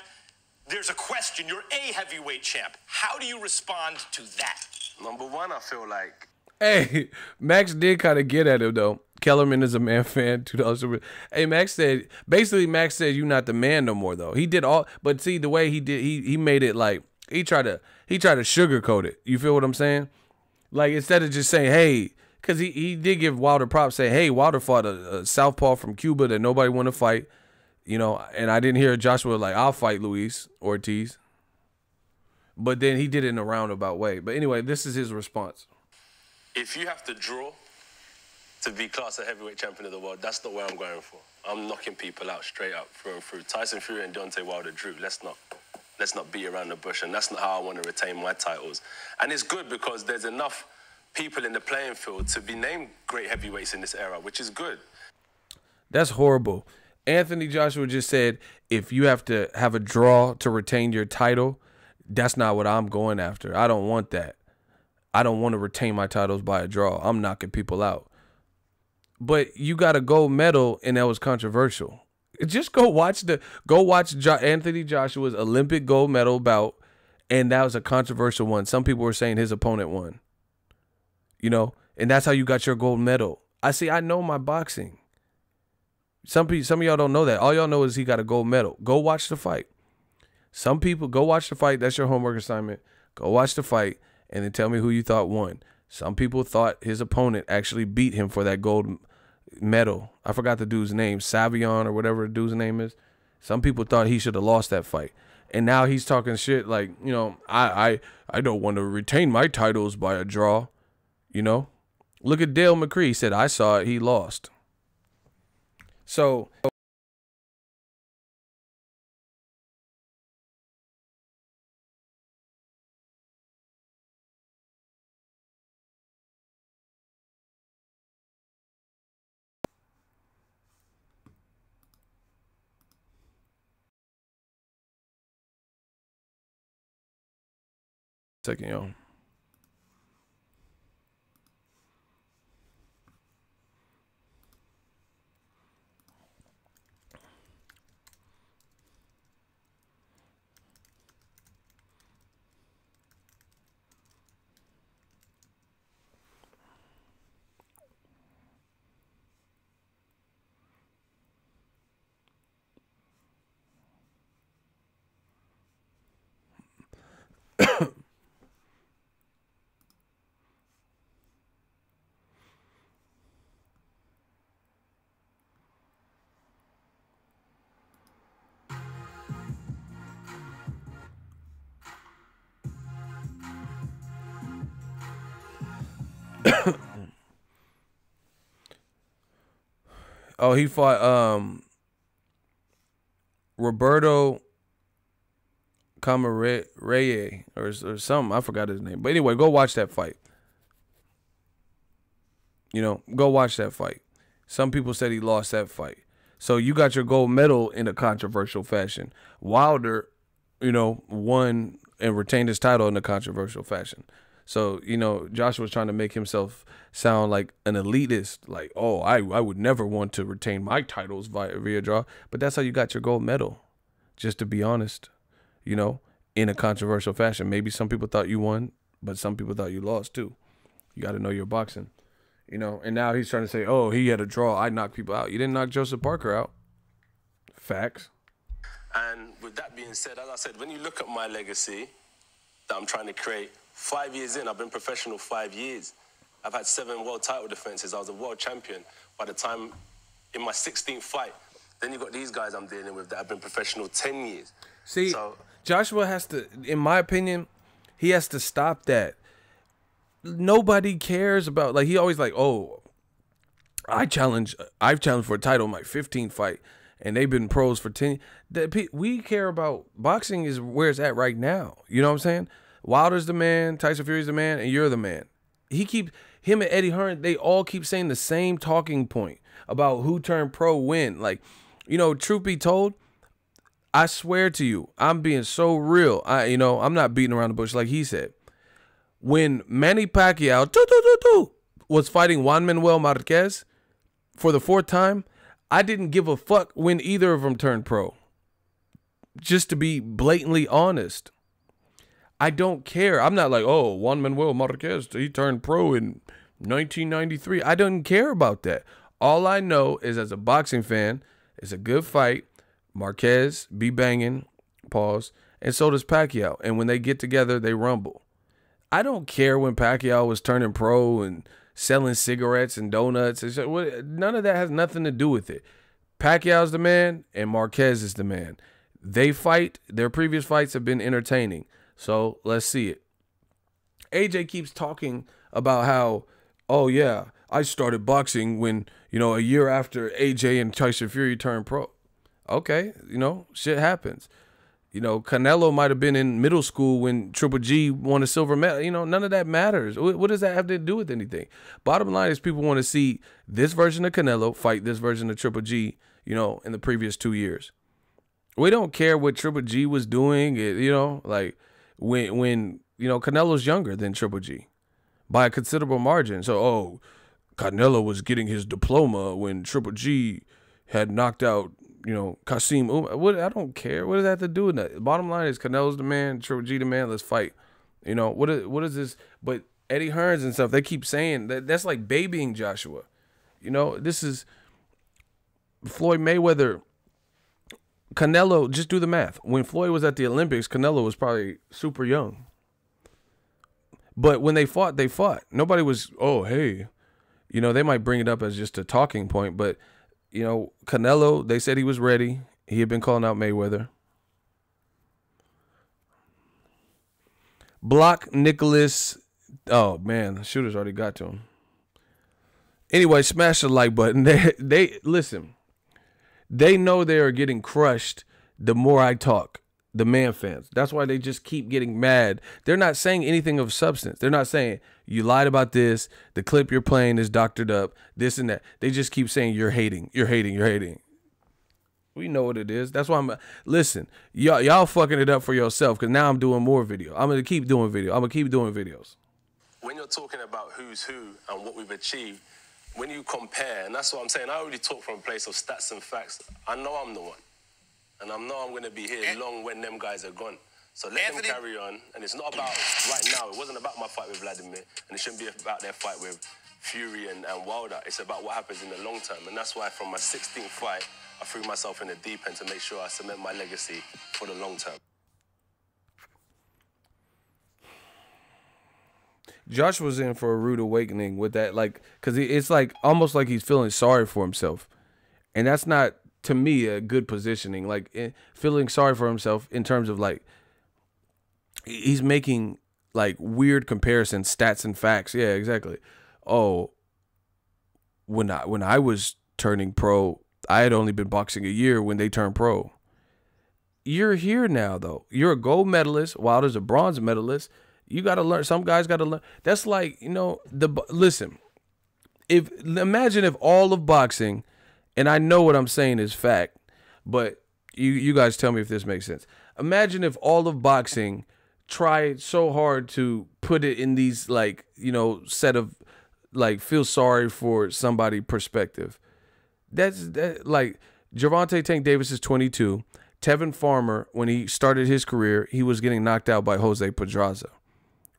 There's a question. You're a heavyweight champ. How do you respond to that? Number one, I feel like... Hey, Max did kind of get at him, though. Kellerman is a man fan. $2. Hey, Max said you're not the man no more, though. He did all, but see the way he did, he made it like he tried to sugarcoat it. You feel what I'm saying? Like instead of just saying, hey, because he did give Wilder props, saying, hey, Wilder fought a southpaw from Cuba that nobody want to fight, you know, and I didn't hear Joshua like, I'll fight Luis Ortiz. But then he did it in a roundabout way. But anyway, this is his response. If you have to draw to be classed a heavyweight champion of the world, that's not where I'm going for. I'm knocking people out straight up through and through. Tyson Fury and Deontay Wilder drew. Let's not beat around the bush, and that's not how I want to retain my titles. And it's good because there's enough people in the playing field to be named great heavyweights in this era, which is good. That's horrible. Anthony Joshua just said, if you have to have a draw to retain your title, that's not what I'm going after. I don't want that. I don't want to retain my titles by a draw. I'm knocking people out. But you got a gold medal, and that was controversial. Just go watch Anthony Joshua's Olympic gold medal bout, and that was a controversial one. Some people were saying his opponent won. You know, and that's how you got your gold medal. I know my boxing. Some of y'all don't know that. All y'all know is he got a gold medal. Go watch the fight. Some people, go watch the fight. That's your homework assignment. Go watch the fight and then tell me who you thought won. Some people thought his opponent actually beat him for that gold medal. I forgot the dude's name, Savion or whatever the dude's name is. Some people thought he should have lost that fight. And now he's talking shit like, you know, I don't want to retain my titles by a draw, you know. Look at Dale McCree. He said, I saw it, he lost. So second, yo. Oh, he fought Roberto Camarere or something. I forgot his name. But anyway, go watch that fight. You know, go watch that fight. Some people said he lost that fight. So you got your gold medal in a controversial fashion. Wilder, you know, won and retained his title in a controversial fashion. So, you know, Joshua's trying to make himself sound like an elitist, like, oh, I would never want to retain my titles via draw. But that's how you got your gold medal, just to be honest, you know, in a controversial fashion. Maybe some people thought you won, but some people thought you lost too. You got to know your boxing, you know. And now he's trying to say, oh, he had a draw. I knocked people out. You didn't knock Joseph Parker out. Facts. And with that being said, as I said, when you look at my legacy that I'm trying to create, 5 years in, I've been professional 5 years. I've had 7 world title defenses. I was a world champion by the time in my 16th fight. Then you got these guys I'm dealing with that have been professional 10 years. See, so Joshua has to, in my opinion, he has to stop that. Nobody cares about, like, he always like, oh, I've challenged for a title in my 15th fight, and they've been pros for 10. We care about boxing is where it's at right now. You know what I'm saying? Wilder's the man, Tyson Fury's the man, and you're the man. Him and Eddie Hearn, they all keep saying the same talking point about who turned pro when. Like, you know, truth be told, I swear to you, I'm being so real. I'm not beating around the bush like he said. When Manny Pacquiao was fighting Juan Manuel Marquez for the 4th time, I didn't give a fuck when either of them turned pro. Just to be blatantly honest. I don't care. I'm not like, oh, Juan Manuel Marquez, he turned pro in 1993. I don't care about that. All I know is, as a boxing fan, it's a good fight. Marquez be banging, pause, and so does Pacquiao. And when they get together, they rumble. I don't care when Pacquiao was turning pro and selling cigarettes and donuts. None of that has nothing to do with it. Pacquiao's the man and Marquez is the man. They fight. Their previous fights have been entertaining. So let's see it. AJ keeps talking about how, oh yeah, I started boxing when, you know, a year after AJ and Tyson Fury turned pro. Okay, you know, shit happens. You know, Canelo might have been in middle school when Triple G won a silver medal. You know, none of that matters. What does that have to do with anything? Bottom line is people want to see this version of Canelo fight this version of Triple G, you know, in the previous 2 years. We don't care what Triple G was doing, you know, like, when you know, Canelo's younger than Triple G by a considerable margin. So, oh, Canelo was getting his diploma when Triple G had knocked out, you know, Kasim. I don't care. What does that have to do with that? Bottom line is Canelo's the man, Triple G the man. Let's fight. You know, what is this? But Eddie Hearns and stuff, they keep saying that's like babying Joshua. You know, this is Floyd Mayweather. Canelo, just do the math. When Floyd was at the Olympics, Canelo was probably super young. But when they fought, they fought. Nobody was, oh, hey. You know, they might bring it up as just a talking point, but, you know, Canelo, they said he was ready. He had been calling out Mayweather. Block Nicholas. Oh, man, the shooter's already got to him. Anyway, smash the like button. They listen. They know they are getting crushed the more I talk. The man fans. That's why they just keep getting mad. They're not saying anything of substance. They're not saying you lied about this. The clip you're playing is doctored up. This and that. They just keep saying you're hating. You're hating. You're hating. We know what it is. That's why listen. Y'all fucking it up for yourself because now I'm doing more video. I'm gonna keep doing video. I'm gonna keep doing videos. When you're talking about who's who and what we've achieved, when you compare, and that's what I'm saying. I already talk from a place of stats and facts. I know I'm the one. And I know I'm going to be here long when them guys are gone. So let them carry on. And it's not about right now. It wasn't about my fight with Vladimir. And it shouldn't be about their fight with Fury and Wilder. It's about what happens in the long term. And that's why from my 16th fight, I threw myself in the deep end to make sure I cement my legacy for the long term. Josh was in for a rude awakening with that. Like, because it's like almost like he's feeling sorry for himself. And that's not, to me, a good positioning, like feeling sorry for himself in terms of like he's making like weird comparisons, stats and facts. Yeah, exactly. Oh, when I was turning pro, I had only been boxing a year when they turned pro. You're here now, though. You're a gold medalist. Wilder's a bronze medalist. You got to learn. Some guys got to learn. That's like, you know, listen. Imagine if all of boxing. And I know what I'm saying is fact, but you guys tell me if this makes sense. Imagine if all of boxing tried so hard to put it in these, like, you know, set of, like, feel sorry for somebody perspective. That's like, Gervonta Tank Davis is 22. Tevin Farmer, when he started his career, he was getting knocked out by Jose Pedraza,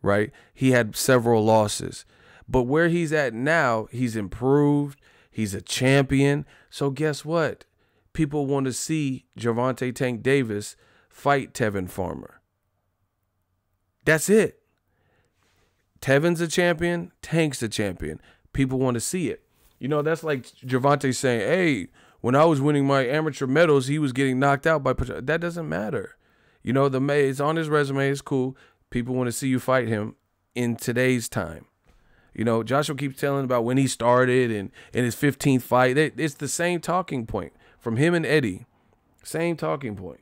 right? He had several losses. But where he's at now, he's improved. He's a champion. So guess what? People want to see Gervonta Tank Davis fight Tevin Farmer. That's it. Tevin's a champion. Tank's a champion. People want to see it. You know, that's like Gervonta saying, hey, when I was winning my amateur medals, he was getting knocked out by Pedraza. That doesn't matter. You know, it's on his resume. It's cool. People want to see you fight him in today's time. You know, Joshua keeps telling about when he started and in his 15th fight. It's the same talking point from him and Eddie. Same talking point.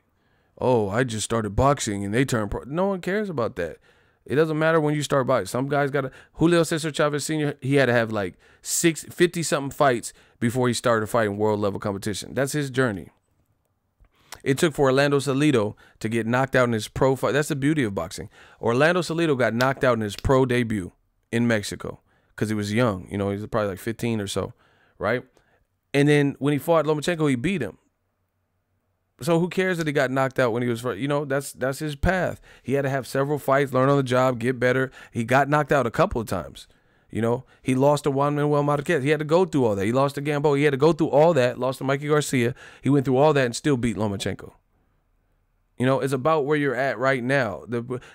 Oh, I just started boxing and they turned pro. No one cares about that. It doesn't matter when you start boxing. Some guys got to. Julio Cesar Chavez Sr., he had to have like 50-something fights before he started fighting world-level competition. That's his journey. It took for Orlando Salido to get knocked out in his pro fight. That's the beauty of boxing. Orlando Salido got knocked out in his pro debut in Mexico. Because he was young, you know, he was probably like 15 or so, right? And then when he fought Lomachenko, he beat him. So who cares that he got knocked out when he was, you know, that's his path. He had to have several fights, learn on the job, get better. He got knocked out a couple of times, you know. He lost to Juan Manuel Marquez. He had to go through all that. He lost to Gamboa. He had to go through all that, lost to Mikey Garcia. He went through all that and still beat Lomachenko. You know, it's about where you're at right now.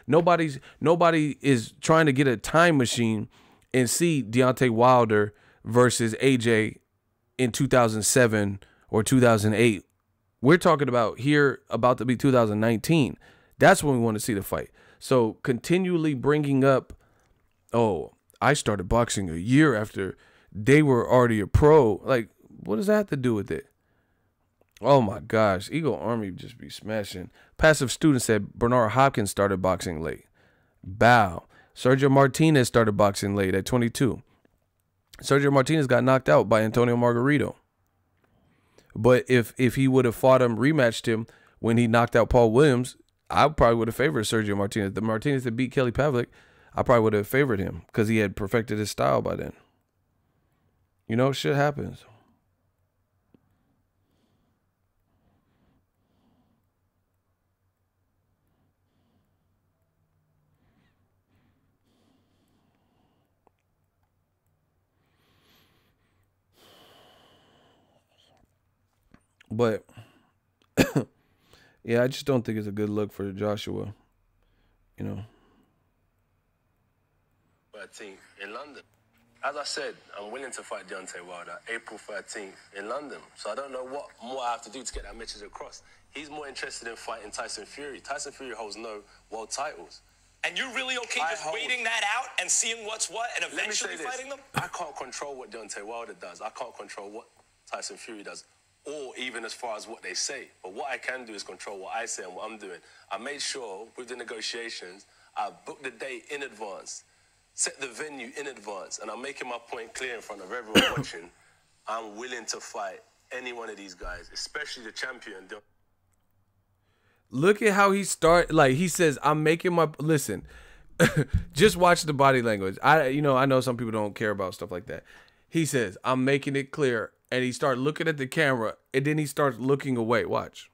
Nobody is trying to get a time machine and see Deontay Wilder versus AJ in 2007 or 2008. We're talking about here about to be 2019. That's when we want to see the fight. So continually bringing up, oh, I started boxing a year after they were already a pro. Like, what does that have to do with it? Oh, my gosh. Eagle Army just be smashing. Passive Student said Bernard Hopkins started boxing late. Bow. Sergio Martinez started boxing late at 22. Sergio Martinez got knocked out by Antonio Margarito. But if he would have fought him, rematched him when he knocked out Paul Williams, I probably would have favored Sergio Martinez. The Martinez that beat Kelly Pavlik, I probably would have favored him because he had perfected his style by then. You know, shit happens. But, yeah, I just don't think it's a good look for Joshua, you know. 13th in London. As I said, I'm willing to fight Deontay Wilder April 13th in London. So I don't know what more I have to do to get that message across. He's more interested in fighting Tyson Fury. Tyson Fury holds no world titles. And you're really okay just waiting that out and seeing what's what and eventually fighting them? I can't control what Deontay Wilder does. I can't control what Tyson Fury does, or even as far as what they say. But what I can do is control what I say and what I'm doing. I made sure with the negotiations, I booked the date in advance, set the venue in advance, and I'm making my point clear in front of everyone watching. I'm willing to fight any one of these guys, especially the champion. Look at how he start. Like, he says, I'm making my, listen, just watch the body language. I know some people don't care about stuff like that. He says, I'm making it clear. And he starts looking at the camera, and then he starts looking away. Watch.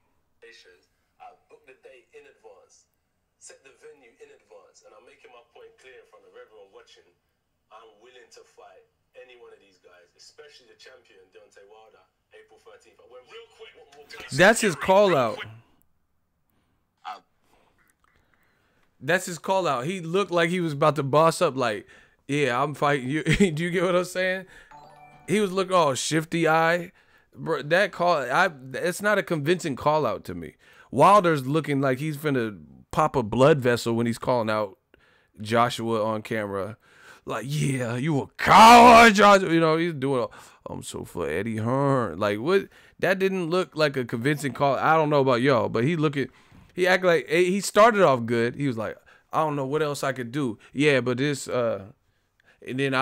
I booked the date in advance, set the venue in advance, and I'm making my point clear in front of everyone watching. I'm willing to fight any one of these guys, especially the champion, Deontay Wilder, April 13th. Real quick. That's his call out. That's his call out. He looked like he was about to boss up, like, yeah, I'm fighting you. Do you get what I'm saying? He was looking all shifty eye. Bro, that call, it's not a convincing call out to me. Wilder's looking like he's finna pop a blood vessel when he's calling out Joshua on camera. Like, yeah, you a coward, Joshua. You know, he's doing I'm so for Eddie Hearn. Like, what? That didn't look like a convincing call. I don't know about y'all, but he acted like, he started off good. He was like, I don't know what else I could do. Yeah, but this, and then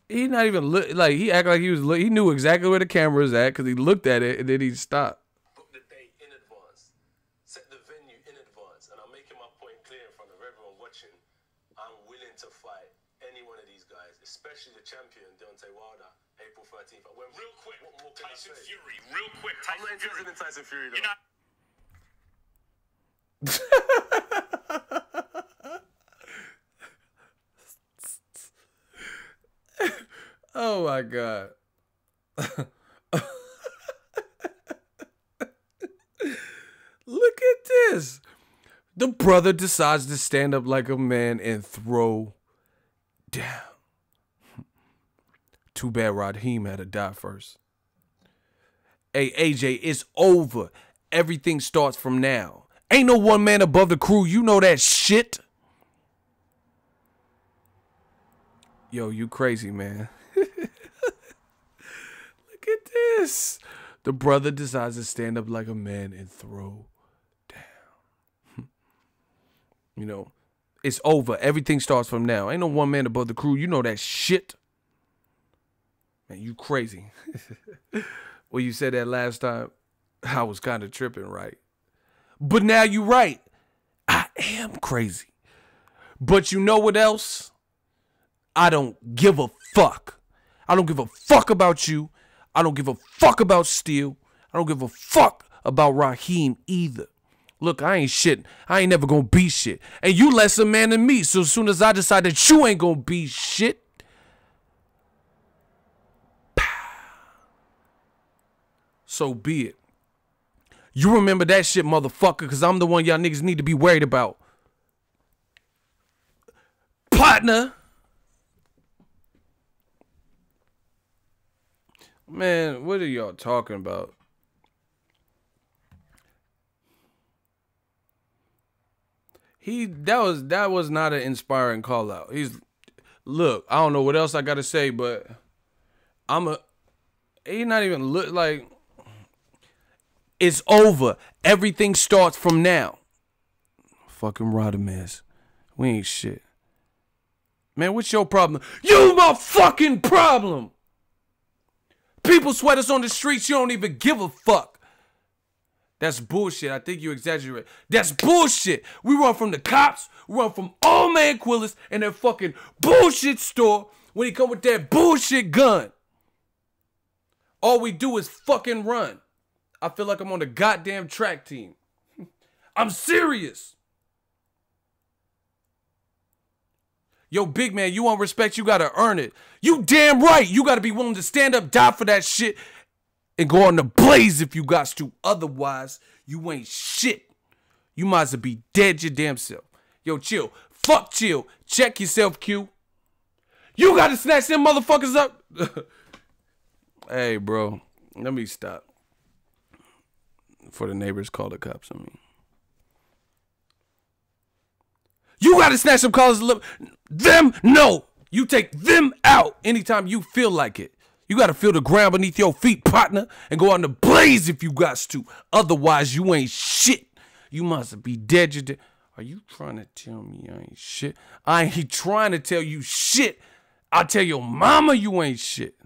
he not even like, he acted like he knew exactly where the camera was at because he looked at it and then he stopped. Book the date in advance, set the venue in advance, and I'm making my point clear in front of everyone watching. I'm willing to fight any one of these guys, especially the champion, Deontay Wilder, April 13th. Real quick, what more can Tyson Fury. Real quick, I'm not interested in Tyson Fury though. Oh my God. Look at this. The brother decides to stand up like a man and throw down. Too bad Raheem had to die first. Hey, AJ, it's over. Everything starts from now. Ain't no one man above the crew. You know that shit. Yo, you crazy, man. Look at this. The brother decides to stand up like a man and throw down. You know, it's over. Everything starts from now. Ain't no one man above the crew. You know that shit. Man, you crazy. Well, you said that last time. I was kind of tripping, right? But now you right. I am crazy. But you know what else? I don't give a fuck. I don't give a fuck about you. I don't give a fuck about Steel. I don't give a fuck about Raheem either. Look, I ain't shit. I ain't never gonna be shit. And you less a man than me. So as soon as I decide that you ain't gonna be shit, so be it. You remember that shit, motherfucker, because I'm the one y'all niggas need to be worried about. Partner. Man, what are y'all talking about? That was not an inspiring call out. Look, I don't know what else I gotta say, but he not even look like. It's over. Everything starts from now. Fucking Rodamez. We ain't shit. Man, what's your problem? You my fucking problem. People sweat us on the streets. You don't even give a fuck. That's bullshit. I think you exaggerate. That's bullshit. We run from the cops. We run from all man Quillis and that fucking bullshit store when he come with that bullshit gun. All we do is fucking run. I feel like I'm on the goddamn track team. I'm serious. Yo, big man, you want respect, you gotta earn it. You damn right. You gotta be willing to stand up, die for that shit, and go on the blaze if you got to. Otherwise, you ain't shit. You might as well be dead your damn self. Yo, chill. Fuck chill. Check yourself, Q. You gotta snatch them motherfuckers up. Hey, bro. Let me stop. For the neighbors call the cops on me. You gotta snatch some collars. Them, no. You take them out anytime you feel like it. You gotta feel the ground beneath your feet, partner, and go out in the blaze if you got to. Otherwise, you ain't shit. You must be dead. You're dead. Are you trying to tell me I ain't shit? I ain't trying to tell you shit. I'll tell your mama you ain't shit.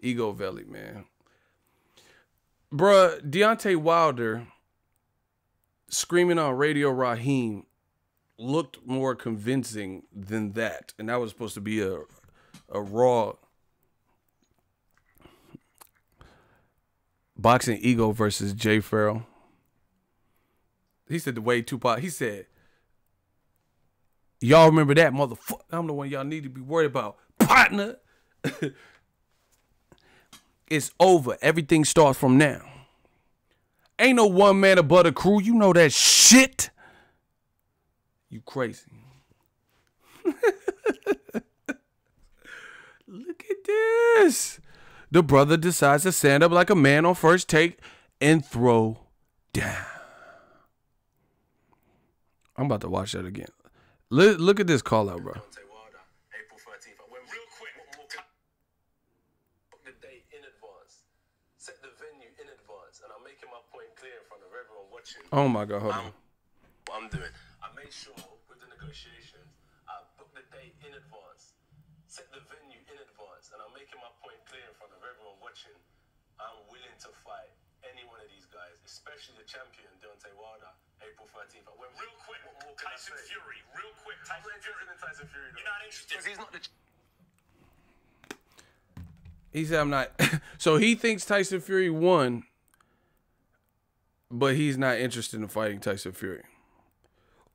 Egoveli, man. Bruh, Deontay Wilder screaming on Radio Raheem looked more convincing than that. And that was supposed to be a raw Boxingego versus Jay Farrell. He said the way Tupac, he said, y'all remember that, motherfucker? I'm the one y'all need to be worried about, partner. It's over. Everything starts from now. Ain't no one man above the crew. You know that shit. You crazy. Look at this. The brother decides to stand up like a man on first take and throw down. I'm about to watch that again. Look at this call out, bro. April 13th. I went real quick. Book the date in advance. Set the venue in advance. And I'm making my point clear in front of everyone watching. Oh my God, hold on. What I'm doing. I made sure with the negotiations, I booked the date in advance. Set the venue in advance. And I'm making my point clear in front of everyone watching. I'm willing to fight any one of these guys, especially the champion, Deontay Wilder, April 13th. I went real quick. What more can Tyson I say? Fury, real quick. I'm not interested in Tyson Fury. You're not interested. Because he's not the... He said I'm not. So he thinks Tyson Fury won, but he's not interested in fighting Tyson Fury.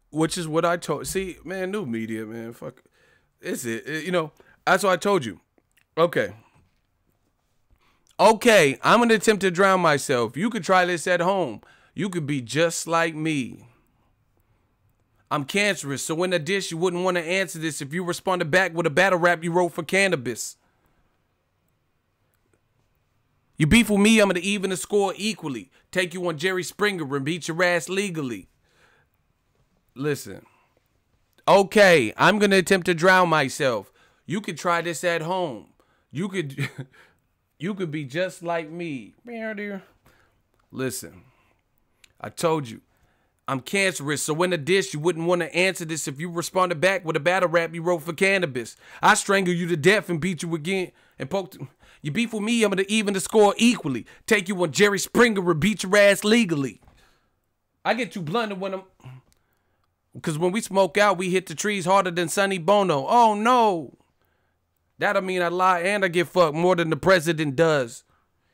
Which is what I told. See, man, new media, man. Fuck. It's it. You know, that's what I told you. Okay. Okay, I'm going to attempt to drown myself. You could try this at home. You could be just like me. I'm cancerous, so in a dish, you wouldn't want to answer this if you responded back with a battle rap you wrote for cannabis. You beef with me, I'm going to even the score equally. Take you on Jerry Springer and beat your ass legally. Listen. Okay, I'm going to attempt to drown myself. You could try this at home. You could... You could be just like me. Listen, I told you, I'm cancerous, so in a dish, you wouldn't want to answer this if you responded back with a battle rap you wrote for cannabis. I strangle you to death and beat you again and poke. You beef with me, I'm going to even the score equally. Take you on Jerry Springer and beat your ass legally. I get too blunted when I'm... Because when we smoke out, we hit the trees harder than Sonny Bono. Oh, no. That'll mean I lie and I get fucked more than the president does.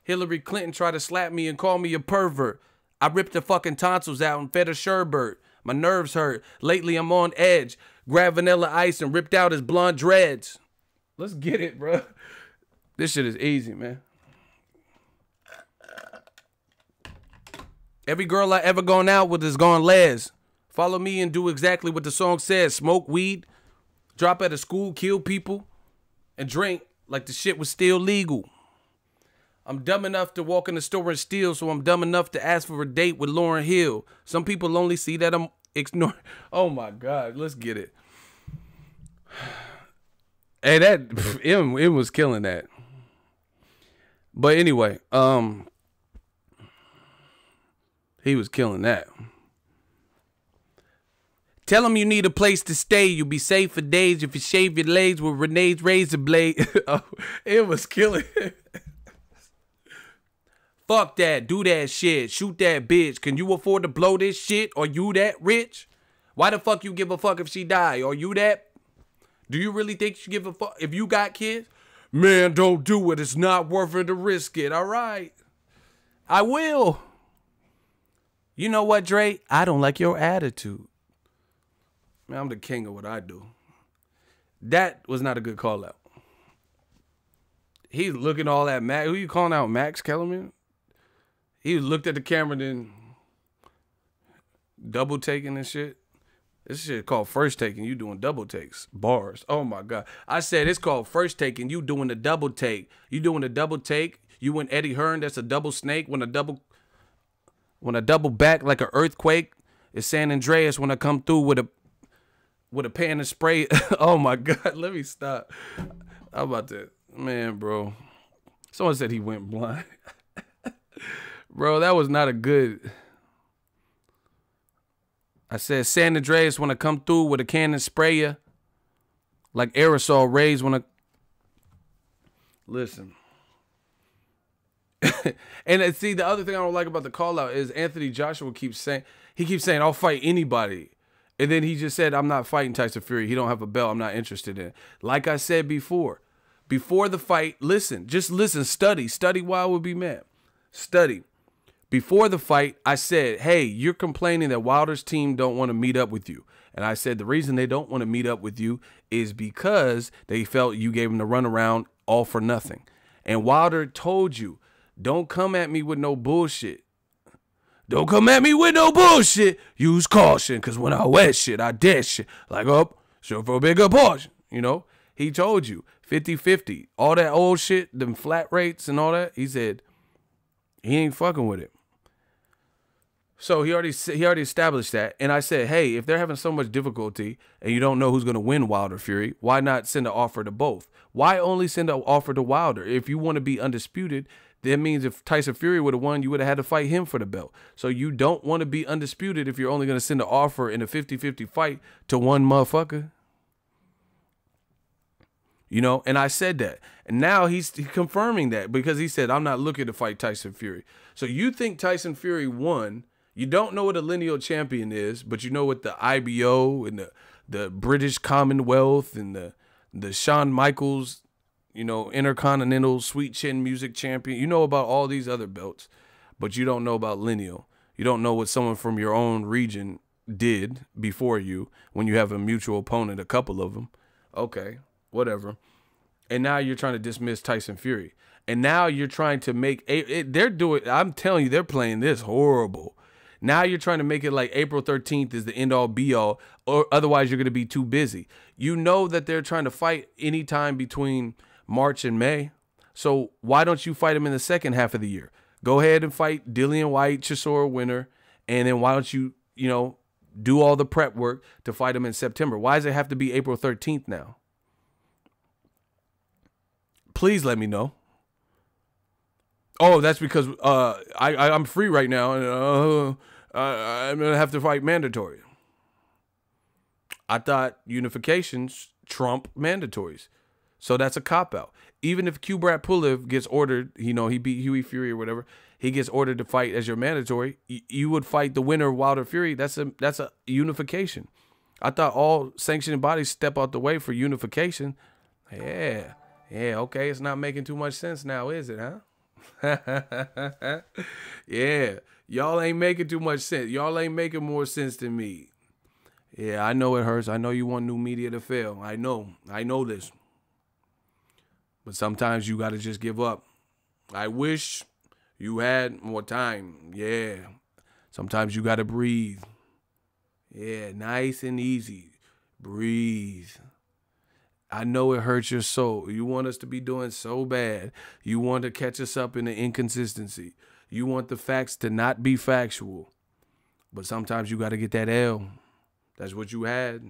Hillary Clinton tried to slap me and call me a pervert. I ripped the fucking tonsils out and fed a sherbert. My nerves hurt. Lately I'm on edge. Grabbed Vanilla Ice and ripped out his blonde dreads. Let's get it, bro. This shit is easy, man. Every girl I ever gone out with is gone les. Follow me and do exactly what the song says. Smoke weed, drop out of school, kill people, and drink like the shit was still legal. I'm dumb enough to walk in the store and steal, so I'm dumb enough to ask for a date with Lauryn Hill. Some people only see that I'm ignoring. Oh my God, let's get it. Hey, that it was killing that. But anyway, he was killing that. Tell him you need a place to stay. You'll be safe for days if you shave your legs with Renee's razor blade. Oh, it was killing. Fuck that. Do that shit. Shoot that bitch. Can you afford to blow this shit? Are you that rich? Why the fuck you give a fuck if she die? Are you that? Do you really think you give a fuck if you got kids? Man, don't do it. It's not worth it to risk it. All right. I will. You know what, Dre? I don't like your attitude. Man, I'm the king of what I do. That was not a good call out. He's looking all at Max. Who you calling out, Max Kellerman? He looked at the camera, then double taking and shit. This shit called first take and you doing double takes. Bars. Oh my God. I said it's called first take and you doing a double take. You doing a double take. You and Eddie Hearn, that's a double snake. When a double back like an earthquake, it's San Andreas when I come through with a pan of spray. Oh my God. Let me stop. How about that? Man, bro. Someone said he went blind. Bro, that was not a good. I said San Andreas when I come through with a cannon sprayer. Like aerosol rays when I. Listen. And see, the other thing I don't like about the call out is Anthony Joshua keeps saying, I'll fight anybody. And then he just said, I'm not fighting Tyson Fury. He don't have a belt. I'm not interested in it. Like I said before the fight, just listen, study why I would be mad. Study. Before the fight, I said, hey, you're complaining that Wilder's team don't want to meet up with you. And I said the reason they don't want to meet up with you is because they felt you gave them the runaround all for nothing. And Wilder told you, don't come at me with no bullshit. Don't come at me with no bullshit. Use caution, because when I wet shit, I dead shit. Like, show for a bigger portion. You know, he told you 50-50. All that old shit, them flat rates and all that, he said he ain't fucking with it. So he already established that. And I said, hey, if they're having so much difficulty and you don't know who's going to win Wilder Fury, why not send an offer to both? Why only send an offer to Wilder? If you want to be undisputed, that means if Tyson Fury would have won, you would have had to fight him for the belt. So you don't want to be undisputed if you're only going to send an offer in a 50-50 fight to one motherfucker. You know, and I said that. And now he's confirming that because he said, I'm not looking to fight Tyson Fury. So you think Tyson Fury won. You don't know what a lineal champion is, but you know what the IBO and the British Commonwealth and the Shawn Michaels, you know, Intercontinental Sweet Chin Music Champion. You know about all these other belts, but you don't know about lineal. You don't know what someone from your own region did before you when you have a mutual opponent, a couple of them. Okay, whatever. And now you're trying to dismiss Tyson Fury. And now you're trying to make I'm telling you, they're playing this horrible. Now you're trying to make it like April 13th is the end-all, be-all, or otherwise you're going to be too busy. You know that they're trying to fight anytime between March and May. So why don't you fight them in the second half of the year? Go ahead and fight Dillian White, Chisora winner, and then why don't you, do all the prep work to fight them in September? Why does it have to be April 13th now? Please let me know. Oh, that's because I'm free right now, and I'm going to have to fight mandatory. I thought unifications trump mandatories. So that's a cop-out. Even if Kubrat Pulev gets ordered, he beat Huey Fury or whatever, he gets ordered to fight as your mandatory, you would fight the winner of Wilder Fury. That's a unification. I thought all sanctioning bodies step out the way for unification. Yeah, okay, it's not making too much sense now, is it, huh? Yeah, y'all ain't making too much sense. Y'all ain't making more sense than me. Yeah, I know it hurts. I know you want new media to fail. I know this. But sometimes you got to just give up. I wish you had more time. Yeah. Sometimes you got to breathe. Yeah, nice and easy. Breathe. I know it hurts your soul. You want us to be doing so bad. You want to catch us up in the inconsistency. You want the facts to not be factual. But sometimes you got to get that L. That's what you had.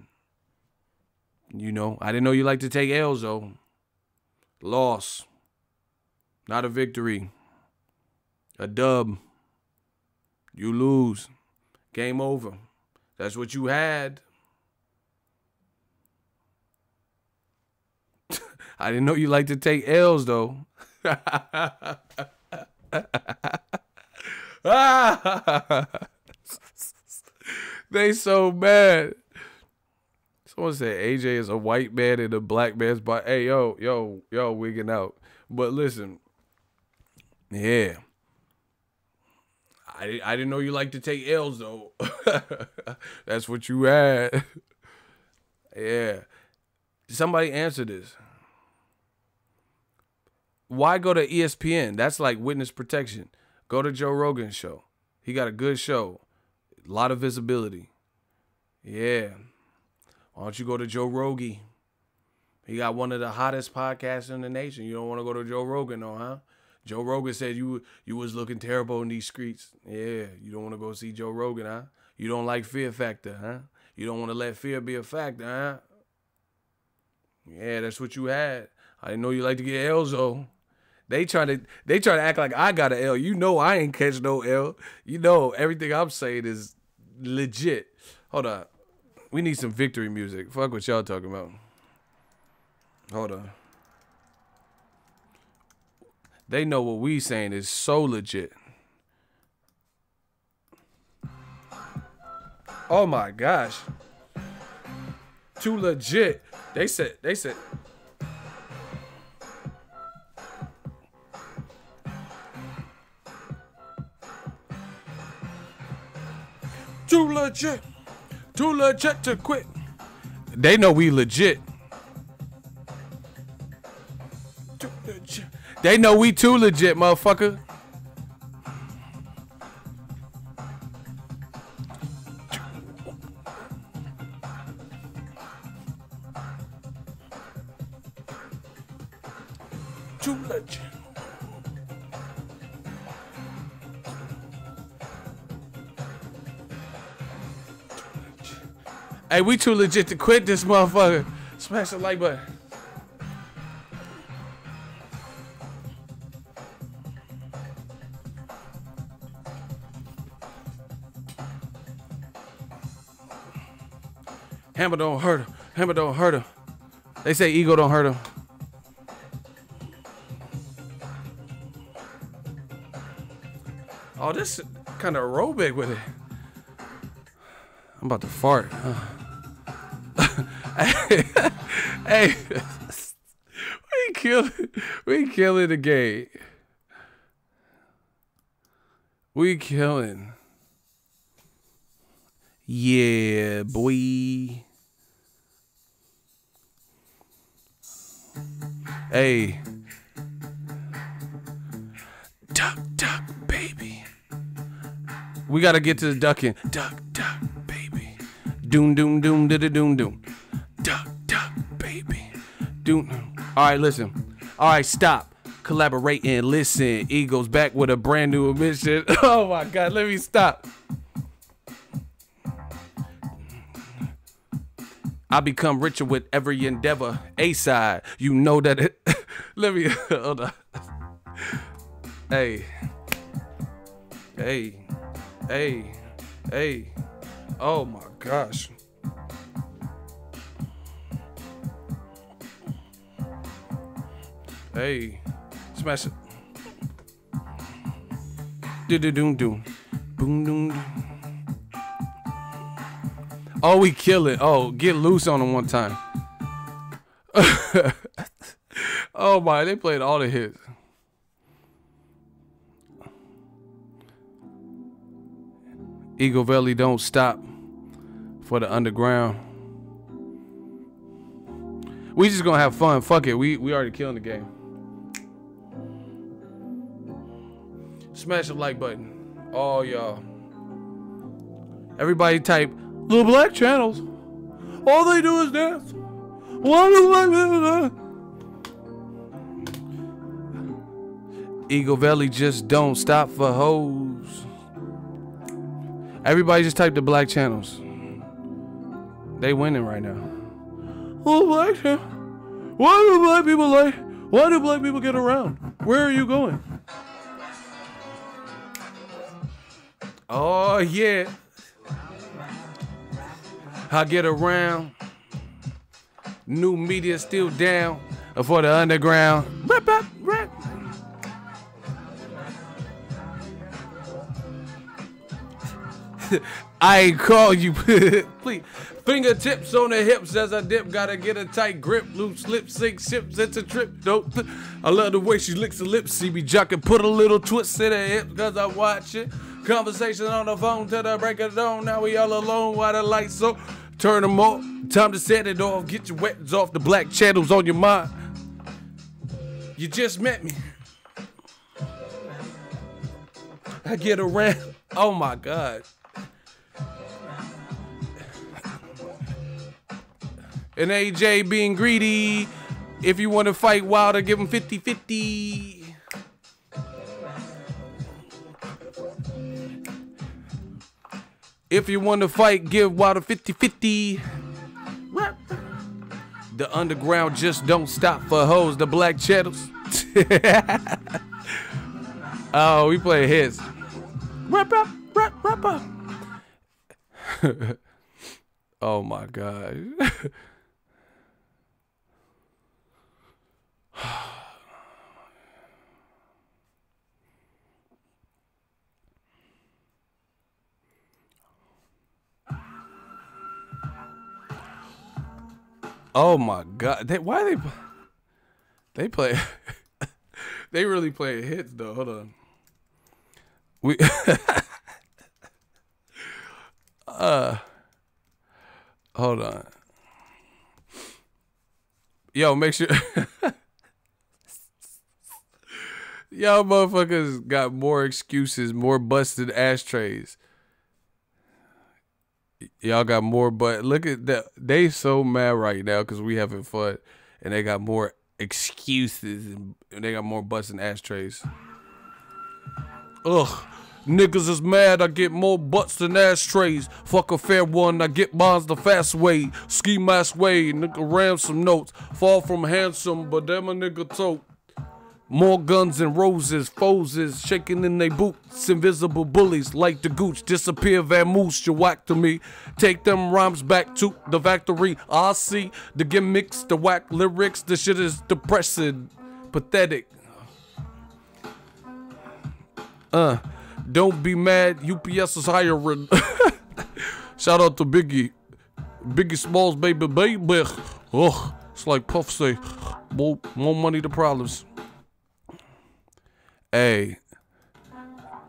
I didn't know you like to take L's, though. Loss. Not a victory. A dub. You lose. Game over. That's what you had. I didn't know you like to take L's, though. They so mad. Someone said AJ is a white man in a black man's body. Hey, yo, wigging out. But listen, yeah. I didn't know you like to take L's, though. That's what you had. Yeah. Somebody answer this. Why go to ESPN? That's like witness protection. Go to Joe Rogan's show. He got a good show. A lot of visibility. Yeah. Why don't you go to Joe Rogan? He got one of the hottest podcasts in the nation. You don't want to go to Joe Rogan, though, huh? Joe Rogan said you was looking terrible in these streets. Yeah, you don't want to go see Joe Rogan, huh? You don't like fear factor, huh? You don't want to let fear be a factor, huh? Yeah, that's what you had. I didn't know you like to get L's, though. They try to act like I got an L. You know I ain't catch no L. You know everything I'm saying is legit. Hold on. We need some victory music. Fuck what y'all talking about. Hold on. They know what we saying is so legit. Oh my gosh. Too legit. They said. Too legit to quit. They know we legit. Too legit. They know we too legit, motherfucker. Too legit. Hey, we too legit to quit this motherfucker. Smash the like button. Hammer don't hurt him. Hammer don't hurt him. They say ego don't hurt him. Oh, this kind of aerobic with it. I'm about to fart. Hey, we killing the game. We killing. Yeah, boy. Hey. Duck, duck, baby. We gotta get to the ducking. Duck, duck, baby. Doom, doom, doom, da da doom, doom. Duck, duck, baby. Doom. All right, listen. All right, stop. Collaborate and listen. Ego's back with a brand new emission. Oh my God, let me stop. I become richer with every endeavor. A-side, you know that it. Let me, hold on. Hey. Hey. Hey. Hey. Oh my gosh. Hey. Smash it. Do-do-doom-doom. Boom-doom-doom. Oh, we kill it. Oh, get loose on them one time. Oh my, they played all the hits. Egoveli don't stop for the underground. We just gonna have fun. Fuck it. We already killing the game. Smash the like button. Oh y'all. Everybody type little black channels. All they do is dance. What do black people do? Egoveli just don't stop for hoes. Everybody just type the black channels. They winning right now. Oh, black channel. Why do black people like? Why do black people get around? Where are you going? Oh yeah. I get around. New media still down for the underground. Rap, rap, rap. I ain't call you. Please. Fingertips on the hips as I dip. Gotta get a tight grip. Loose lip sync ships. It's a trip. Don't. I love the way she licks her lips. See me jocking. Put a little twist in her hips cause I watch it. Conversation on the phone till the break of dawn. Now we all alone while the lights so. Turn them off. Time to set it off. Get your weapons off. The black channels on your mind. You just met me. I get around. Oh my God. And AJ being greedy. If you want to fight Wilder, give him 50-50. If you want to fight, give Wilder 50-50. The underground just don't stop for hoes. The black cheddars. Oh, we play hits. Rap. Oh my God. Oh my God. Why they play they really play hits though. Hold on. We hold on. Yo, make sure y'all motherfuckers got more excuses, more busted ashtrays. Y'all got more, but look at that. They so mad right now because we having fun, and they got more excuses, and they got more busting ashtrays. Ugh, niggas is mad. I get more butts than ashtrays. Fuck a fair one. I get bonds the fast way. Ski mask way. Nigga ransom notes. Fall from handsome, but them a nigga tote. More guns and roses, foes shaking in they boots. Invisible bullies like the gooch. Disappear vamoose, you whack to me. Take them rhymes back to the factory. I see the gimmicks, the whack lyrics. The shit is depressing, pathetic. Don't be mad, UPS is hiring. Shout out to Biggie. Biggie Smalls, baby. Ugh, it's like Puff say, more money to problems. Hey,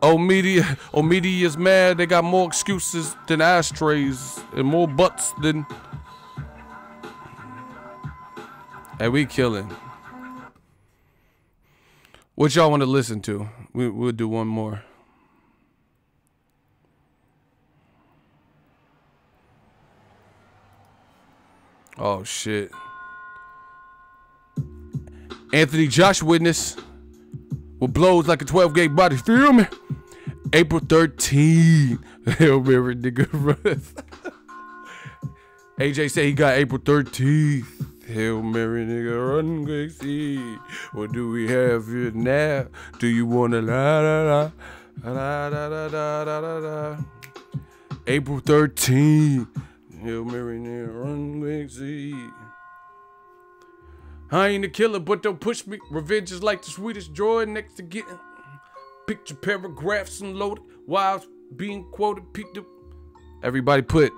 media is mad. They got more excuses than ashtrays and more butts than. Hey, we killing. What y'all want to listen to? We'll do one more. Oh shit. Anthony Josh witness. What blows like a 12-gauge body, feel me? April 13th. Hail Mary, nigga. AJ said he got April 13th. Hail Mary, nigga, run, see. What do we have here now? Do you wanna la la la? April 13th. Hail Mary, nigga, run, see. I ain't a killer, but don't push me. Revenge is like the sweetest joy next to getting picture paragraphs unloaded while being quoted. Everybody put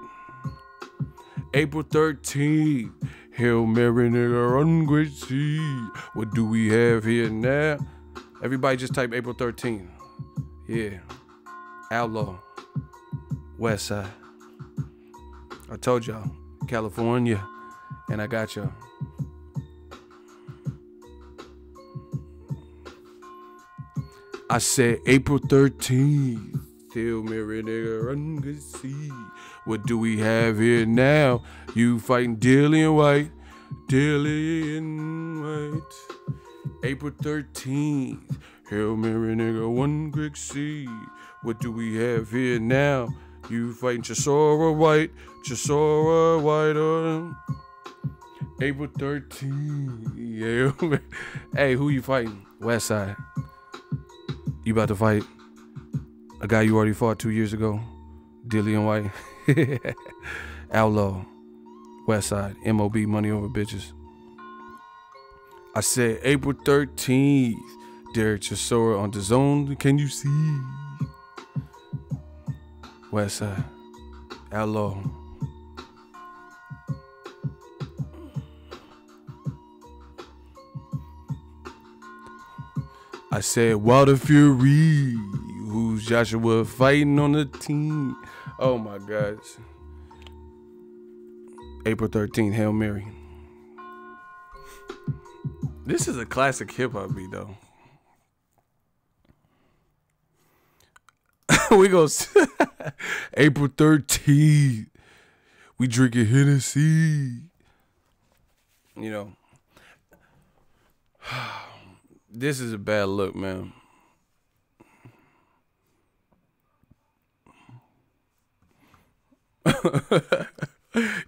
April 13th. Hail Mary, nigga, run, great sea. What do we have here now? Everybody just type April 13th. Yeah. Outlaw. West Side. I told y'all. California. And I got y'all. I said April 13th. Hail Mary, nigga, run, good see. What do we have here now? You fighting Dillian White. April 13th. Hail Mary, nigga, one quick see. What do we have here now? You fighting Chisora White. April 13th. Hey, who you fighting? West Side. You about to fight a guy you already fought 2 years ago? Dillian White. Outlaw. West Side. MOB, money over bitches. I said April 13th. Derek Chisora on the zone. Can you see? West Side. Outlaw. I said Wilder Fury. Who's Joshua fighting on the team? Oh my gosh. April 13th, Hail Mary. This is a classic hip hop beat though. We go April 13th. We drinking Hennessy. You know, this is a bad look, man.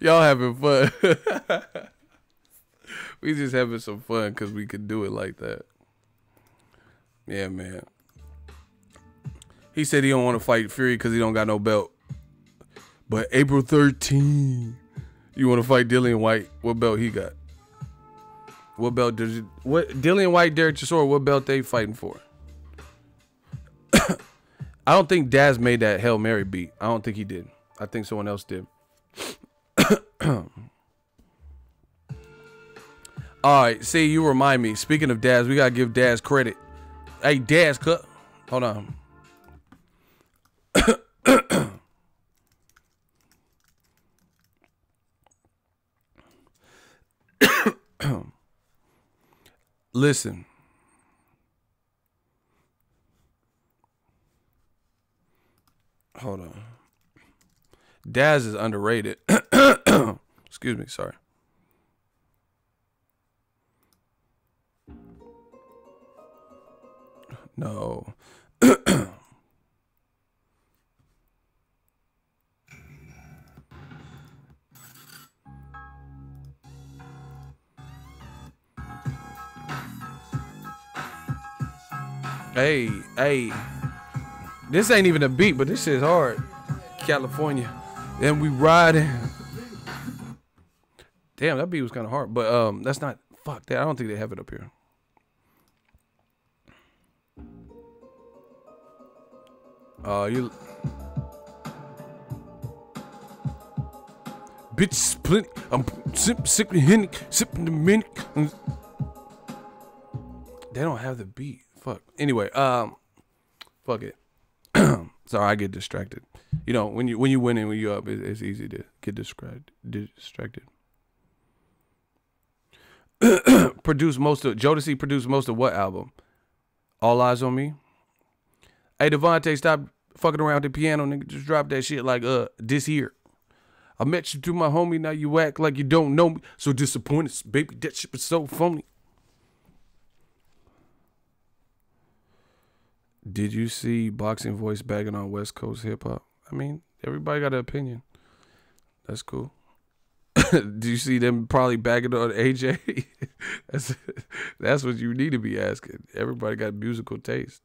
Y'all having fun. We just having some fun because we could do it like that. Yeah, man. He said he don't want to fight Fury because he don't got no belt. But April 13th, you want to fight Dillian White? What belt he got? What belt does it? What Dillian White, Derek Chisora? What belt they fighting for? I don't think Daz made that Hail Mary beat. I don't think he did. I think someone else did. All right, see, you remind me. Speaking of Daz, we gotta give Daz credit. Hey, Daz, cut. Hold on. Listen. Hold on. Daz is underrated. Excuse me, sorry. No. Hey. This ain't even a beat, but this shit's hard. California. And we riding. Damn, that beat was kind of hard. But that's not, fuck that. I don't think they have it up here. You bitch plenty. I'm sipping Henny, sipping the Minic. They don't have the beat. Fuck. Anyway, fuck it. Sorry, I get distracted. You know, when you win and when you up, it's easy to get distracted. Jodeci produced most of what album? All Eyes on Me. Hey, Devontae, stop fucking around the piano, nigga. Just drop that shit like this here. I met you through my homie, now you act like you don't know me. So disappointed, baby. That shit was so funny. Did you see Boxing Voice bagging on West Coast hip hop? I mean, everybody got an opinion. That's cool. Do you see them probably bagging on AJ? That's what you need to be asking. Everybody got musical taste.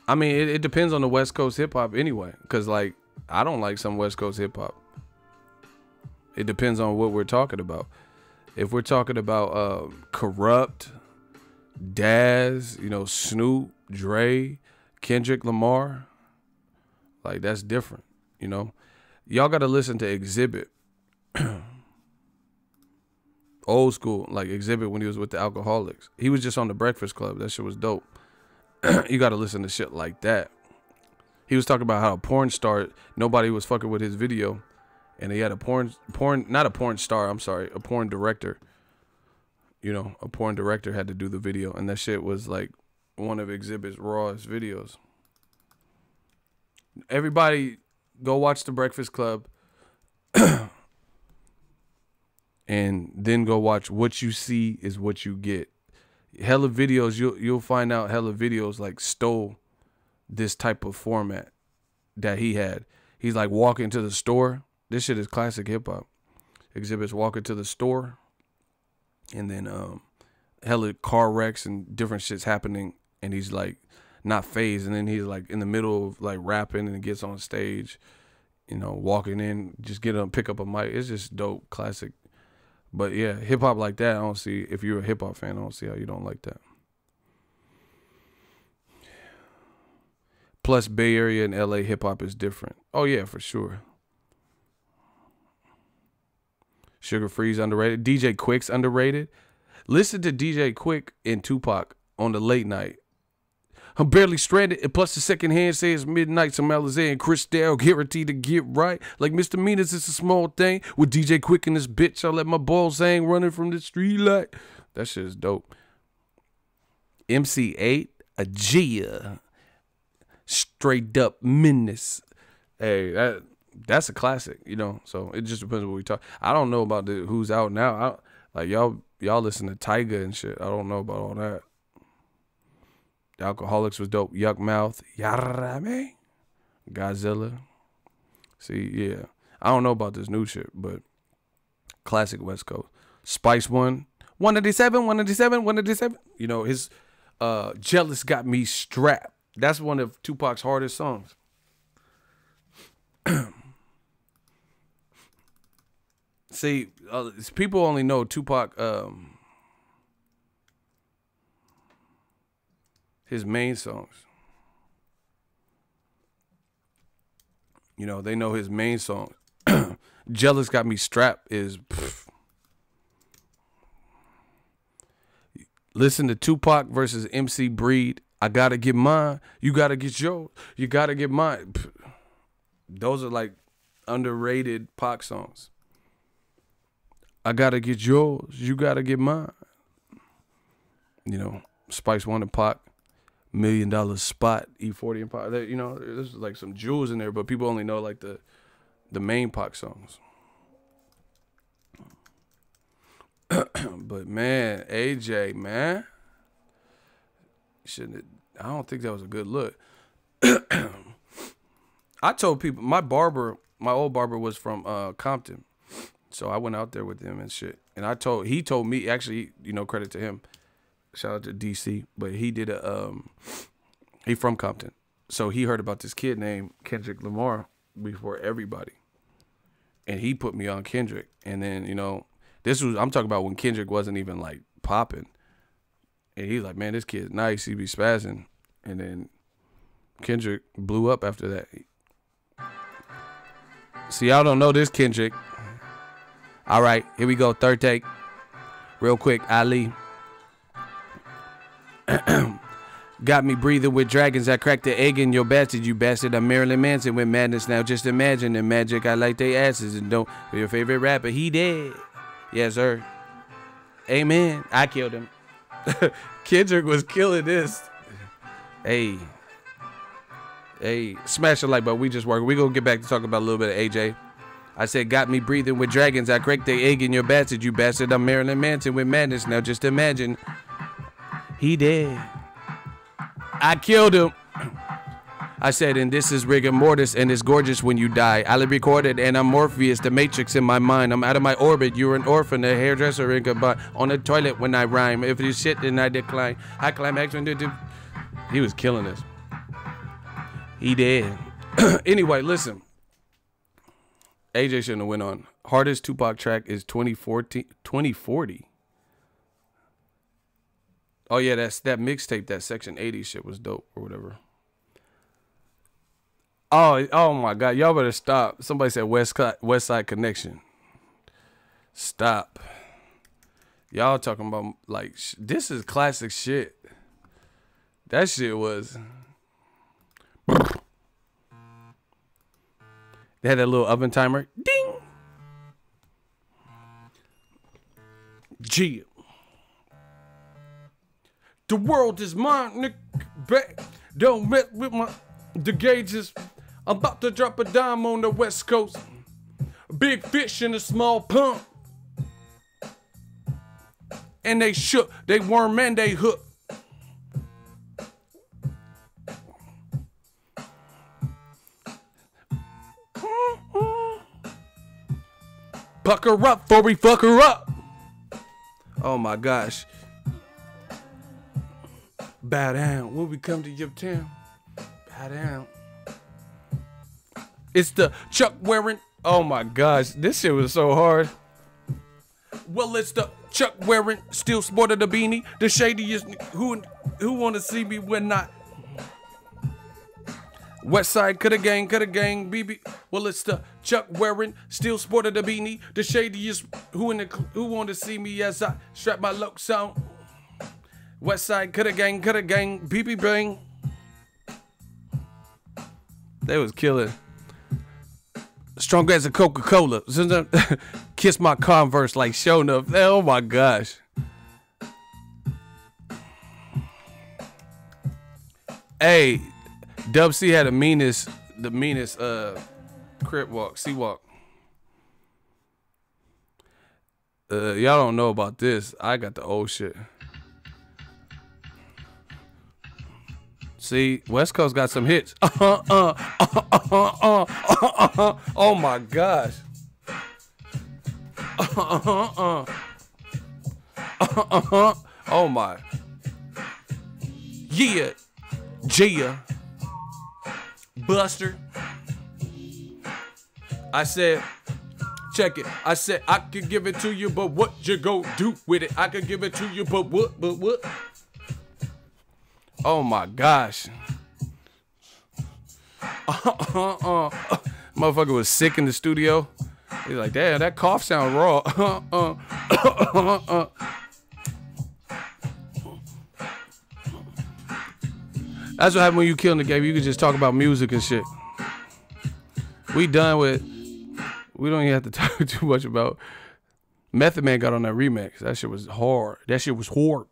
I mean, it depends on the West Coast hip hop anyway. Because, like, I don't like some West Coast hip hop. It depends on what we're talking about. If we're talking about Corrupt, Daz, you know, Snoop, Dre, Kendrick Lamar, like, that's different, you know. Y'all got to listen to Exhibit. Old school, like Exhibit when he was with the Alcoholics. He was just on the Breakfast Club. That shit was dope. You got to listen to shit like that. He was talking about how a porn star, nobody was fucking with his video. And he had a porn, not a porn star, I'm sorry, a porn director. You know, a porn director had to do the video. And that shit was like one of Exhibit's rawest videos. Everybody go watch The Breakfast Club. And then go watch What You See Is What You Get. Hella videos, you'll find out hella videos like stole this type of format that he had. He's like walking to the store. This shit is classic hip hop. Exhibit's walking to the store, and then hella car wrecks and different shit's happening, and he's like not phased, and then he's like in the middle of like rapping and gets on stage, you know, walking in, just get up, pick up a mic. It's just dope, classic. But yeah, hip hop like that, I don't see. If you're a hip hop fan, I don't see how you don't like that. Plus, Bay Area and LA hip hop is different. Oh yeah, for sure. Sugar Free's underrated. DJ Quick's underrated. Listen to DJ Quick and Tupac on the late night. I'm barely stranded, and plus the second hand says midnight, some Alizé and Cristal guaranteed to get right. Like misdemeanors, it's a small thing. With DJ Quick and this bitch, I let my balls hang running from the street light. That shit is dope. MC8, a Gia. Straight up menace. Hey, That's a classic, you know. So it just depends on what we talk. I don't know about who's out now. Like y'all listen to Tyga and shit. I don't know about all that. The Alcoholics was dope. Yuck Mouth, Yarame, Godzilla. See, yeah, I don't know about this new shit, but classic West Coast. Spice One, 187, 187, 187. You know, his Jealous Got Me Strapped. That's one of Tupac's hardest songs. See, people only know Tupac, his main songs. You know, they know his main song. Jealous Got Me Strapped is... Listen to Tupac versus MC Breed. I gotta get mine. You gotta get yours. You gotta get mine. Those are like underrated Pac songs. I gotta get yours. You gotta get mine. You know, Spice One and Pac, $1 Million Spot, E40 and Pac. You know, there's like some jewels in there, but people only know like the main Pac songs. But man, AJ, man, shouldn't. I don't think that was a good look. I told people my old barber was from Compton. So I went out there with him and shit. And he told me, actually, you know, credit to him. Shout out to DC. But he did he from Compton. So he heard about this kid named Kendrick Lamar before everybody. And he put me on Kendrick. And then, you know, I'm talking about when Kendrick wasn't even like popping. And he's like, man, this kid's nice. He be spazzing. And then Kendrick blew up after that. See, y'all don't know this Kendrick. All right, here we go. Third take. Real quick, Ali. Got me breathing with dragons. I cracked the egg in your bastard, you bastard. I'm Marilyn Manson with madness now. Just imagine the magic. I like they asses and don't. Your favorite rapper, he dead. Yes, sir. Amen. I killed him. Kendrick was killing this. Hey, smash the like button. We just working. We gonna get back to talk about a little bit of AJ. I said, got me breathing with dragons. I cracked the egg in your bastard, you bastard. I'm Marilyn Manson with madness. Now just imagine. He dead. I killed him. I said, and this is rigor mortis, and it's gorgeous when you die. I recorded, and I'm Morpheus, the Matrix in my mind. I'm out of my orbit. You're an orphan, a hairdresser in goodbye. On the toilet when I rhyme. If you shit, then I decline. I climax when he was killing this. He dead. Anyway, listen. AJ shouldn't have went on. Hardest Tupac track is 2040. Oh yeah, that's that mixtape, that Section 80 shit was dope or whatever. Oh my God, y'all better stop. Somebody said West Side Connection. Stop. Y'all talking about like this is classic shit. That shit was. They had that little oven timer. Ding. G. The world is mine, nigga. Don't mess with the gauges. I'm about to drop a dime on the West Coast. Big fish in a small pond. And they shook. They worm and they hook. Puck her up before we fuck her up. Oh my gosh. Bow down when we come to your town. Bow down. It's the Chuck wearing. Oh my gosh, this shit was so hard. Well, it's the Chuck wearing, still sporting the beanie. The shadiest who wanna see me when not. West Side, coulda gang, BB. Well, it's the Chuck wearing, still sporting the beanie. The shadiest who wanna see me as I strap my looks on. West Side, coulda gang, BB bang. They was killing. Strong as a Coca-Cola. Kiss my Converse like show enough. Oh my gosh. Hey, Dub C had the meanest Crip walk, C-walk. Y'all don't know about this. I got the old shit. See, West Coast got some hits. Oh my gosh. Oh my. Yeah. Gia. Buster. I said, check it. I said I could give it to you, but what you go do with it? I could give it to you, but what? Oh my gosh. Motherfucker was sick in the studio. He's like, damn, that cough sound raw. That's what happened when you killing the game. You can just talk about music and shit. We done with. We don't even have to talk too much about. Method Man got on that remix. That shit was hard. That shit was hard.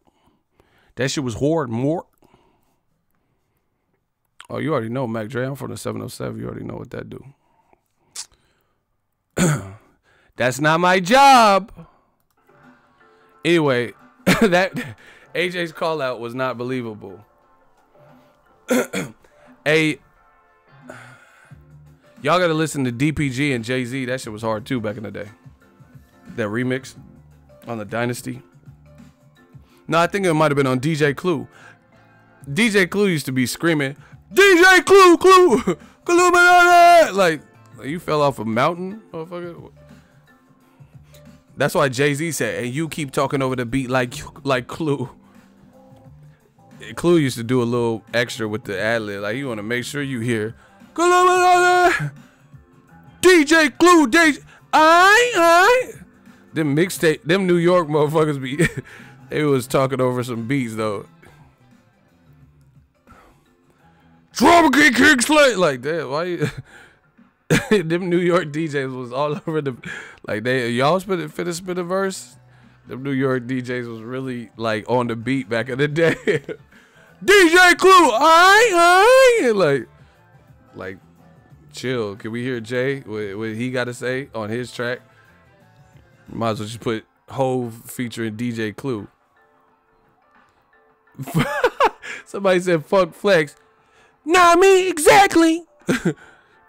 More. Oh, you already know, Mac Dre. I'm from the 707. You already know what that do. That's not my job. Anyway, that AJ's call out was not believable. Y'all gotta listen to DPG and Jay-Z. That shit was hard too back in the day. That remix on the Dynasty. No, I think it might have been on DJ Clue. DJ Clue used to be screaming, DJ Clue, Clue, like you fell off a mountain, motherfucker. That's why Jay-Z said, and you keep talking over the beat like Clue. Clue used to do a little extra with the ad-lib. Like, you want to make sure you hear DJ Clue, DJ. Them mixtape, them New York motherfuckers be, they was talking over some beats though. Drama King Slate, like damn, why you? Them New York DJs was all over the, like y'all spit a verse. Them New York DJs was really like on the beat back in the day. DJ Clue, like, chill. Can we hear Jay what he got to say on his track? Might as well just put Hove featuring DJ Clue. Somebody said Funk Flex. Nah, me exactly.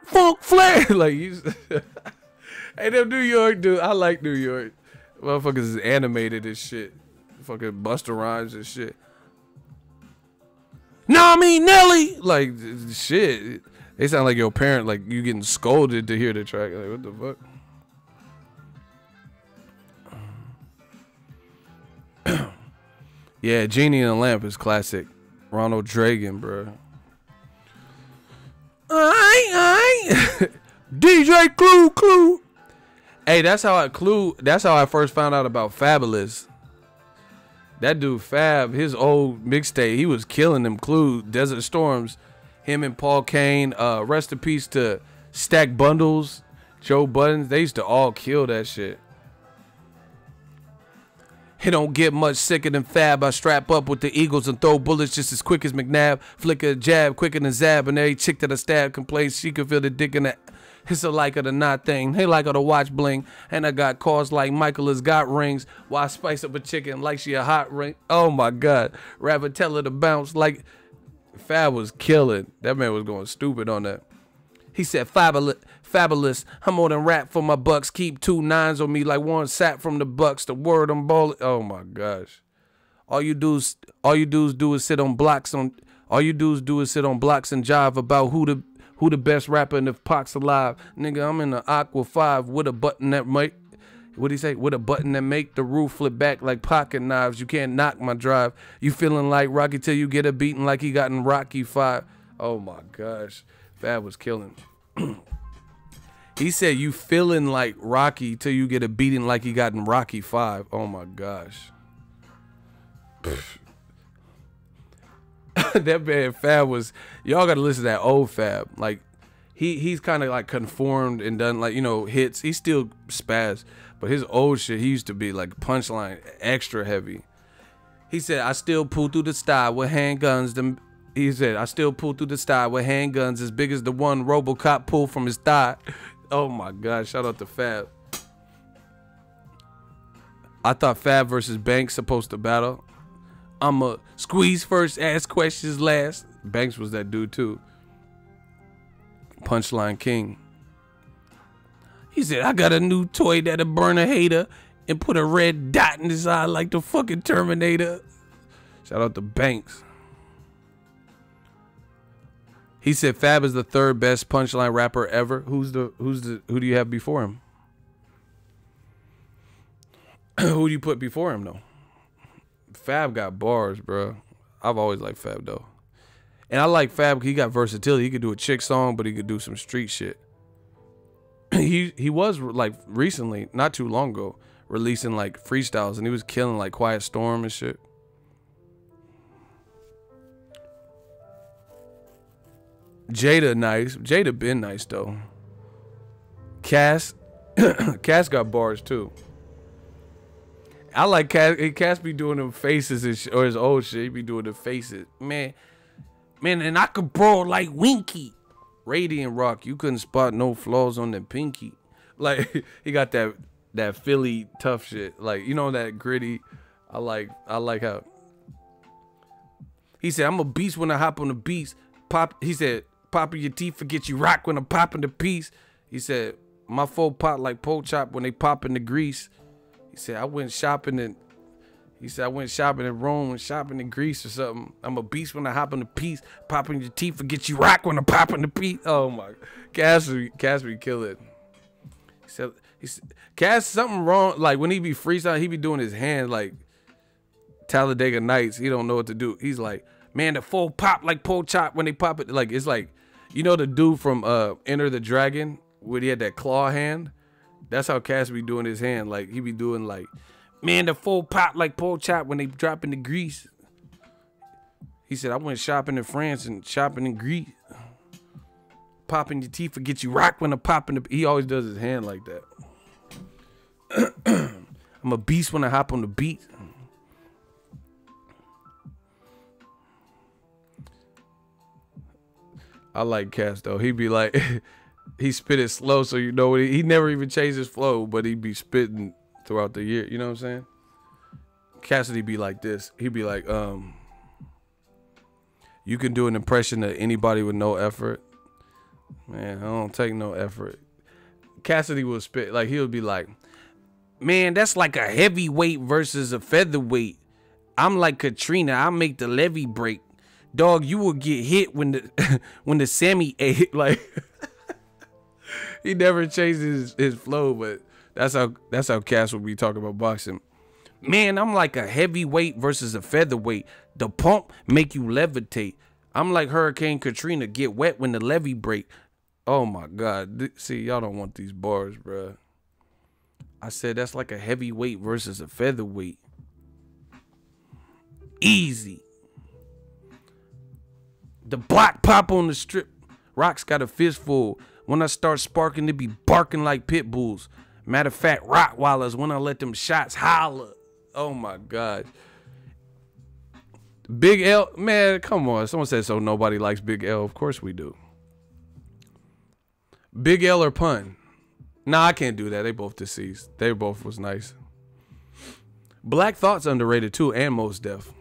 Funk Flex. Like you. Hey, them New York dude. I like New York. Motherfuckers is animated and shit. Fucking Busta Rhymes and shit. Nah, me Nelly. Like shit. They sound like your parent. Like you getting scolded to hear the track. Like what the fuck. Yeah, Genie and the Lamp is classic. Ronald Reagan, bro. DJ Clue. Hey, that's how I first found out about Fabulous. That dude Fab, his old mixtape, he was killing them. Clue, Desert Storms, him and Paul Kane. Rest in peace to Stack Bundles, Joe Buttons. They used to all kill that shit. It don't get much sicker than Fab. I strap up with the Eagles and throw bullets just as quick as McNabb. Flicker a jab quicker than Zab. And every chick that I stab complains she can feel the dick in the. It's a like it or not thing. They like her to watch bling. And I got cars like Michael has got rings. Why I spice up a chicken like she a hot ring. Oh my God. Rather tell her to bounce like Fab was killing. That man was going stupid on that. He said fabulous. I'm more than rap for my bucks. Keep 2 9s on me like one sat from the Bucks. The word I'm bowling. Oh my gosh. All you dudes do is sit on blocks and jive about who the best rapper and if Pac's alive. Nigga, I'm in the Aqua 5 with a button that make, what'd he say? With a button that make the roof flip back like pocket knives. You can't knock my drive. You feeling like Rocky till you get a beating like he got in Rocky 5. Oh my gosh. Fab was killing. He said you feeling like Rocky till you get a beating like he got in Rocky 5. Oh my gosh. That man Fab was, y'all gotta listen to that old Fab. Like he's kind of like conformed and done like, you know, hits. He still spaz, but his old shit, he used to be like punchline extra heavy. He said I still pull through the style with handguns. He said I still pull through the style with handguns as big as the one RoboCop pulled from his thigh. Oh my God! Shout out to Fab. I thought Fab versus Banks supposed to battle. I'ma squeeze first, ask questions last. Banks was that dude too. Punchline King. He said, I got a new toy that'll burn a hater and put a red dot in his eye like the fucking Terminator. Shout out to Banks. He said Fab is the third best punchline rapper ever. Who do you have before him? Who do you put before him though? Fab got bars, bro. I've always liked Fab though. And I like Fab, he got versatility. He could do a chick song, but he could do some street shit. He was like recently, not too long ago, releasing like freestyles, and he was killing like Quiet Storm and shit. Jada nice. Jada been nice though. Cass got bars too. I like Cass. Cass be doing them faces and or his old shit. He be doing the faces, man. And I could brawl like Winky. Radiant Rock, you couldn't spot no flaws on the pinky. Like he got that Philly tough shit. Like, you know, that gritty. I like how he said, I'm a beast when I hop on the beats. He said, popping your teeth, forget you rock when I'm popping the piece. He said, my faux pot like pork chop when they pop in the grease. He said, I went shopping in Rome and shopping in Greece or something. I'm a beast when I hop on the piece. Popping your teeth, forget you rock when I'm popping the piece. Oh my, Cass be kill it. He said, Cass something wrong. Like when he be freestyling, he be doing his hand like Talladega Nights. He don't know what to do. He's like, man, the full pop like pork chop when they pop it. Like it's like, you know the dude from Enter the Dragon where he had that claw hand. That's how Cass be doing his hand. Like he be doing like, man, the full pop like pork chop when they drop in the grease. He said, I went shopping in France and shopping in Greece. Popping your teeth, forget you rock when I'm popping the. He always does his hand like that. I'm a beast when I hop on the beat. I like Cass though. He be like, he spit it slow, so you know he never even changed his flow, but he be spitting throughout the year. You know what I'm saying? Cassidy be like this. He be like, you can do an impression of anybody with no effort. Man, I don't take no effort. Cassidy will spit, like he'll be like, man, that's like a heavyweight versus a featherweight. I'm like Katrina, I make the levee break. Dog, you will get hit when the Sammy ate. Like he never changes his flow, but that's how Cass will be talking about boxing. Man, I'm like a heavyweight versus a featherweight. The pump make you levitate. I'm like Hurricane Katrina, get wet when the levee break. Oh my God. See, y'all don't want these bars, bruh. I said that's like a heavyweight versus a featherweight. Easy. The block pop on the strip. Rock's got a fistful. When I start sparking, they be barking like pit bulls. Matter of fact, Rottweilers, when I let them shots holler. Oh my God. Big L, man, come on. Someone said so nobody likes Big L. Of course we do. Big L or Pun? Nah, I can't do that. They both deceased. They both was nice. Black Thought's underrated too, and Mos Def.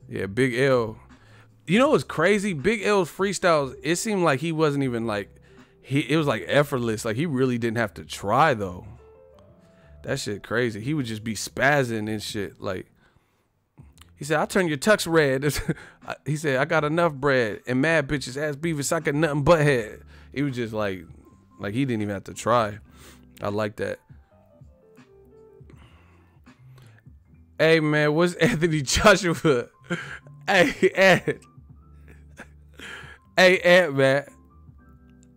Yeah, Big L. You know what's crazy? Big L's freestyles, it seemed like he wasn't even like, it was like effortless. Like he really didn't have to try though. That shit crazy. He would just be spazzing and shit. Like, he said, I'll turn your tux red. He said, I got enough bread. And mad bitches ass Beavis, I got nothing but head. He was just like he didn't even have to try. I like that. Hey man, what's Anthony Joshua? Hey, Ant. Hey, Ant, man.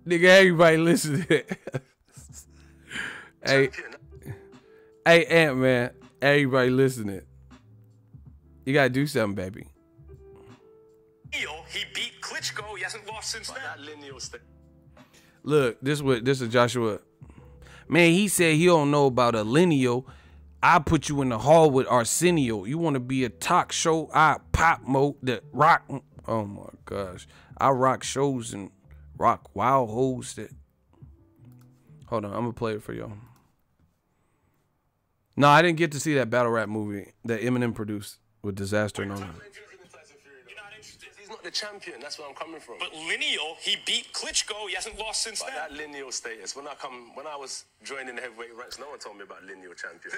Nigga, everybody listening. Hey, Ant, man. Everybody listening. You gotta do something, baby. He beat Klitschko. He hasn't lost since then. Look, this is Joshua. Man, he said he don't know about a lineal. I put you in the hall with Arsenio. You want to be a talk show? I pop mode the rock. Oh my gosh, I rock shows and Rock wild whole stick. Hold on, I'm gonna play it for y'all. No, I didn't get to see that battle rap movie that Eminem produced with Disaster and all that. He's not the champion. That's where I'm coming from. But lineal, he beat Klitschko. He hasn't lost since But then. that lineal status, when I was joining the heavyweight ranks, no one told me about lineal champion.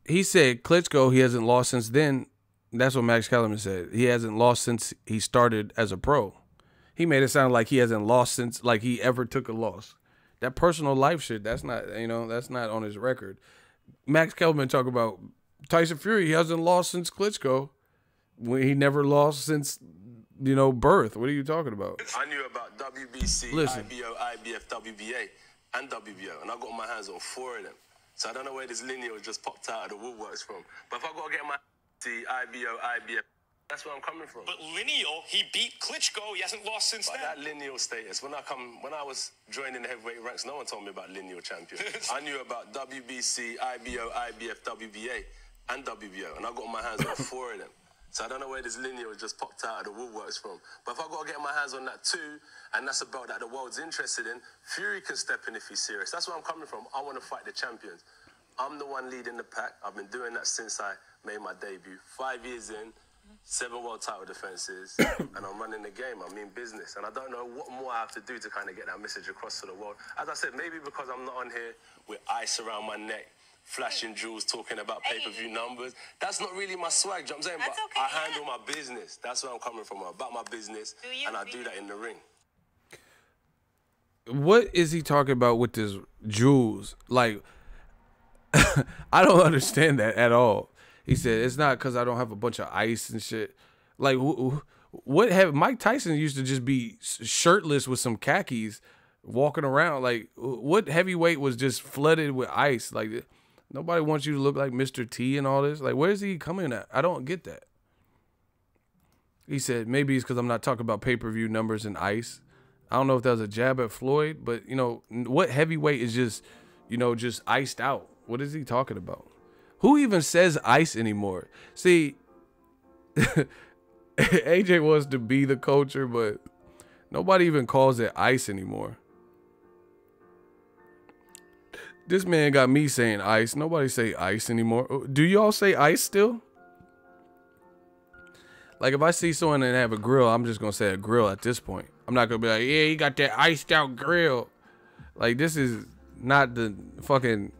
He said Klitschko, he hasn't lost since then. That's what Max Kellerman said. He hasn't lost since he started as a pro. He made it sound like he hasn't lost since, like he ever took a loss. That personal life shit, that's not, that's not on his record. Max Kellerman talk about Tyson Fury, he hasn't lost since Klitschko. He never lost since, birth. What are you talking about? I knew about WBC, Listen. IBO, IBF, WBA, and WBO, and I got my hands on 4 of them. So I don't know where this lineal just popped out of the woodworks from. But if I got to get my IBO, IBF, that's where I'm coming from. But lineal, he beat Klitschko. He hasn't lost since But then. that lineal status, when I was joining the heavyweight ranks, no one told me about lineal champion. I knew about WBC, IBO, IBF, WBA, and WBO, and I got my hands on 4 of them. So I don't know where this lineal just popped out of the woodworks from. But if I got to get my hands on that too, and that's a belt that the world's interested in, Fury can step in if he's serious. That's where I'm coming from. I want to fight the champions. I'm the one leading the pack. I've been doing that since I made my debut. 5 years in, 7 world title defenses, and I'm running the game. I mean business. And I don't know what more I have to do to kind of get that message across to the world. As I said, maybe because I'm not on here with ice around my neck, flashing jewels, talking about pay-per-view numbers. That's not really my swag, you know what I'm saying? That's But okay, I handle my business. That's where I'm coming from, about my business, and I do that in the ring. What is he talking about with this jewels? Like, I don't understand that at all. He said, it's not because I don't have a bunch of ice and shit. Like, Mike Tyson used to just be shirtless with some khakis walking around. Like, what heavyweight was just flooded with ice? Like, nobody wants you to look like Mr. T and all this. Like, where's he coming at? I don't get that. He said, maybe it's because I'm not talking about pay-per-view numbers and ice. I don't know if that was a jab at Floyd, but, what heavyweight is just, just iced out? What is he talking about? Who even says ice anymore? See, AJ wants to be the culture, but nobody even calls it ice anymore. This man got me saying ice. Nobody say ice anymore. Do y'all say ice still? Like, if I see someone and have a grill, I'm just going to say a grill at this point. I'm not going to be like, yeah, he got that iced out grill. Like, this is not the fucking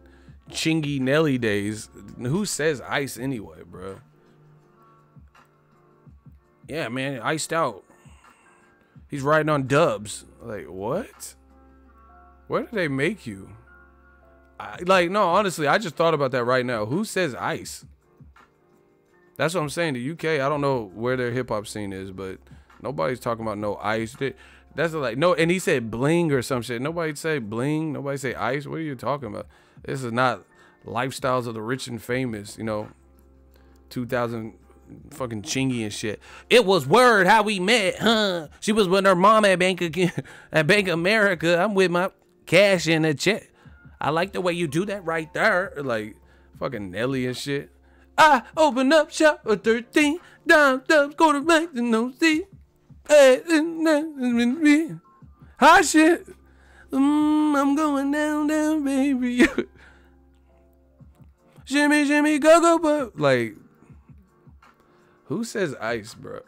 Chingy Nelly days. Who says ice anyway, bro? Yeah, man, iced out. He's riding on dubs. Like, what? Where did they make you? No, honestly, I just thought about that right now. Who says ice? That's what I'm saying. The UK, I don't know where their hip hop scene is, but nobody's talking about no ice. That's like, no, and he said bling or some shit. Nobody say bling. Nobody say ice. What are you talking about? This is not lifestyles of the rich and famous, 2000 fucking Chingy and shit. It was word how we met, huh? She was with her mom at Bank America. I'm with my cash in a check. I like the way you do that right there. Like, fucking Nelly and shit. I open up shop at 13. Down, go to bank to no see. Hot shit. I'm going down, baby. Shimmy, go, but like, who says ice, bro?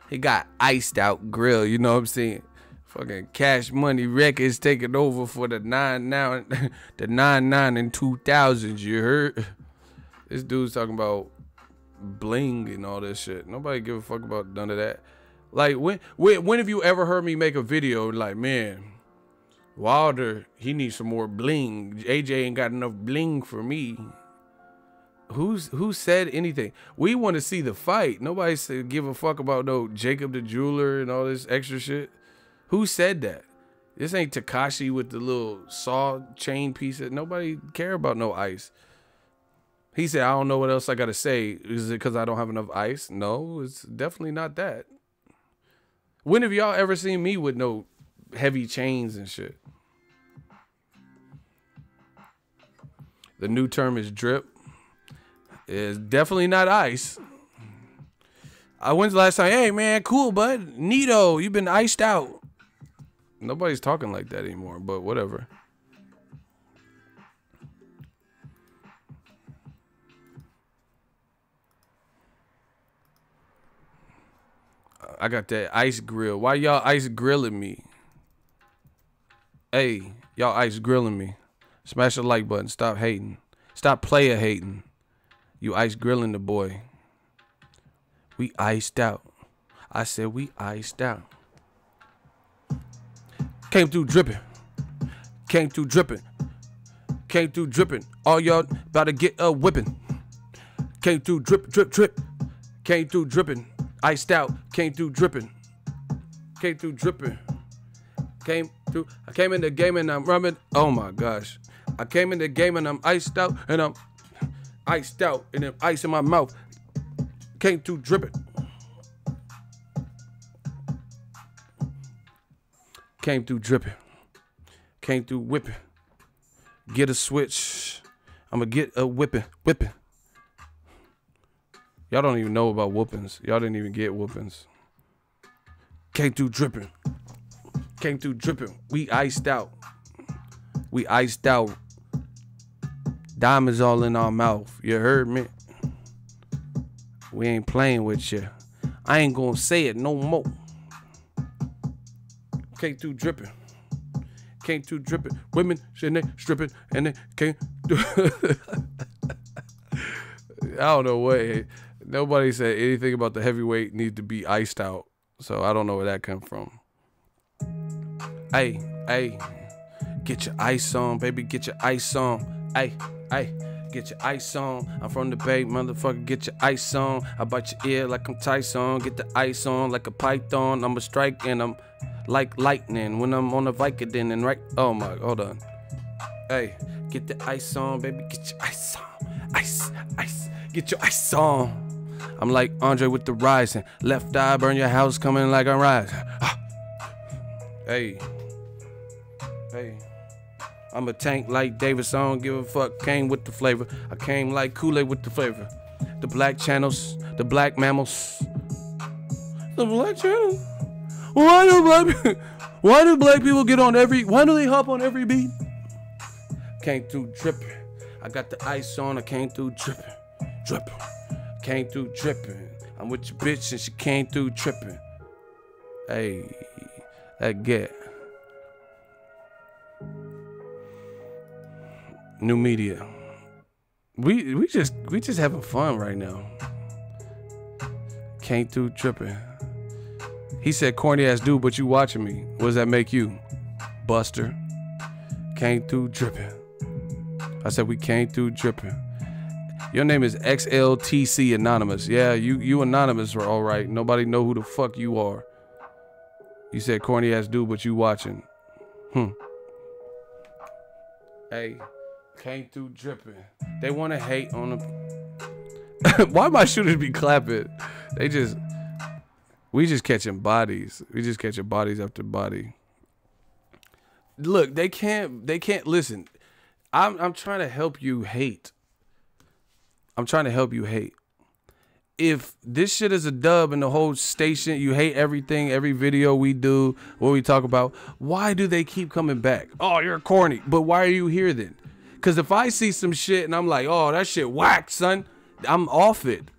He got iced out grill, you know what I'm saying? Fucking Cash Money Records taking over for the 99 and 2000s, you heard? This dude's talking about bling and all this shit. Nobody give a fuck about none of that. Like, when have you ever heard me make a video like, man, Wilder, he needs some more bling. AJ ain't got enough bling for me. Who said anything? We want to see the fight. Nobody said give a fuck about no Jacob the Jeweler and all this extra shit. Who said that? This ain't Tekashi with the little saw chain piece. Nobody care about no ice. He said, I don't know what else I got to say. Is it because I don't have enough ice? No, it's definitely not that. When have y'all ever seen me with no heavy chains and shit? The new term is drip. It's definitely not ice. When's the last time? Hey, man, cool, bud. Neato, you've been iced out. Nobody's talking like that anymore, but whatever. I got that ice grill. Why y'all ice grilling me? Hey, y'all ice grilling me. Smash the like button. Stop hating. Stop player hating. You ice grilling the boy. We iced out. I said we iced out. Came through dripping. Came through dripping. Came through dripping. All y'all about to get a whipping. Came through drip, drip, drip. Came through dripping. Iced out. Came through dripping. Came through dripping. I came in the game and I'm rubbing. Oh my gosh. I came in the game and I'm iced out and I'm iced out and then ice in my mouth. Came through dripping. Came through dripping. Came through whipping. Get a switch. I'ma get a whipping. Whipping. Y'all don't even know about whoopings. Y'all didn't even get whoopings. Came through dripping. Came through dripping. We iced out. We iced out. Diamonds all in our mouth. You heard me? We ain't playing with you. I ain't gonna say it no more. Came through dripping. Came through dripping. Women sitting there stripping and they came through. I don't know what. Nobody said anything about the heavyweight need to be iced out. So I don't know where that come from. Hey, hey, get your ice on, baby, get your ice on. Hey, hey, get your ice on. I'm from the Bay, motherfucker, get your ice on. I bite your ear like I'm Tyson, get the ice on like a python. I'm a strike and I'm like lightning when I'm on a Vicodin and right. Oh my, hold on. Hey, get the ice on, baby, get your ice on. Ice, ice, get your ice on. I'm like Andre with the rising. Left eye, burn your house, coming like I'm rising. Hey. Hey. I'm a tank like Davis. I don't give a fuck. Came with the flavor. I came like Kool-Aid with the flavor. The black channels, the black mammals. The black channels. Why do black people get on every, why do they hop on every beat? Came through dripping. I got the ice on. I came through dripping. Dripping. Came through dripping. I'm with your bitch and she came through tripping. Hey, that get. New media. We just having fun right now. Came through tripping. He said corny ass dude, but you watching me. What does that make you? Buster. Came through dripping. I said we came through dripping. Your name is XLTC Anonymous. Yeah, you anonymous are all right. Nobody know who the fuck you are. You said corny ass dude, but you watching. Hey, came through dripping. They want to hate on the. Why my shooters be clapping? We just catching bodies. We just catching bodies after body. Look, they can't listen. I'm trying to help you hate. I'm trying to help you hate. If this shit is a dub and the whole station, you hate everything, every video we do, what we talk about, why do they keep coming back? Oh, you're corny. But why are you here then? Because if I see some shit and I'm like, oh, that shit whack, son, I'm off it.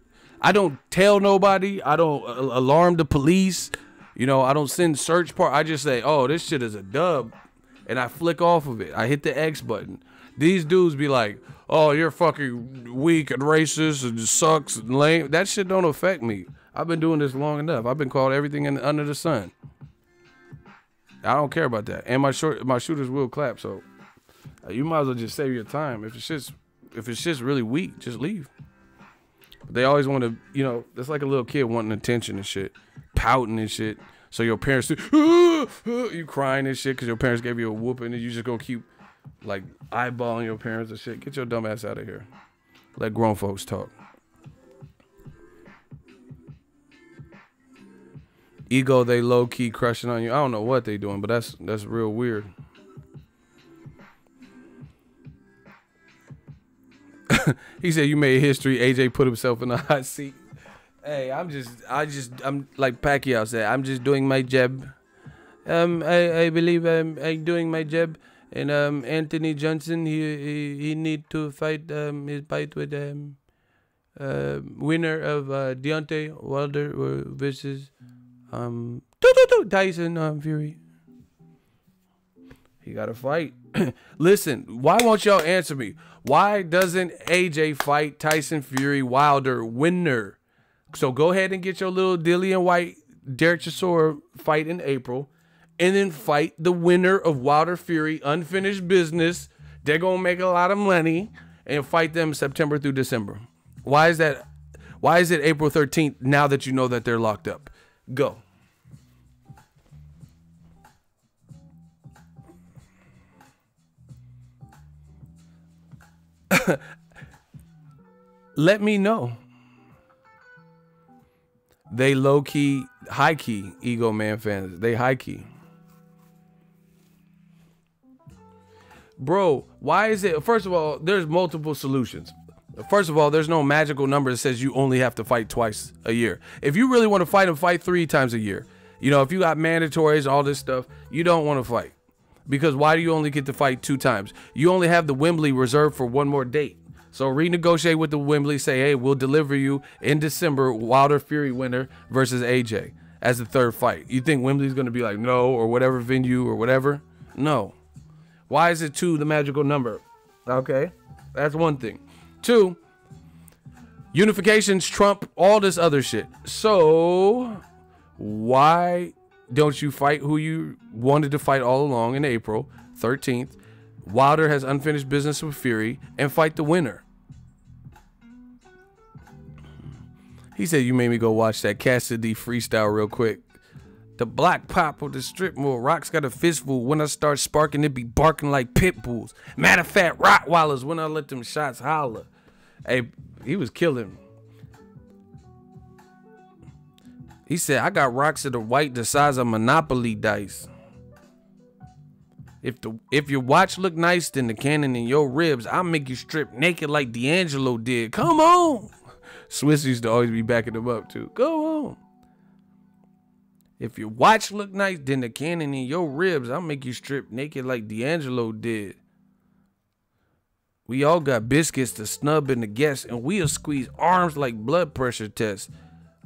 I don't tell nobody. I don't alarm the police. You know, I don't send search part. I just say, oh, this shit is a dub. And I flick off of it. I hit the X button. These dudes be like, oh, you're fucking weak and racist and sucks and lame. That shit don't affect me. I've been doing this long enough. I've been called everything under the sun. I don't care about that. And my shooters will clap, so you might as well just save your time. If it's just really weak, just leave. But they always want to, you know, it's like a little kid wanting attention and shit, pouting and shit. So your parents do, you crying and shit because your parents gave you a whooping and you just gonna keep like eyeballing your parents and shit. Get your dumb ass out of here. Let grown folks talk. Ego, they low key crushing on you. I don't know what they doing, but that's real weird. He said you made history. AJ put himself in the hot seat. Hey, I'm like Pacquiao said. I'm just doing my job. I believe I'm doing my job. And Anthony Johnson, he need to fight his fight with winner of Deontay Wilder versus Tyson Fury. He got to fight. Listen, why won't y'all answer me? Why doesn't AJ fight Tyson Fury Wilder winner? So go ahead and get your little Dillian White, Derek Chisora fight in April, and then fight the winner of Wilder Fury unfinished business. They're going to make a lot of money and fight them September through December. Why is that? Why is it April 13th now that you know that they're locked up? Go. Let me know. They low-key, high-key Ego Man fans. They high-key. Bro, why is it? First of all, there's multiple solutions. First of all, there's no magical number that says you only have to fight twice a year. If you really want to fight 3 times a year. You know, if you got mandatories, all this stuff, you don't want to fight. Because why do you only get to fight 2 times? You only have the Wembley reserved for 1 more date. So renegotiate with the Wembley. Say, hey, we'll deliver you in December, Wilder Fury winner versus AJ as the 3rd fight. You think Wembley's going to be like, no, or whatever venue or whatever? No. Why is it 2 the magical number? Okay, that's one thing. 2, unifications trump all this other shit. So why don't you fight who you wanted to fight all along in April 13th? Wilder has unfinished business with Fury and fight the winner. He said, you made me go watch that Cassidy freestyle real quick. The black pop of the strip mall. Rock's got a fistful. When I start sparking, it be barking like pit bulls. Matter of fact, Rottweilers when I let them shots holler. Hey, he was killing. He said, I got rocks that are white the size of Monopoly dice. If your watch look nice, then the cannon in your ribs, I'll make you strip naked like D'Angelo did. Come on. Swiss used to always be backing him up too. Go on. If your watch look nice, then the cannon in your ribs, I'll make you strip naked like D'Angelo did. We all got biscuits to snub in the guests, and we'll squeeze arms like blood pressure tests.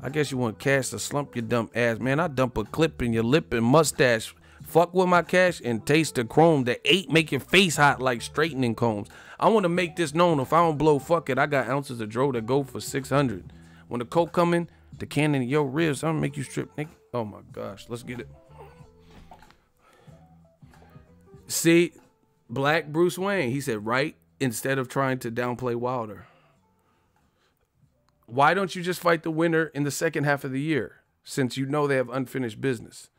I guess you want cash to slump your dumb ass. Man, I dump a clip in your lip and mustache. Fuck with my cash and taste the chrome. The 8 make your face hot like straightening combs. I want to make this known. If I don't blow, fuck it. I got ounces of dro that go for 600. When the coke come in, the cannon in your ribs, I'm gonna make you strip naked. Oh my gosh, let's get it. See, Black Bruce Wayne, he said, right, instead of trying to downplay Wilder. Why don't you just fight the winner in the second half of the year, since you know they have unfinished business?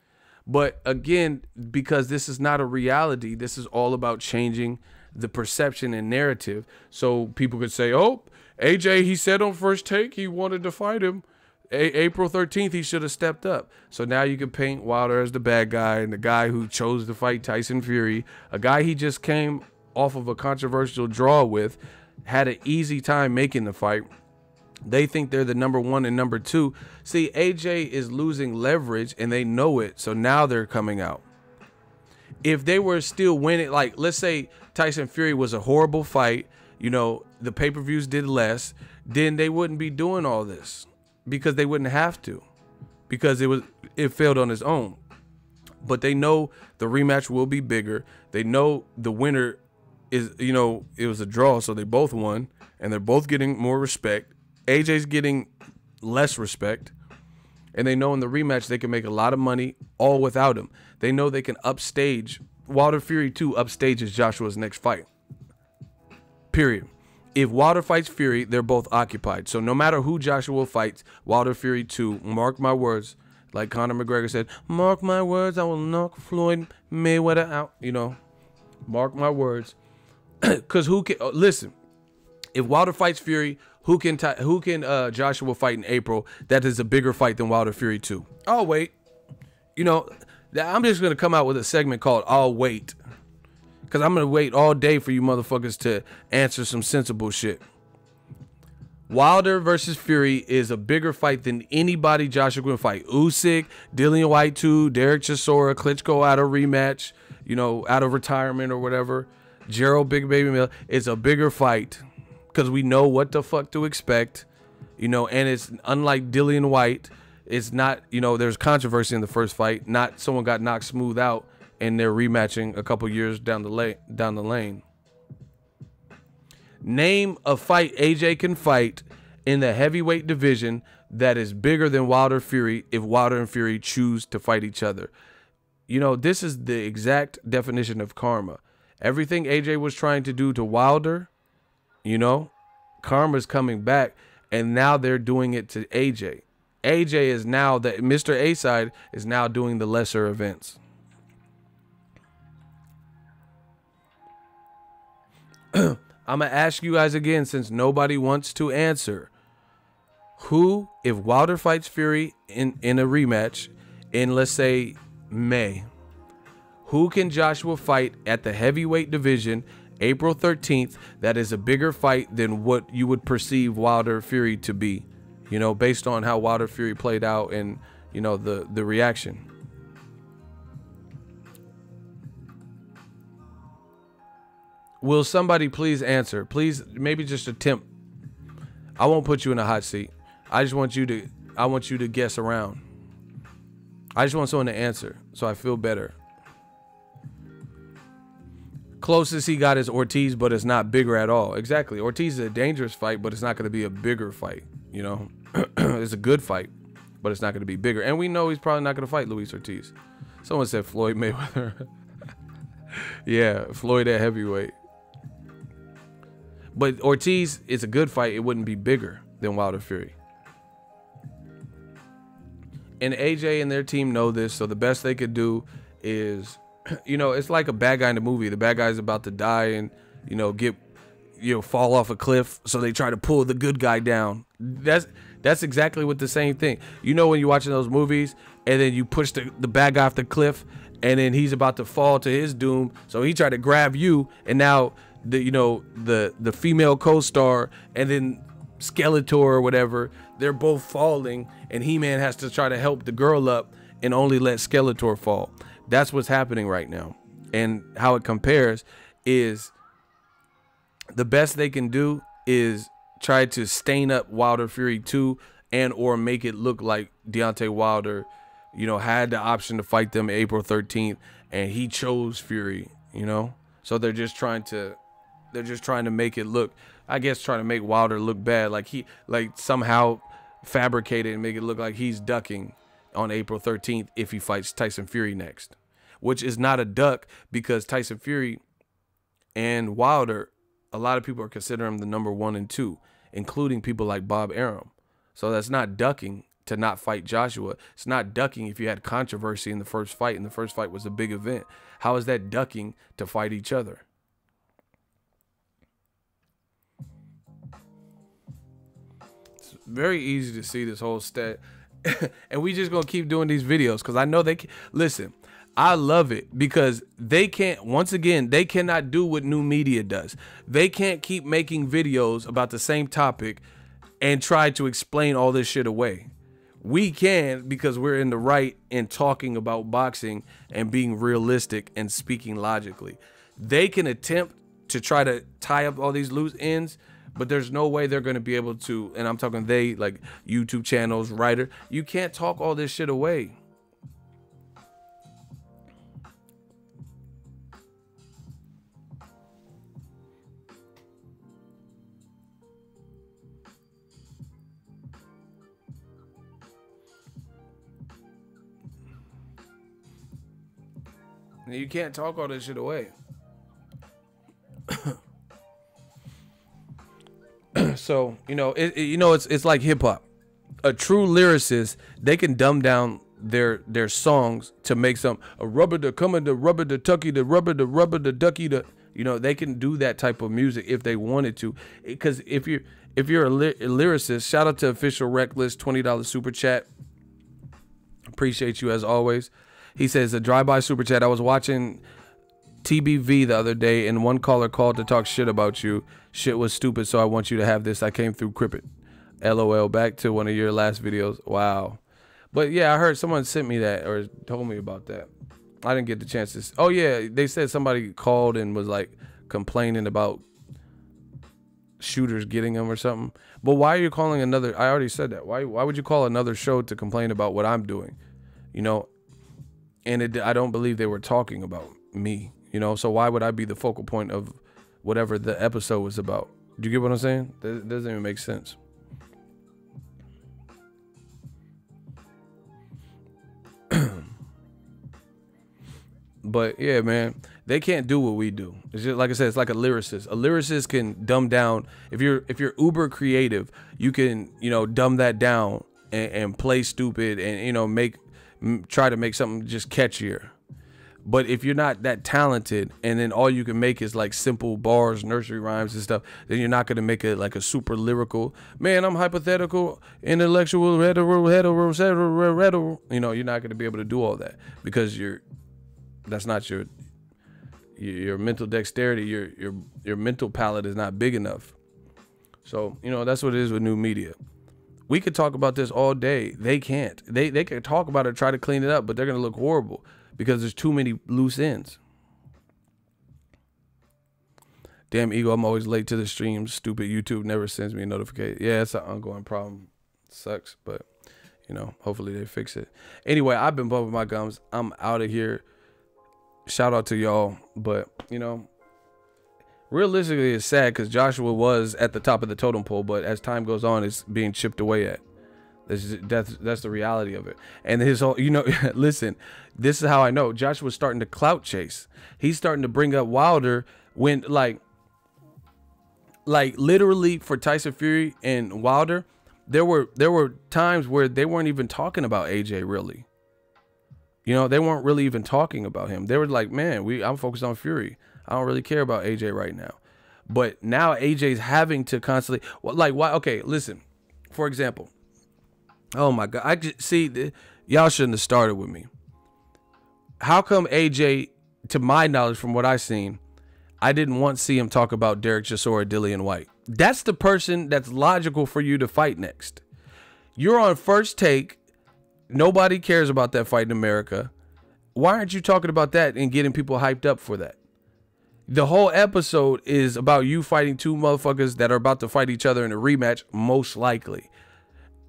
But again, because this is not a reality, this is all about changing the perception and narrative. So people could say, oh, AJ, he said on First Take he wanted to fight him. April 13th, he should have stepped up. So now you can paint Wilder as the bad guy and the guy who chose to fight Tyson Fury, a guy he just came off of a controversial draw with, had an easy time making the fight. They think they're the number 1 and number 2. See, AJ is losing leverage and they know it. So now they're coming out. If they were still winning, like let's say Tyson Fury was a horrible fight, you know, the pay-per-views did less, then they wouldn't be doing all this because they wouldn't have to, because it failed on its own. But they know the rematch will be bigger. They know the winner is, you know, it was a draw, so they both won and they're both getting more respect. AJ's getting less respect, and they know in the rematch they can make a lot of money all without him. They know they can upstage. Wilder Fury 2 upstages Joshua's next fight. Period. If Wilder fights Fury, they're both occupied. So no matter who Joshua fights, Wilder Fury 2, mark my words, like Conor McGregor said, mark my words, I will knock Floyd Mayweather out. You know, mark my words. Because who can, listen, if Wilder fights Fury, who can Joshua fight in April that is a bigger fight than Wilder Fury 2? I'll wait. You know, I'm just going to come out with a segment called I'll Wait. Because I'm going to wait all day for you motherfuckers to answer some sensible shit. Wilder versus Fury is a bigger fight than anybody Joshua can fight. Usyk, Dillian White 2, Derek Chisora, Klitschko out of rematch, you know, out of retirement or whatever. Gerald Big Baby Mill. It's a bigger fight because we know what the fuck to expect, you know, and it's unlike Dillian White. It's not, you know, there's controversy in the first fight. Not someone got knocked smooth out and they're rematching a couple years down the lane. Name a fight AJ can fight in the heavyweight division that is bigger than Wilder Fury if Wilder and Fury choose to fight each other. You know, this is the exact definition of karma. Everything AJ was trying to do to Wilder, you know, karma's coming back, and now they're doing it to AJ. AJ is now that Mr. A-Side is now doing the lesser events. I'm going to ask you guys again, since nobody wants to answer. Who, if Wilder fights Fury in a rematch in, let's say, May, who can Joshua fight at the heavyweight division April 13th that is a bigger fight than what you would perceive Wilder Fury to be? You know, based on how Wilder Fury played out and, you know, the reaction. Will somebody please answer? Please, maybe just attempt. I won't put you in a hot seat. I want you to guess around. I just want someone to answer so I feel better. Closest he got is Ortiz, but it's not bigger at all. Exactly. Ortiz is a dangerous fight, but it's not going to be a bigger fight. You know, it's a good fight, but it's not going to be bigger. And we know he's probably not going to fight Luis Ortiz. Someone said Floyd Mayweather. Yeah, Floyd at heavyweight. But Ortiz is a good fight. It wouldn't be bigger than Wilder Fury. And AJ and their team know this, so the best they could do is, you know, it's like a bad guy in the movie. The bad guy's about to die and, you know, fall off a cliff, so they try to pull the good guy down. That's exactly what the same thing. You know, when you're watching those movies and then you push the bad guy off the cliff and then he's about to fall to his doom, so he tried to grab you, and now the female co-star and then Skeletor or whatever, they're both falling, and He-Man has to try to help the girl up and only let Skeletor fall. That's what's happening right now. And how it compares is the best they can do is try to stain up Wilder Fury 2 and or make it look like Deontay Wilder, you know, had the option to fight them April 13th and he chose Fury, you know? So they're just trying to make it look, I guess, trying to make Wilder look bad, like he somehow fabricate it and make it look like he's ducking on April 13th if he fights Tyson Fury next, which is not a duck, because Tyson Fury and Wilder, a lot of people are considering him the number 1 and 2, including people like Bob Arum. So that's not ducking to not fight Joshua. It's not ducking if you had controversy in the first fight, and the first fight was a big event. How is that ducking to fight each other? Very easy to see this whole stat. And we just gonna keep doing these videos because I know they can. Listen, I love it because they can't, once again, they cannot do what new media does. They can't keep making videos about the same topic and try to explain all this shit away. We can, because we're in the right in talking about boxing and being realistic and speaking logically. They can attempt to try to tie up all these loose ends, but there's no way they're going to be able to, and I'm talking they, like YouTube channels, writer. You can't talk all this shit away. You can't talk all this shit away. So, it's like hip hop. A true lyricist, they can dumb down their songs to make some a rubber the coming the rubber the tucky the rubber the ducky the, they can do that type of music if they wanted to. Because if you're a lyricist, shout out to Official Reckless, $20 super chat. Appreciate you as always. He says a drive-by super chat. I was watching TBV the other day and one caller called to talk shit about you. Shit was stupid, so I want you to have this. I came through Crippet. LOL, back to one of your last videos. Wow. But yeah, I heard someone sent me that or told me about that. I didn't get the chance to. Oh yeah, they said somebody called and was like complaining about shooters getting them or something. But why are you calling another? I already said that. Why would you call another show to complain about what I'm doing? You know, and I don't believe they were talking about me. You know, so why would I be the focal point of whatever the episode was about? Do you get what I'm saying? That doesn't even make sense. But yeah, man, they can't do what we do. It's just like I said, it's like a lyricist. A lyricist can dumb down. If you're uber creative, you can, you know, dumb that down and play stupid and, you know, try to make something just catchier. But if you're not that talented and then all you can make is like simple bars, nursery rhymes and stuff, then you're not going to make it like a super lyrical, man, I'm hypothetical, intellectual, hetero, you know, you're not going to be able to do all that because that's not your mental dexterity. Your mental palette is not big enough. So, you know, that's what it is with new media. We could talk about this all day. They can't. They could talk about it, try to clean it up, but they're going to look horrible because there's too many loose ends. Damn, Ego, I'm always late to the stream. Stupid YouTube never sends me a notification. Yeah, it's an ongoing problem. Sucks, but, you know, hopefully they fix it. Anyway, I've been bumping my gums. I'm out of here. Shout out to y'all. But, you know, realistically, it's sad because Joshua was at the top of the totem pole, but as time goes on, it's being chipped away at. That's the reality of it. And his whole, you know, listen, this is how I know Joshua's starting to clout chase. He's starting to bring up Wilder when like literally for Tyson Fury and Wilder, there were times where they weren't even talking about AJ really. You know, they weren't really even talking about him. They were like, man, I'm focused on Fury. I don't really care about AJ right now. But now AJ's having to constantly, like, why? Okay, listen, for example, oh my God, I just see, y'all shouldn't have started with me. How come AJ, to my knowledge, from what I've seen, I didn't want to see him talk about Derek Chisora, Dillian White. That's the person that's logical for you to fight next. You're on First Take. Nobody cares about that fight in America. Why aren't you talking about that and getting people hyped up for that? The whole episode is about you fighting two motherfuckers that are about to fight each other in a rematch, most likely.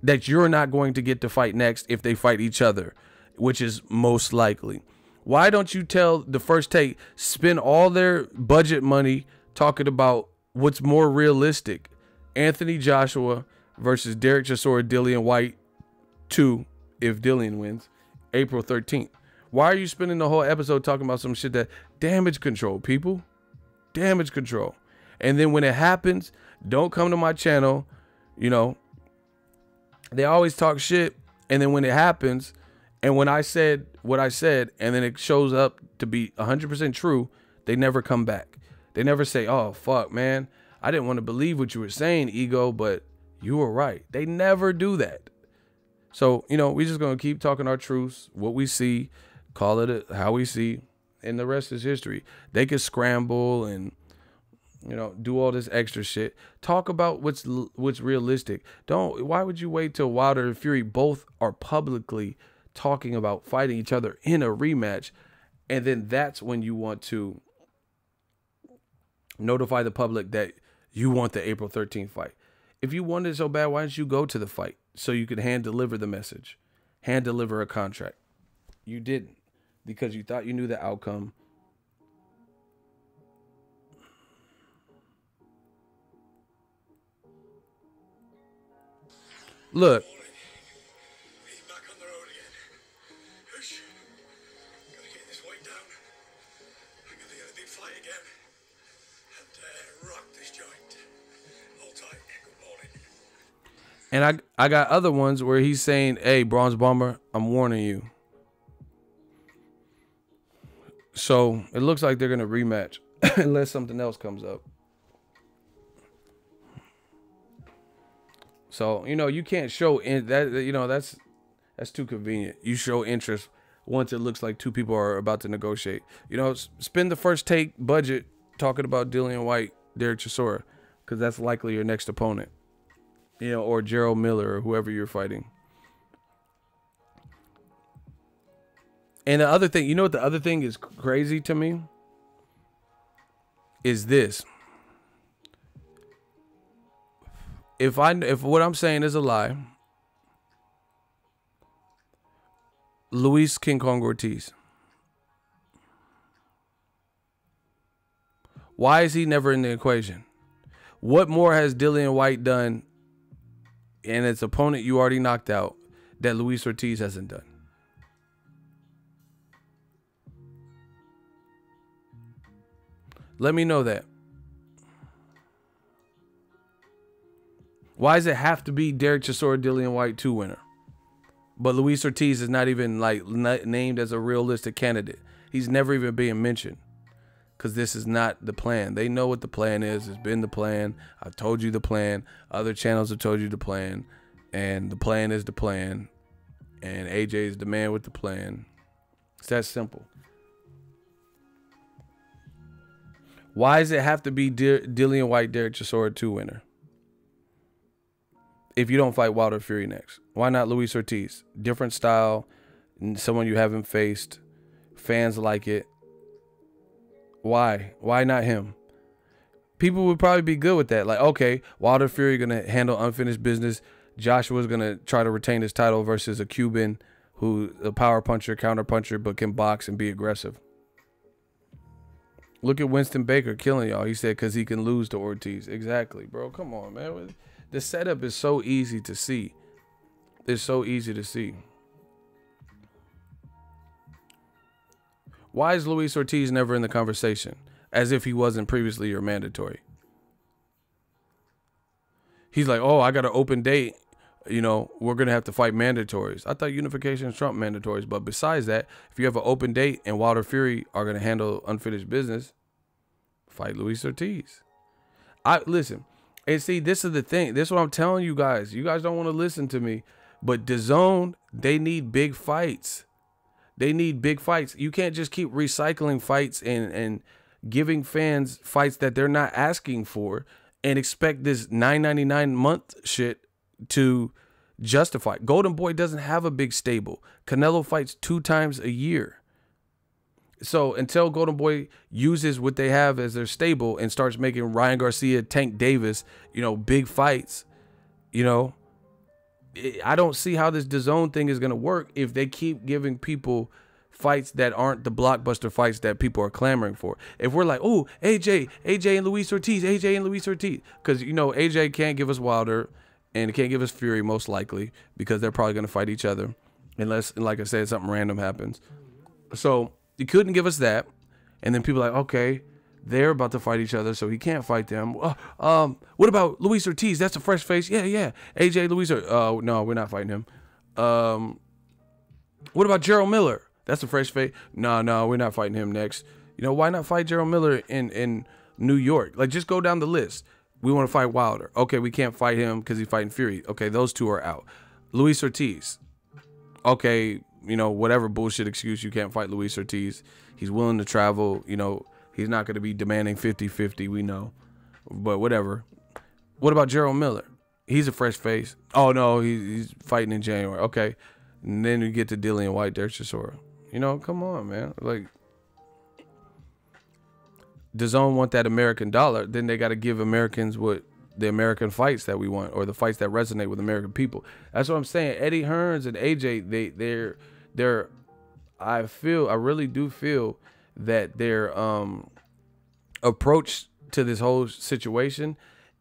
That you're not going to get to fight next if they fight each other, which is most likely. Why don't you tell the First Take, spend all their budget money talking about what's more realistic? Anthony Joshua versus Derek Chisora, Dillian White 2, if Dillian wins, April 13th. Why are you spending the whole episode talking about some shit that damage control, people? Damage control. And then when it happens, don't come to my channel. You know, they always talk shit. And then when it happens, and when I said what I said, and then it shows up to be 100% true, they never come back. They never say, oh, fuck, man, I didn't want to believe what you were saying, Ego, but you were right. They never do that. So, you know, we're just going to keep talking our truths, what we see, call it how we see, and the rest is history. They could scramble and, you know, do all this extra shit. Talk about what's realistic. Why would you wait till Wilder and Fury both are publicly talking about fighting each other in a rematch, and then that's when you want to notify the public that you want the April 13th fight? If you wanted it so bad, why didn't you go to the fight so you could hand deliver the message, hand deliver a contract? You didn't, because you thought you knew the outcome. Look. He's back on the road again. Hush. Gotta get this weight down. I'm gonna get a big fight again. And rock this joint. Hold tight. Good morning. And I got other ones where he's saying, hey, Bronze Bomber, I'm warning you. So it looks like they're going to rematch unless something else comes up. So, you know, you can't show that, you know, that's too convenient. You show interest once it looks like two people are about to negotiate. You know, spend the First Take budget talking about Dillian White, Derek Chisora, because that's likely your next opponent. You know, or Gerald Miller or whoever you're fighting. And the other thing, you know what the other thing is crazy to me? Is this. If what I'm saying is a lie, Luis King Kong Ortiz, why is he never in the equation? What more has Dillian White done and its opponent you already knocked out that Luis Ortiz hasn't done? Let me know that. Why does it have to be Derek Chisora, Dillian White 2 winner? But Luis Ortiz is not even like named as a realistic candidate. He's never even being mentioned because this is not the plan. They know what the plan is. It's been the plan. I've told you the plan. Other channels have told you the plan. And the plan is the plan. And AJ is the man with the plan. It's that simple. Why does it have to be Dillian White, Derek Chisora 2 winner? If you don't fight Wilder Fury next, why not Luis Ortiz? Different style, someone you haven't faced, fans like it. Why? Why not him? People would probably be good with that. Like, okay, Wilder Fury gonna handle unfinished business. Joshua's gonna try to retain his title versus a Cuban who's a power puncher, counter puncher, but can box and be aggressive. Look at Winston Baker killing y'all. He said because he can lose to Ortiz. Exactly, bro. Come on, man. The setup is so easy to see. It's so easy to see. Why is Luis Ortiz never in the conversation? As if he wasn't previously your mandatory. He's like, oh, I got an open date. You know, we're going to have to fight mandatories. I thought unifications trump mandatories. But besides that, if you have an open date and Wilder Fury are going to handle unfinished business, fight Luis Ortiz. Listen. And see, this is the thing. This is what I'm telling you guys. You guys don't want to listen to me. But DAZN, they need big fights. They need big fights. You can't just keep recycling fights and giving fans fights that they're not asking for and expect this $9.99 month shit to justify. Golden Boy doesn't have a big stable. Canelo fights 2 times a year. So until Golden Boy uses what they have as their stable and starts making Ryan Garcia, Tank Davis, you know, big fights, you know, I don't see how this DAZN thing is going to work if they keep giving people fights that aren't the blockbuster fights that people are clamoring for. If we're like, oh, AJ and Luis Ortiz, AJ and Luis Ortiz, because, you know, AJ can't give us Wilder and can't give us Fury most likely because they're probably going to fight each other unless, like I said, something random happens. So you couldn't give us that. And then people are like, okay, they're about to fight each other, so he can't fight them. What about Luis Ortiz? That's a fresh face. Yeah. AJ Luis. No, we're not fighting him. What about Gerald Miller? That's a fresh face. No, we're not fighting him next. You know, why not fight Gerald Miller in New York? Like, just go down the list. We want to fight Wilder. Okay, we can't fight him because he's fighting Fury. Okay, those two are out. Luis Ortiz. Okay, you know, whatever bullshit excuse, you can't fight Luis Ortiz. He's willing to travel. You know, he's not going to be demanding 50-50, we know. But whatever. What about Gerald Miller? He's a fresh face. Oh, no, he's fighting in January. Okay. And then you get to Dillian White, Derek Chisora. You know, come on, man. Like, DAZN want that American dollar. Then they got to give Americans what the American fights that we want, or the fights that resonate with American people. That's what I'm saying. Eddie Hearns and AJ, they're I really do feel that their approach to this whole situation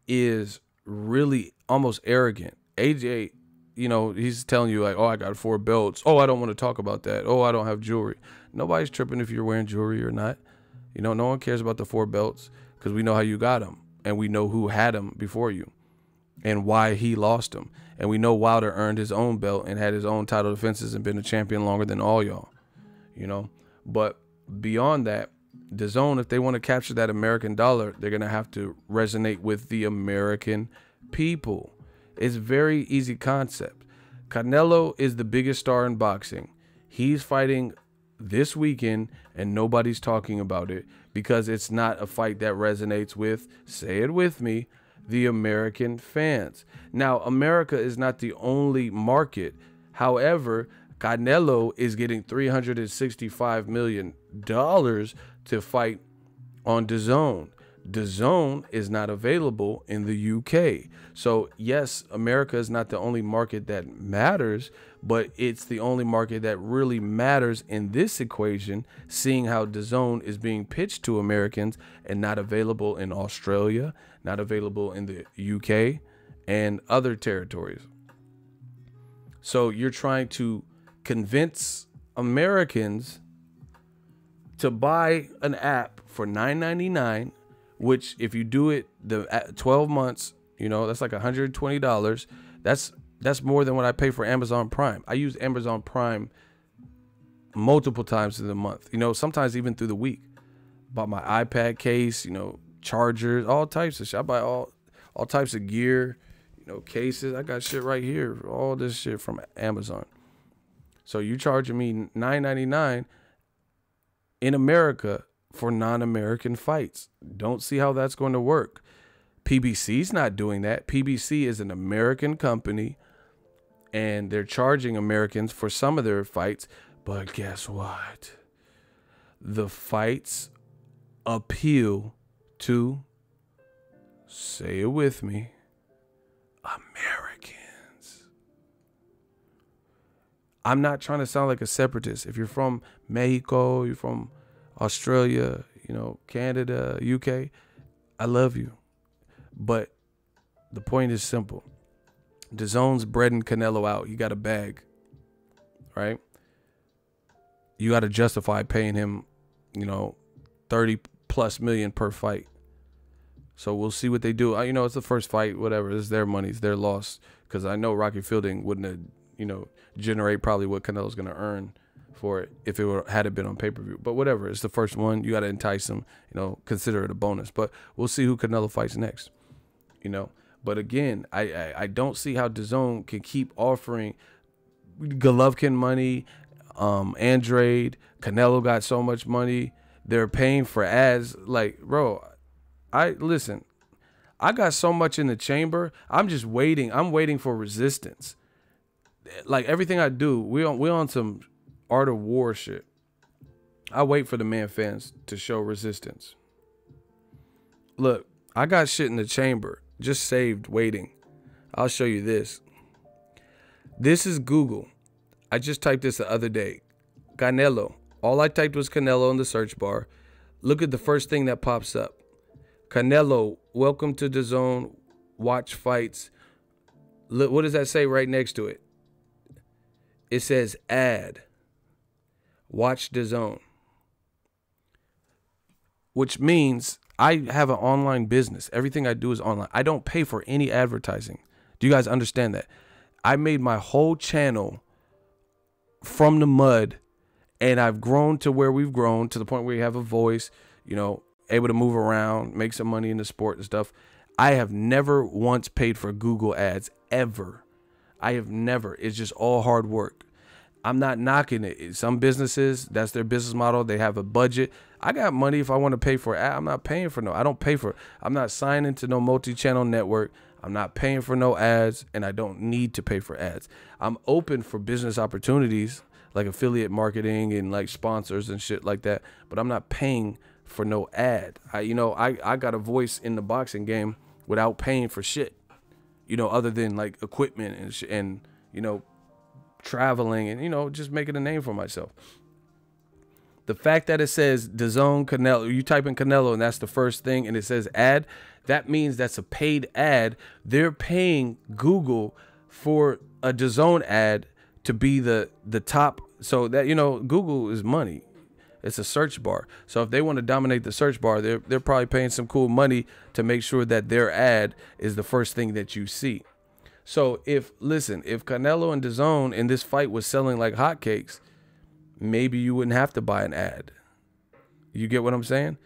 is really almost arrogant. AJ, you know, he's telling you like, oh, I got 4 belts. Oh, I don't want to talk about that. Oh, I don't have jewelry. Nobody's tripping if you're wearing jewelry or not. You know, no one cares about the 4 belts because we know how you got them. And we know who had him before you and why he lost him. And we know Wilder earned his own belt and had his own title defenses and been a champion longer than all y'all, you know. But beyond that, DAZN, if they want to capture that American dollar, they're going to have to resonate with the American people. It's very easy concept. Canelo is the biggest star in boxing. He's fighting this weekend and nobody's talking about it because it's not a fight that resonates with, say it with me, the American fans. Now, America is not the only market. However, Canelo is getting $365 million to fight on DAZN. DAZN is not available in the UK. So yes, America is not the only market that matters, but it's the only market that really matters in this equation, seeing how DAZN is being pitched to Americans and not available in Australia, not available in the UK and other territories. So you're trying to convince Americans to buy an app for $9.99, which if you do it the 12 months, you know, that's like $120. That's more than what I pay for Amazon Prime. I use Amazon Prime multiple times in the month, you know, sometimes even through the week. Bought my iPad case, you know, chargers, all types of shit. I buy all types of gear, you know, cases. I got shit right here, all this shit from Amazon. So you charging me $9.99 in America for non-American fights. Don't see how that's going to work. PBC's not doing that. PBC is an American company and they're charging Americans for some of their fights. But guess what? The fights appeal to, say it with me, Americans. I'm not trying to sound like a separatist. If you're from Mexico, you're from Australia, you know, Canada, UK, I love you. But the point is simple. DAZN's breading Canelo out. You got a bag, right? You got to justify paying him, you know, 30 plus million per fight. So we'll see what they do. You know, it's the first fight, whatever. It's their money. It's their loss. Because I know Rocky Fielding wouldn't have, you know, generate probably what Canelo's going to earn for it if it had it been on pay-per-view. But whatever. It's the first one. You got to entice him, you know, consider it a bonus. But we'll see who Canelo fights next, you know. But again, I don't see how DAZN can keep offering Golovkin money, Andrade, Canelo got so much money. They're paying for ads. Like, bro, listen, I got so much in the chamber. I'm just waiting. I'm waiting for resistance. Like everything I do, we on some Art of War shit. I wait for the man fans to show resistance. Look, I got shit in the chamber, just saved, waiting. I'll show you this. This is Google. I just typed this the other day. Canelo. All I typed was Canelo in the search bar. Look at the first thing that pops up. Canelo, welcome to DAZN. Watch fights. Look, what does that say right next to it? It says ad. Watch DAZN. Which means I have an online business. Everything I do is online. I don't pay for any advertising. Do you guys understand that? I made my whole channel from the mud, and I've grown to where we've grown, to the point where we have a voice, you know, able to move around, make some money in the sport and stuff. I have never once paid for Google ads, ever. I have never. It's just all hard work. I'm not knocking it. Some businesses, that's their business model. They have a budget. I got money if I want to pay for it. I'm not paying for no. I don't pay for it. I'm not signing to no multi-channel network. I'm not paying for no ads, and I don't need to pay for ads. I'm open for business opportunities like affiliate marketing and like sponsors and shit like that, but I'm not paying for no ad. I got a voice in the boxing game without paying for shit, you know, other than like equipment and you know, traveling and, you know, just making a name for myself. The fact that it says DAZN Canelo, you type in Canelo and that's the first thing, and it says ad, that means that's a paid ad. They're paying Google for a DAZN ad to be the top. So that, you know, Google is money. It's a search bar. So if they want to dominate the search bar, they're probably paying some cool money to make sure that their ad is the first thing that you see. So if Canelo and DAZN in this fight was selling like hotcakes, maybe you wouldn't have to buy an ad. You get what I'm saying?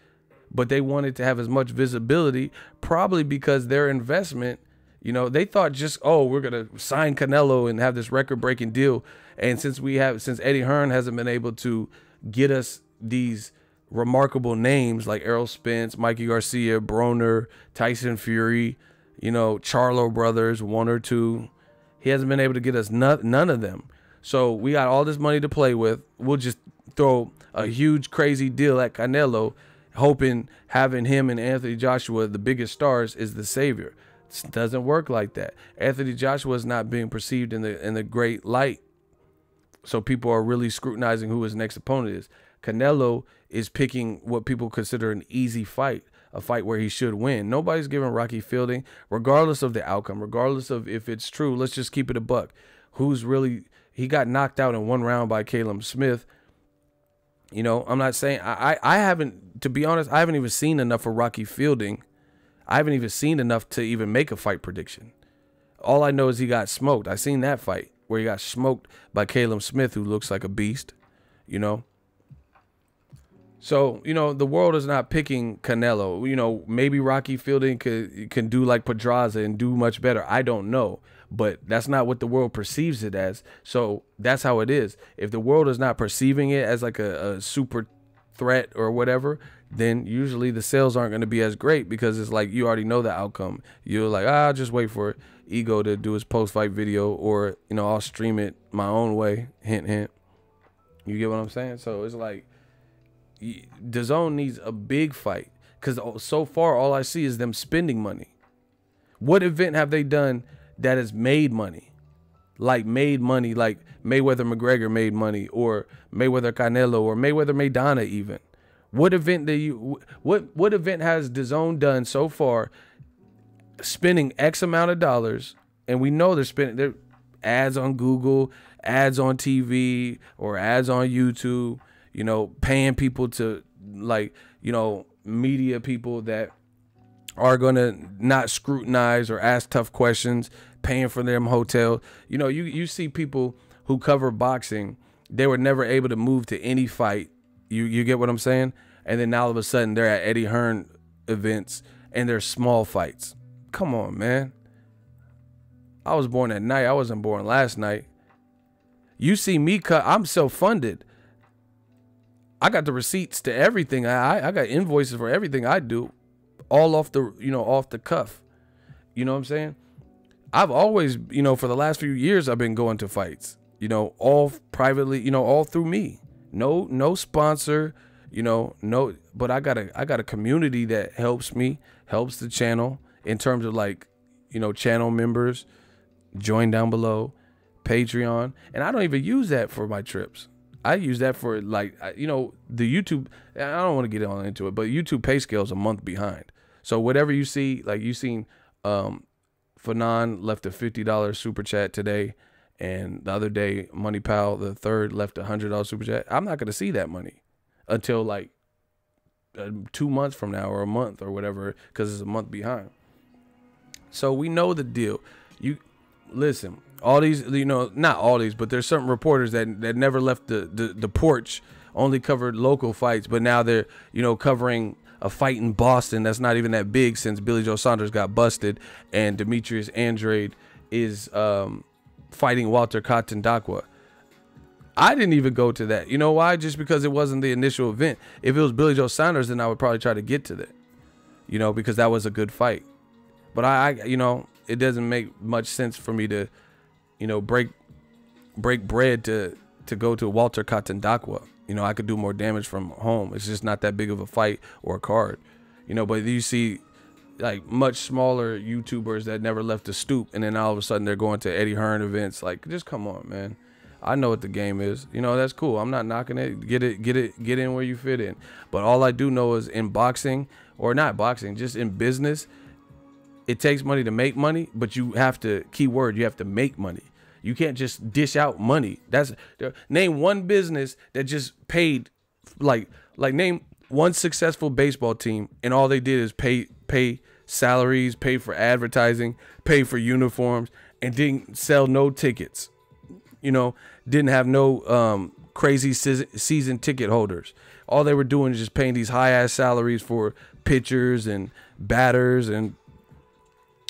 But they wanted to have as much visibility, probably because their investment, you know, they thought just, oh, we're going to sign Canelo and have this record-breaking deal. And since Eddie Hearn hasn't been able to get us these remarkable names like Errol Spence, Mikey Garcia, Broner, Tyson Fury, you know, Charlo brothers, one or two. He hasn't been able to get us none of them. So we got all this money to play with. We'll just throw a huge crazy deal at Canelo, hoping having him and Anthony Joshua, the biggest stars, is the savior. It doesn't work like that. Anthony Joshua is not being perceived in the great light. So people are really scrutinizing who his next opponent is. Canelo is picking what people consider an easy fight, a fight where he should win. Nobody's giving Rocky Fielding, regardless of the outcome, regardless of if it's true. Let's just keep it a buck. He got knocked out in 1 round by Caleb Smith. You know, I'm not saying, I haven't, to be honest, I haven't even seen enough of Rocky Fielding. I haven't even seen enough to even make a fight prediction. All I know is he got smoked. I seen that fight where he got smoked by Caleb Smith, who looks like a beast, you know. So, you know, the world is not picking Canelo. You know, maybe Rocky Fielding can do like Pedraza and do much better. I don't know. But that's not what the world perceives it as. So that's how it is. If the world is not perceiving it as like a super threat or whatever, then usually the sales aren't going to be as great, because it's like you already know the outcome. You're like, I'll just wait for Ego to do his post-fight video, or, you know, I'll stream it my own way. Hint, hint. You get what I'm saying? So it's like DAZN needs a big fight, because so far all I see is them spending money. What event have they done that has made money? Like Mayweather McGregor made money, or Mayweather Canelo, or Mayweather Maidana even. What event what event has DAZN done so far spending X amount of dollars, and we know they're spending their ads on Google, ads on TV, or ads on YouTube, you know, paying people to, like, you know, media people that are going to not scrutinize or ask tough questions, paying for them hotel. You know, you see people who cover boxing, they were never able to move to any fight. You get what I'm saying? And then all of a sudden they're at Eddie Hearn events and they're small fights. Come on, man. I was born at night. I wasn't born last night. You see me cut. I'm self-funded. I got the receipts to everything. I got invoices for everything I do, all off the, you know, off the cuff. You know what I'm saying? I've always, you know, for the last few years, I've been going to fights, you know, all privately, you know, all through me. No sponsor, you know, no, but I got a community that helps me, helps the channel in terms of, like, you know, channel members, join down below, Patreon. And I don't even use that for my trips. I use that for, like, you know, the YouTube. I don't want to get on into it, but YouTube pay scale is a month behind. So whatever you see, like you seen, Fanon left a $50 super chat today, and the other day Money Pal the third left a $100 super chat. I'm not gonna see that money until like 2 months from now, or a month, or whatever, because it's a month behind. So we know the deal. You listen, all these, you know, not all these, but there's certain reporters that never left the porch, only covered local fights, but now they're, you know, covering a fight in Boston that's not even that big, since Billy Joe Saunders got busted and Demetrius Andrade is fighting Walter Katandakwa. I didn't even go to that. You know why? Just because it wasn't the initial event. If it was Billy Joe Saunders, then I would probably try to get to that, you know, because that was a good fight. But I you know, it doesn't make much sense for me to, you know, break bread to go to Walter Katandakwa. You know, I could do more damage from home. It's just not that big of a fight or a card, you know. But you see, like, much smaller YouTubers that never left the stoop, and then all of a sudden they're going to Eddie Hearn events. Like, just come on, man. I know what the game is. You know, that's cool. I'm not knocking it. Get in where you fit in. But all I do know is in boxing, or not boxing, just in business, it takes money to make money, but you have to, key word, you have to make money. You can't just dish out money. Name one business that just paid, like name one successful baseball team and all they did is pay salaries, pay for advertising, pay for uniforms, and didn't sell no tickets. You know, didn't have no crazy season ticket holders. All they were doing is just paying these high ass salaries for pitchers and batters and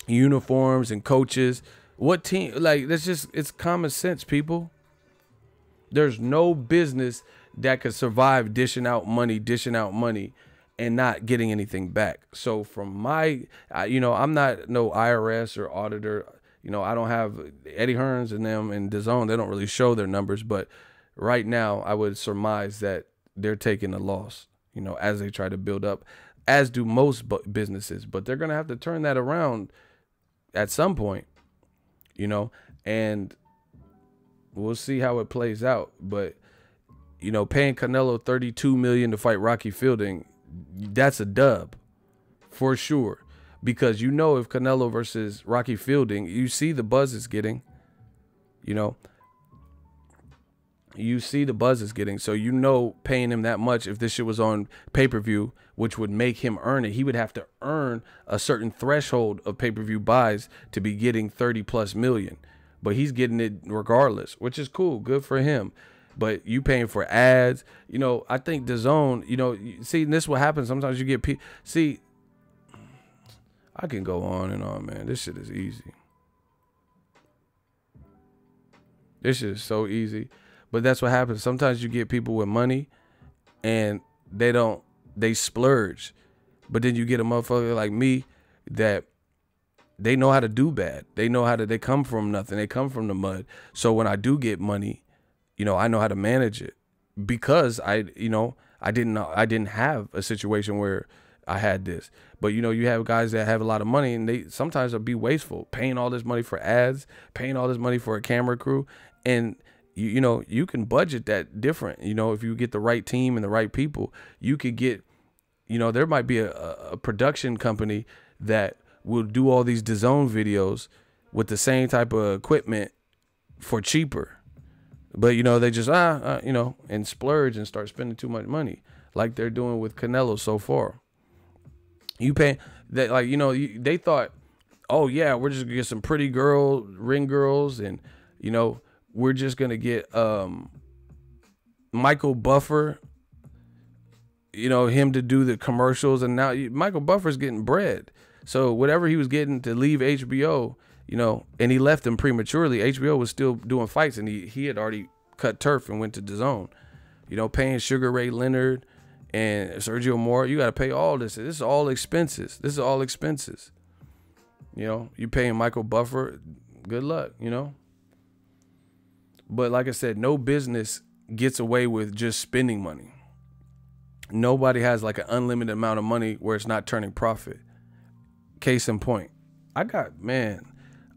uniforms and coaches. What team? Like, that's just, it's common sense, people. There's no business that could survive dishing out money, and not getting anything back. So from my, you know, I'm not no IRS or auditor. You know, I don't have Eddie Hearns and them and DAZN. They don't really show their numbers, but right now I would surmise that they're taking a loss, you know, as they try to build up, as do most businesses. But they're going to have to turn that around at some point, you know, and we'll see how it plays out. But, you know, paying Canelo $32 million to fight Rocky Fielding, that's a dub for sure. Because, you know, if Canelo versus Rocky Fielding, you see the buzz it's getting, you know, you see the buzz it's getting. So, you know, paying him that much, if this shit was on pay-per-view, which would make him earn it, he would have to earn a certain threshold of pay-per-view buys to be getting 30+ million. But he's getting it regardless, which is cool. Good for him. But you paying for ads, you know, I think DAZN, you know, see, this is what happens. Sometimes you get people. See, I can go on and on, man. This shit is easy. This shit is so easy. But that's what happens. Sometimes you get people with money and they splurge. But then you get a motherfucker like me that they know how to do bad. They come from nothing. They come from the mud. So when I do get money, you know, I know how to manage it because I didn't have a situation where I had this. But, you know, you have guys that have a lot of money and they sometimes will be wasteful, paying all this money for ads, paying all this money for a camera crew. And, you know, you can budget that different. You know, if you get the right team and the right people, you could get, you know, there might be a production company that will do all these DAZN videos with the same type of equipment for cheaper. But, you know, they just, you know, and splurge and start spending too much money like they're doing with Canelo so far. You pay that, like, you know, they thought, oh, yeah, we're just going to get some pretty ring girls. And, you know, we're just going to get Michael Buffer, you know, him to do the commercials. And now Michael Buffer's getting bread. So whatever he was getting to leave HBO, you know, and he left them prematurely. HBO was still doing fights, and he had already cut turf and went to DAZN. You know, paying Sugar Ray Leonard and Sergio Mora, you got to pay all this. This is all expenses. This is all expenses. You know, you paying Michael Buffer, good luck, you know. But like I said, no business gets away with just spending money. Nobody has like an unlimited amount of money where it's not turning profit. Case in point, I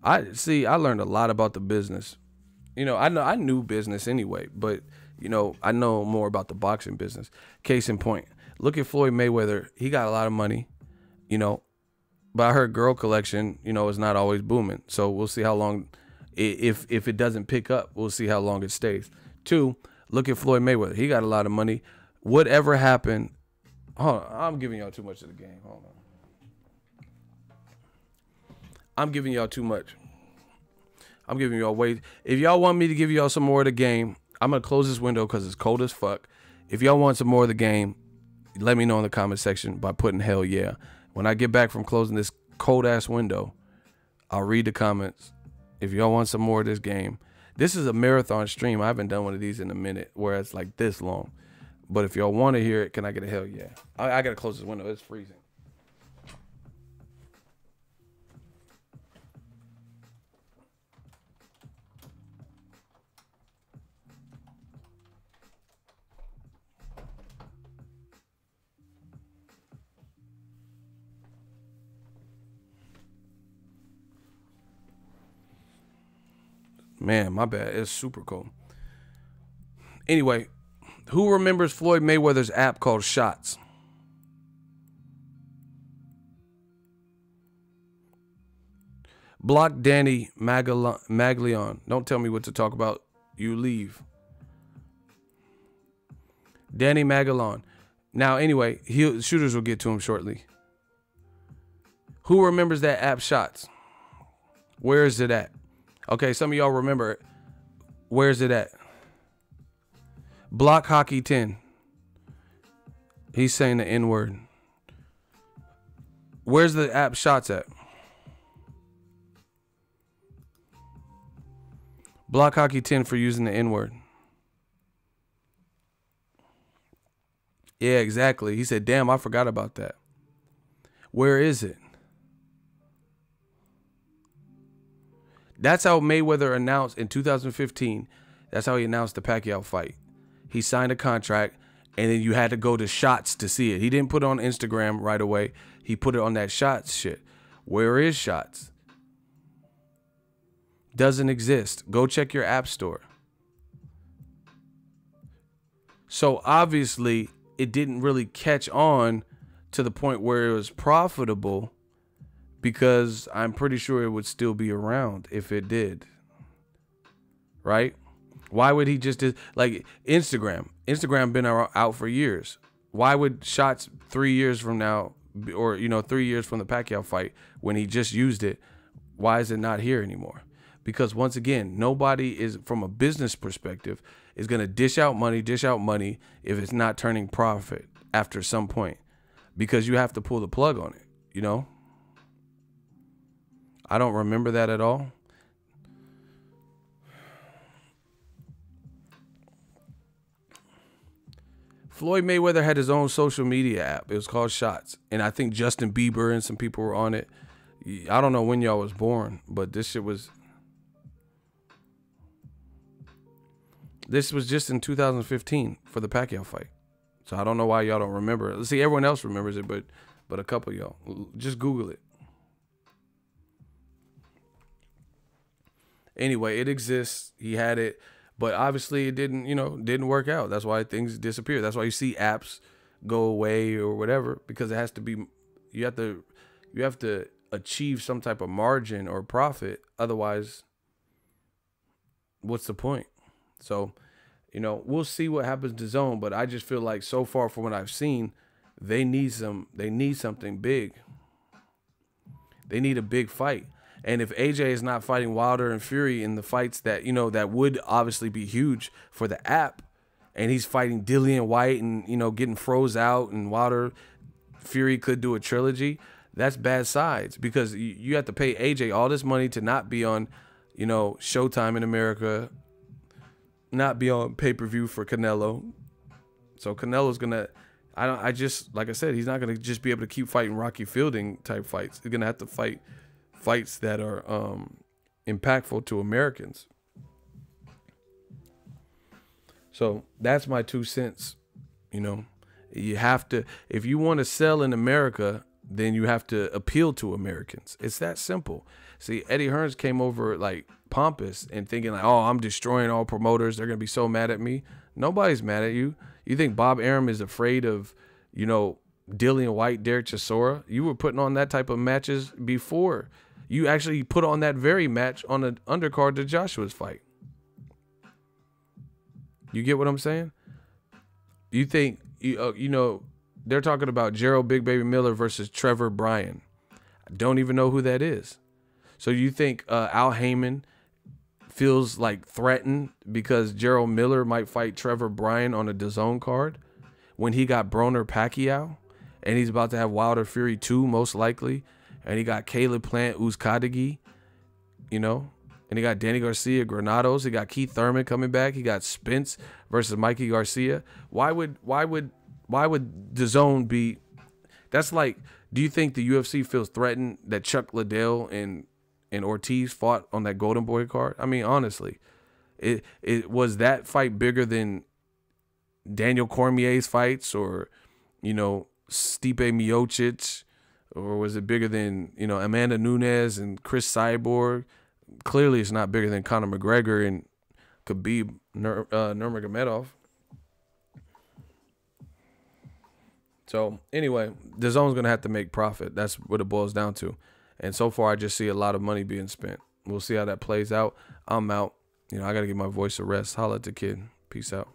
learned a lot about the business. You know, I knew business anyway, but, you know, I know more about the boxing business. Case in point, look at Floyd Mayweather. He got a lot of money, you know, but I heard Girl Collection, you know, is not always booming. So we'll see how long, if it doesn't pick up, we'll see how long it stays. 2, look at Floyd Mayweather. He got a lot of money. Whatever happened, hold on, I'm giving y'all too much of the game. Hold on. I'm giving y'all too much. I'm giving y'all way. If y'all want me to give y'all some more of the game, I'm going to close this window because it's cold as fuck. If y'all want some more of the game, let me know in the comment section by putting hell yeah. When I get back from closing this cold ass window, I'll read the comments. If y'all want some more of this game, this is a marathon stream. I haven't done one of these in a minute where it's like this long. But if y'all want to hear it, can I get a hell yeah? I got to close this window. It's freezing. Man, my bad. It's super cold. Anyway, who remembers Floyd Mayweather's app called Shots? Block Danny Maglion. Don't tell me what to talk about. You leave. Danny Maglion. Now, anyway, shooters will get to him shortly. Who remembers that app Shots? Where is it at? Okay, some of y'all remember it. Where's it at? Block Hockey 10. He's saying the N-word. Where's the app Shots at? Block Hockey 10 for using the N-word. Yeah, exactly. He said, damn, I forgot about that. Where is it? That's how Mayweather announced in 2015. That's how he announced the Pacquiao fight. He signed a contract, and then you had to go to Shots to see it. He didn't put it on Instagram right away. He put it on that Shots shit. Where is Shots? Doesn't exist. Go check your app store. So obviously, it didn't really catch on to the point where it was profitable, because I'm pretty sure it would still be around if it did. Right? Why would he just like Instagram? Instagram been out for years. Why would Shots 3 years from now, or 3 years from the Pacquiao fight, when he just used it, why is it not here anymore? Because once again, nobody is, from a business perspective, is going to dish out money if it's not turning profit after some point, because you have to pull the plug on it, I don't remember that at all. Floyd Mayweather had his own social media app. It was called Shots. And I think Justin Bieber and some people were on it. I don't know when y'all was born, but this was just in 2015 for the Pacquiao fight. So I don't know why y'all don't remember it. Let's see, everyone else remembers it, but a couple of y'all. Just Google it. Anyway, it exists. He had it. But obviously it didn't work out. That's why things disappear. That's why you see apps go away or whatever, because it has to be, you have to achieve some type of margin or profit. Otherwise, what's the point? So, we'll see what happens to Zone, but I just feel like so far from what I've seen, they need something big. They need a big fight. And if AJ is not fighting Wilder and Fury in the fights that, that would obviously be huge for the app, and he's fighting Dillian White and, getting froze out, and Wilder, Fury could do a trilogy, that's bad sides, because you have to pay AJ all this money to not be on, Showtime in America, not be on pay-per-view for Canelo. So Canelo's going to, like I said, he's not going to just be able to keep fighting Rocky Fielding type fights. He's going to have to fight fights that are impactful to Americans. So that's my 2 cents. You have to, if you want to sell in America, then you have to appeal to Americans. It's that simple. See, Eddie Hearns came over like pompous and thinking like, oh, I'm destroying all promoters. They're going to be so mad at me. Nobody's mad at you. You think Bob Arum is afraid of, Dillian White, Derek Chisora? You were putting on that type of matches before. You actually put on that very match on the undercard to Joshua's fight. You get what I'm saying? You think, they're talking about Gerald Big Baby Miller versus Trevor Bryan. I don't even know who that is. So you think Al Heyman feels like threatened because Gerald Miller might fight Trevor Bryan on a DAZN card when he got Broner Pacquiao, and he's about to have Wilder Fury 2 most likely, and he got Caleb Plant Uzcategui, and he got Danny Garcia Granados, he got Keith Thurman coming back, he got Spence versus Mikey Garcia. Why would DAZN be? That's like, do you think the UFC feels threatened that Chuck Liddell and Ortiz fought on that Golden Boy card? I mean, honestly, it was that fight bigger than Daniel Cormier's fights, or Stipe Miocic, or was it bigger than Amanda Nunes and Chris Cyborg? Clearly, it's not bigger than Conor McGregor and Khabib Nurmagomedov. So anyway, DAZN's gonna have to make profit. That's what it boils down to. And so far, I just see a lot of money being spent. We'll see how that plays out. I'm out. I got to give my voice a rest. Holla at the kid. Peace out.